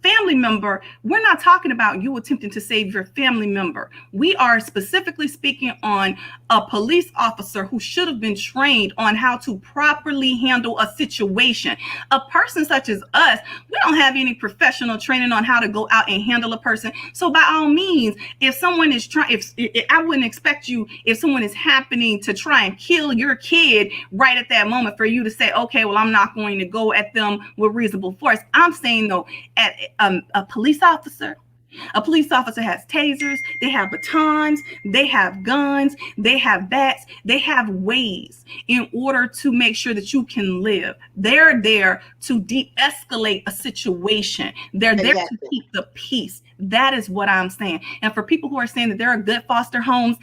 family member. We're not talking about you attempting to save your family member. We are specifically speaking on a police officer who should have been trained on how to properly handle a situation. A person such as us, we don't have any professional training on how to go out and handle a person. So by all means, if someone is trying, if I wouldn't expect you, if someone is happening to try and kill your kid right at that moment, for you to say, okay, well, I'm not going to go at them with reasonable force. I'm saying though, at a police officer has tasers, they have batons, they have guns, they have bats, they have ways in order to make sure that you can live. They're there to de-escalate a situation. They're there to keep the peace. That is what I'm saying. And for people who are saying that there are good foster homes,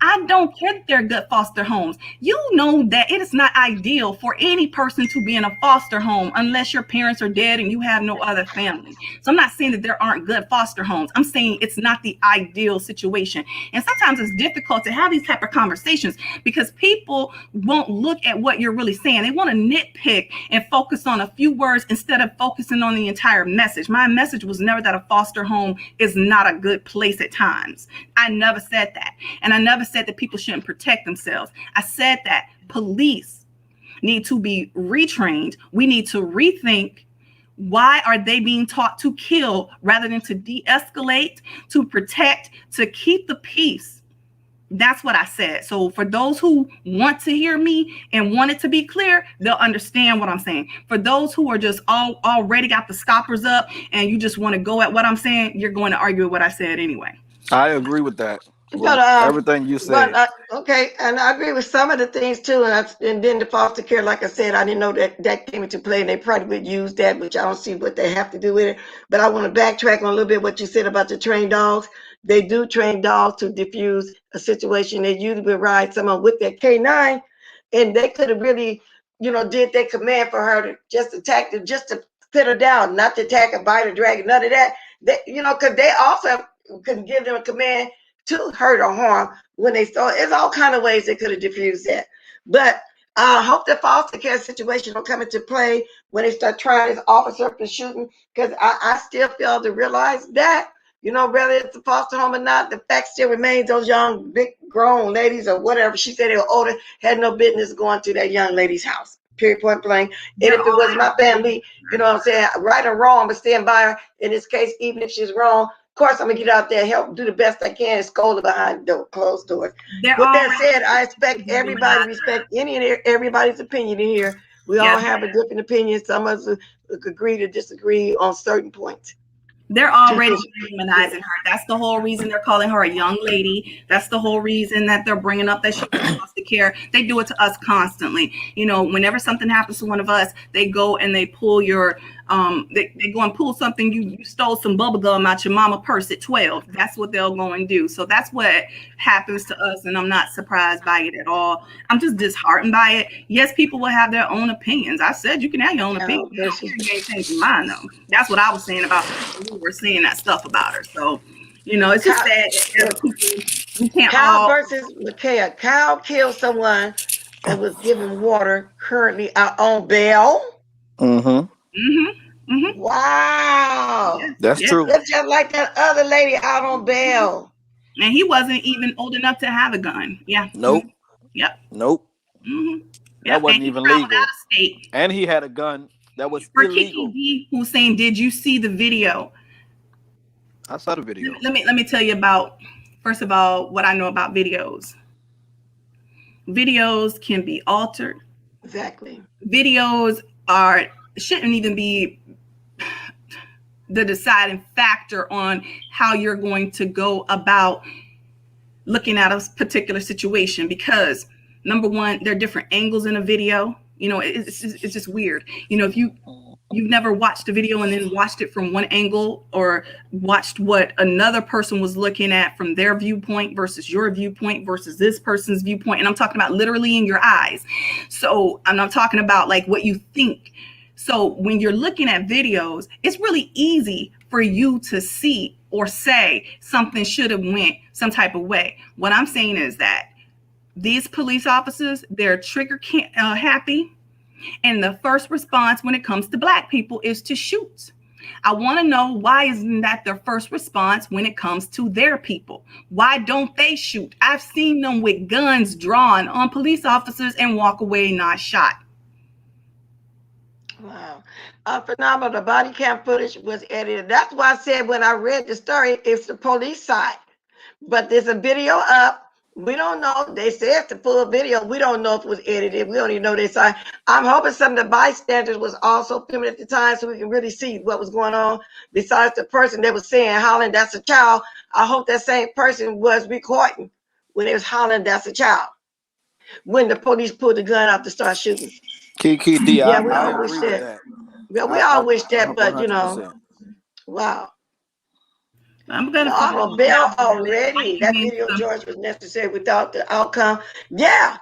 I don't care that there are good foster homes. You know that it is not ideal for any person to be in a foster home unless your parents are dead and you have no other family. So I'm not saying that there aren't good foster homes. I'm saying it's not the ideal situation. And sometimes it's difficult to have these type of conversations because people won't look at what you're really saying. They want to nitpick and focus on a few words instead of focusing on the entire message. My message was never that a foster home is not a good place at times. I never said that. And I never said that people shouldn't protect themselves. I said that police need to be retrained. We need to rethink, why are they being taught to kill rather than to de-escalate, to protect, to keep the peace? That's what I said. So for those who want to hear me and want it to be clear, they'll understand what I'm saying. For those who are just already got the stoppers up and you just want to go at what I'm saying, you're going to argue with what I said anyway. I agree with that. But, everything you said. But, okay, and I agree with some of the things too. And then the foster care, like I said, I didn't know that came into play, and they probably would use that, which I don't see what they have to do with it. But I want to backtrack on a little bit what you said about the trained dogs. They do train dogs to diffuse a situation. They usually would ride someone with their K9, and they could have really, did their command for her to just attack them, just to put her down, not to attack her, bite her, drag her, none of that. They, because they also could give them a command to hurt or harm when they saw. It's all kind of ways they could have diffused that. But I hope the foster care situation don't come into play when they start trying this officer up and shooting, because I still fail to realize that, whether it's a foster home or not, the fact still remains those young, big, grown ladies or whatever, she said they were older, had no business going to that young lady's house, period, point blank. And if it was my family, what I'm saying, right or wrong, but stand by her in this case, even if she's wrong. Of course, I'm going to get out there, help do the best I can, and scold her behind the closed doors. With that said, I expect everybody to respect any and everybody's opinion in here. We all have a different opinion. Some of us agree to disagree on certain points. They're already demonizing her. That's the whole reason they're calling her a young lady. That's the whole reason that they're bringing up that she was foster care. They do it to us constantly. Whenever something happens to one of us, they go and they pull your They go and pull something. You stole some bubble gum out your mama purse at 12. That's what they'll go and do. So that's what happens to us, and I'm not surprised by it at all. I'm just disheartened by it. Yes, people will have their own opinions. I said you can have your own opinion. You ain't changing mine though. That's what I was saying about we were saying that stuff about her. So, you know, it's just sad that people, we can't Kyle versus McKay. Kyle killed someone that was given water, currently out on bail. Wow. That's true. That's just like that other lady out on bail. And he wasn't even old enough to have a gun. Yeah. Nope. Yep. Nope. That wasn't even legal. Out of state. And he had a gun that was For illegal. Kiki D, who's saying, did you see the video? I saw the video. Let me tell you about, first of all, what I know about videos. Videos can be altered. Exactly. Videos shouldn't even be the deciding factor on how you're going to go about looking at a particular situation, because number one, there are different angles in a video. You know, it's just weird. You know, if you've never watched a video and then watched it from one angle, or watched what another person was looking at from their viewpoint versus your viewpoint versus this person's viewpoint, and I'm talking about literally in your eyes. So I'm not talking about like what you think. So when you're looking at videos, it's really easy for you to see or say something should have went some type of way. What I'm saying is that these police officers, they're trigger happy. And the first response when it comes to Black people is to shoot. I want to know, why isn't that their first response when it comes to their people? Why don't they shoot? I've seen them with guns drawn on police officers and walk away not shot. Wow. Phenomenal. The body cam footage was edited. That's why I said when I read the story, it's the police side. But there's a video up. We don't know. They said it's the full video. We don't know if it was edited. We don't even know their side. I'm hoping some of the bystanders was also filming at the time so we can really see what was going on. Besides the person that was saying, hollering, that's a child. I hope that same person was recording when they was hollering, that's a child. When the police pulled the gun out to start shooting. Kiki D, yeah, we I all wish agree with that. Yeah, we all wish that, but you know, wow. I'm gonna on a bail already. That video, George, was necessary without the outcome. Yeah,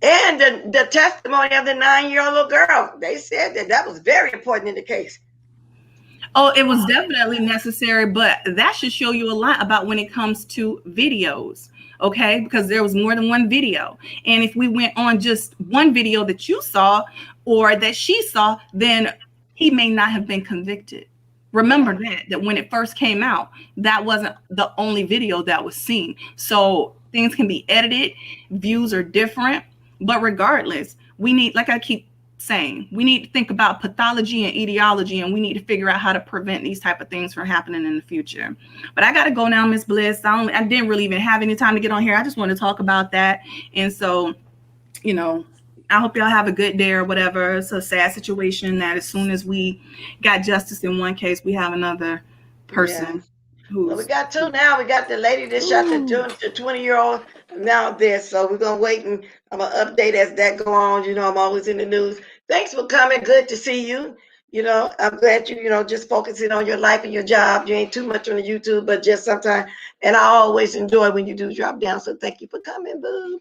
and the testimony of the 9-year-old little girl. They said that was very important in the case. Oh, it was definitely necessary, but that should show you a lot about when it comes to videos. Okay, because there was more than one video. And if we went on just one video that you saw or that she saw, then he may not have been convicted. Remember that when it first came out, that wasn't the only video that was seen. So things can be edited, views are different, but regardless, we need, like I keep saying, we need to think about pathology and etiology, and we need to figure out how to prevent these type of things from happening in the future. But I got to go now, Miss Bliss. I didn't really even have any time to get on here. I just want to talk about that. And so, you know, I hope y'all have a good day or whatever. It's a sad situation that as soon as we got justice in one case, we have another person. Yeah. Well, we got two now. We got the lady that shot the 20-year-old now this. So we're going to wait, and I'm going to update as that go on. You know, I'm always in the news. Thanks for coming. Good to see you. You know, I'm glad you know, just focusing on your life and your job. You ain't too much on the YouTube, but just sometimes. And I always enjoy when you do drop down. So thank you for coming, boo.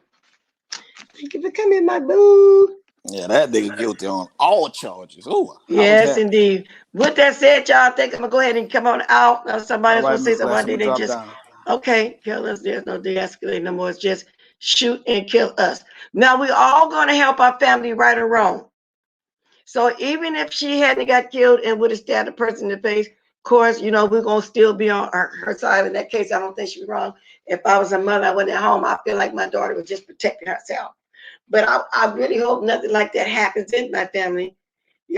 Thank you for coming, my boo. Yeah, that nigga guilty on all charges. Oh, yes, indeed. With that said, y'all, I think I'm gonna go ahead and come on out. Now, somebody's gonna say something. They just okay, kill us. There's no de-escalate no more. It's just shoot and kill us. Now we all gonna help our family, right or wrong. So even if she hadn't got killed and would have stabbed a person in the face, of course, you know, we're gonna still be on her side. In that case, I don't think she's wrong. If I was a mother, I wasn't at home, I feel like my daughter was just protecting herself. But I really hope nothing like that happens in my family.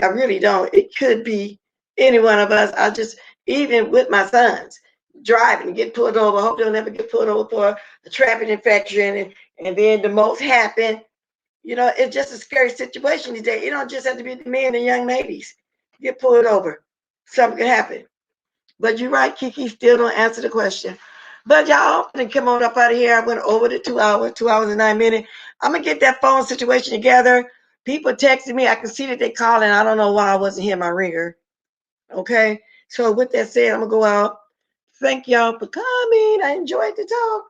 I really don't. It could be any one of us. I just, even with my sons driving and get pulled over, I hope they'll never get pulled over for a traffic infraction, and then the most happen. You know, it's just a scary situation these days. It don't just have to be the men and young ladies get pulled over. Something can happen. But you're right, Kiki still don't answer the question. But y'all, and come on up out of here. I went over the 2 hours and 9 minutes. I'm gonna get that phone situation together. People texting me. I can see that they calling. I don't know why I wasn't here, my ringer. Okay. So with that said, I'm gonna go out. Thank y'all for coming. I enjoyed the talk.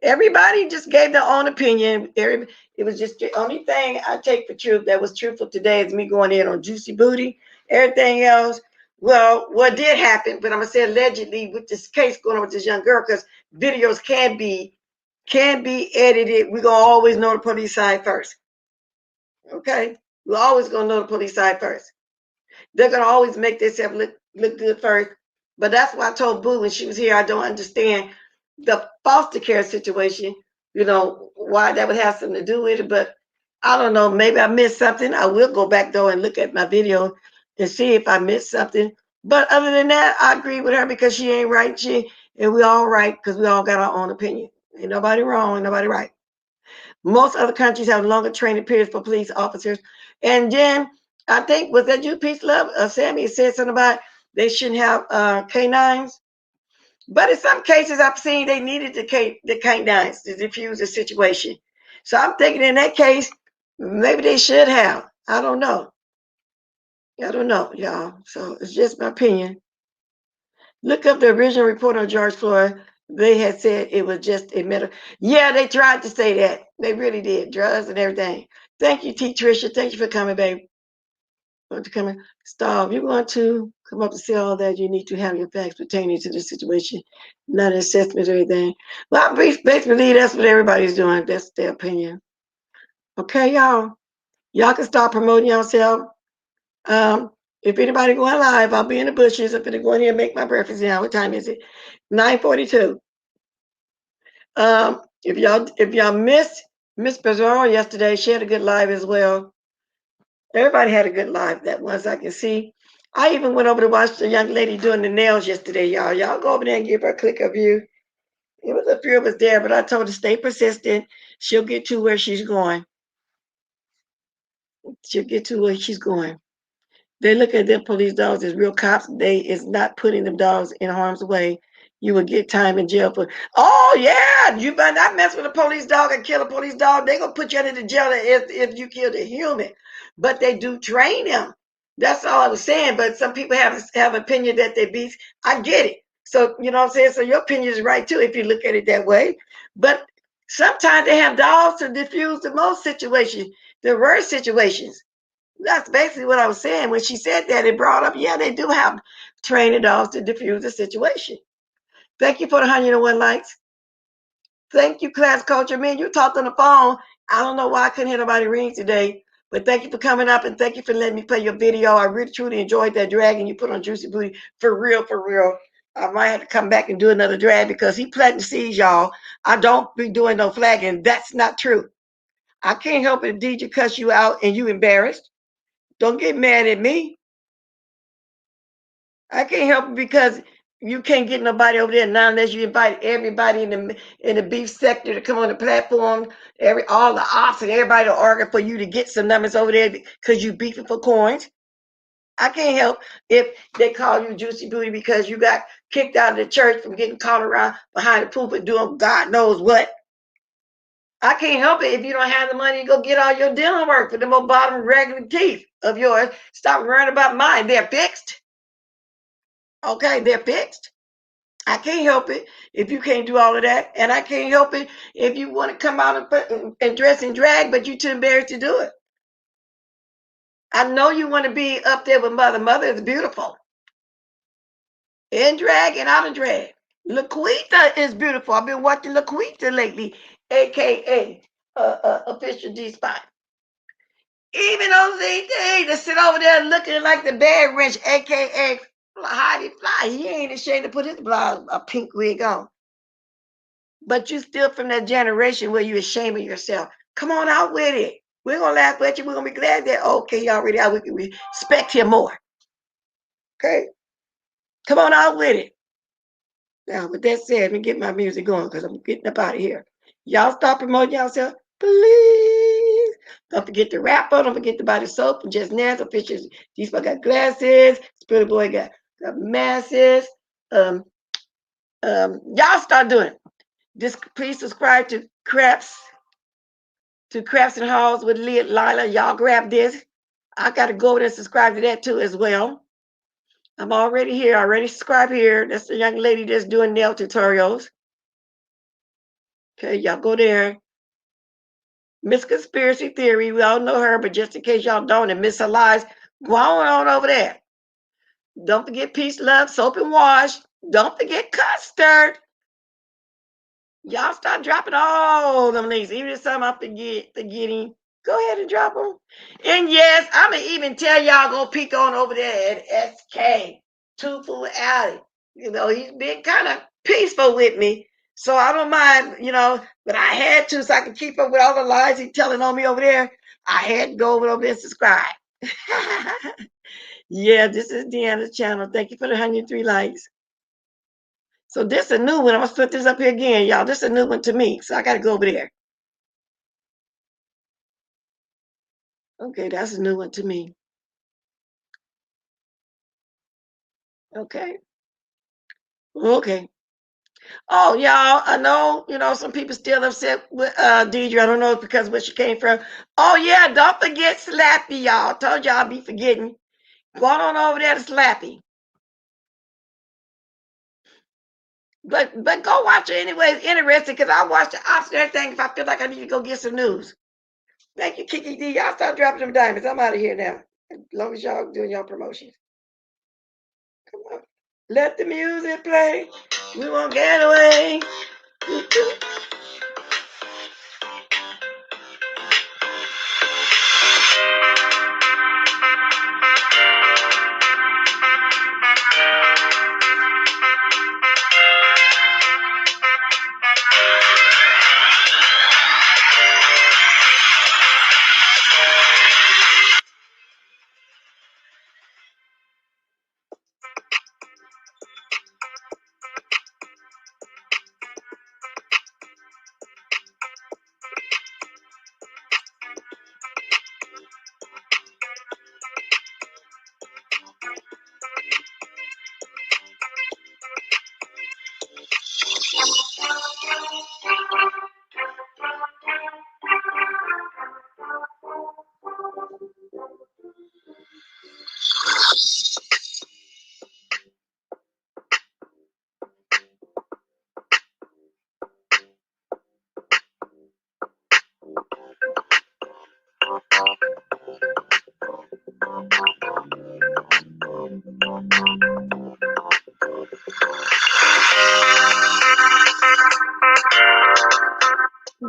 Everybody just gave their own opinion. It was just the only thing I take for truth that was truthful today is me going in on Juicybootie. Everything else, well, what did happen, but I'm gonna say allegedly with this case going on with this young girl, because videos can be edited. We're gonna always know the police side first. Okay? We're always gonna know the police side first. They're gonna always make themselves look good first. But that's why I told Boo when she was here, I don't understand the foster care situation, you know, why that would have something to do with it. But I don't know, maybe I missed something. I will go back though and look at my video and see if I missed something. But other than that, I agree with her because she ain't right. And we all right because we all got our own opinion. Ain't nobody wrong, ain't nobody right. Most other countries have longer training periods for police officers. And then I think, was that you, Peace Love? Sammy said something about they shouldn't have canines. But in some cases, I've seen they needed the canines to diffuse the situation. So I'm thinking in that case, maybe they should have. I don't know. I don't know, y'all. So it's just my opinion. Look up the original report on George Floyd. They had said it was just a medical. Yeah, they tried to say that. They really did. Drugs and everything. Thank you, T. Tricia. Thank you for coming, baby. Want to come in? Stop. You want to come up and say all that, you need to have your facts pertaining to the situation, not assessment or anything. Well, I basically believe that's what everybody's doing. That's their opinion. Okay, y'all. Y'all can start promoting yourself. If anybody going live, I'll be in the bushes. I'm gonna go in here and make my breakfast now. What time is it? 9:42. If y'all missed Miss Pizarro yesterday, she had a good live as well. Everybody had a good live that ones I can see. I even went over to watch the young lady doing the nails yesterday, y'all. Y'all go over there and give her a click of view. It was a few of us there, but I told her to stay persistent. She'll get to where she's going. She'll get to where she's going. They look at them police dogs as real cops. They is not putting them dogs in harm's way. You will get time in jail for. Oh yeah, you better not mess with a police dog and kill a police dog. They gonna put you into the jail if you killed a human. But they do train them. That's all I was saying. But some people have opinion that they beast. I get it. So you know what I'm saying. So your opinion is right too if you look at it that way. But sometimes they have dogs to diffuse the most situations, the worst situations. That's basically what I was saying. When she said that, it brought up, yeah, they do have training dogs to diffuse the situation. Thank you for the 101 likes. Thank you, Class Culture. Man, you talked on the phone. I don't know why I couldn't hear nobody ring today, but thank you for coming up and thank you for letting me play your video. I really, truly enjoyed that drag and you put on Juicybootie for real, for real. I might have to come back and do another drag because he planting seeds, y'all. I don't be doing no flagging. That's not true. I can't help it if DJ cuss you out and you embarrassed. Don't get mad at me. I can't help it because you can't get nobody over there now unless you invite everybody in the beef sector to come on the platform. All the ops and everybody to argue for you to get some numbers over there because you beefing for coins. I can't help if they call you Juicybootie because you got kicked out of the church from getting caught around behind the pulpit doing God knows what. I can't help it if you don't have the money to go get all your dental work for the more bottom regular teeth of yours. Stop worrying about mine. They're fixed. Okay, they're fixed. I can't help it if you can't do all of that. And I can't help it if you want to come out and dress and drag, but you're too embarrassed to do it. I know you want to be up there with Mother. Mother is beautiful. In drag and out of drag. Laquita is beautiful. I've been watching Laquita lately, a.k.a. Official G-Spot. Even on they to sit over there looking like the bad wrench, a.k.a. Heidi Fly. He ain't ashamed to put his a pink wig on. But you still from that generation where you ashamed of yourself. Come on out with it. We're gonna laugh at you. We're gonna be glad that okay, already out. We can respect him more. Okay, come on out with it. Now, with that said, let me get my music going because I'm getting up out of here. Y'all stop promoting yourself, please. Don't forget the rapper. Don't forget the body soap from Just Nance. Officials. These folk got glasses. Spirit Boy got masses. Y'all start doing it. Just please subscribe to Crafts and Halls with Lila. Y'all grab this. I got to go over there and subscribe to that too as well. I'm already here. I already subscribed here. That's the young lady that's doing nail tutorials. Okay, y'all go there. Miss Conspiracy Theory. We all know her, but just in case y'all don't and miss her lies, go on over there. Don't forget Peace, Love, Soap and Wash. Don't forget Custard. Y'all start dropping all them links. Even if some I'm forgetting, go ahead and drop them. And yes, I'm going to even tell y'all go peek on over there at SK, Two Food Alley. You know, he's been kind of peaceful with me. So I don't mind, you know, but I had to so I can keep up with all the lies he's telling on me over there. I had to go over there and subscribe. Yeah, this is Deanna's channel. Thank you for the 103 likes. So this is a new one. I'm going to put this up here again, y'all. This is a new one to me. So I got to go over there. Okay, that's a new one to me. Okay. Okay. Oh, y'all, I know, you know, some people still upset with Deidre. I don't know if because where she came from. Oh, yeah, don't forget Slappy, y'all. Told y'all I'll be forgetting. Going on over there to Slappy. But go watch it anyway. It's interesting because I watch the opposite of everything if I feel like I need to go get some news. Thank you, Kiki D. Y'all start dropping them diamonds. I'm out of here now. As long as y'all doing y'all promotions. Come on. Let the music play. We won't get away.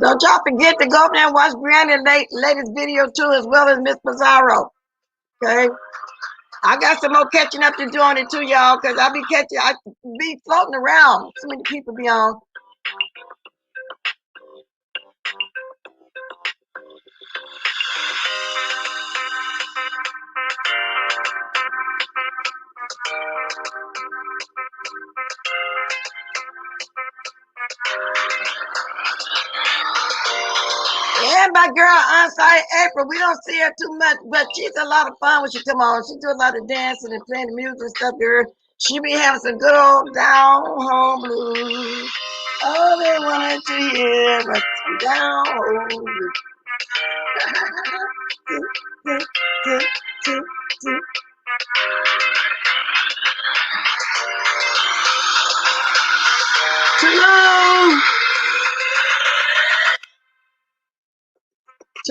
Don't y'all forget to go up there and watch Brianna's latest video too, as well as Miss Pizarro. Okay, I got some more catching up to do on it too, y'all, because I be floating around. So many people be on. And my girl Onsite April, we don't see her too much, but she's a lot of fun when she come on. She do a lot of dancing and playing the music and stuff, girl. She be having some good old down home blues. All they wanted to hear was some down home blues.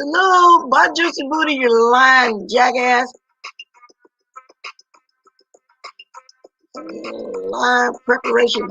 Hello, my Juicybootie, you lying jackass. Live preparation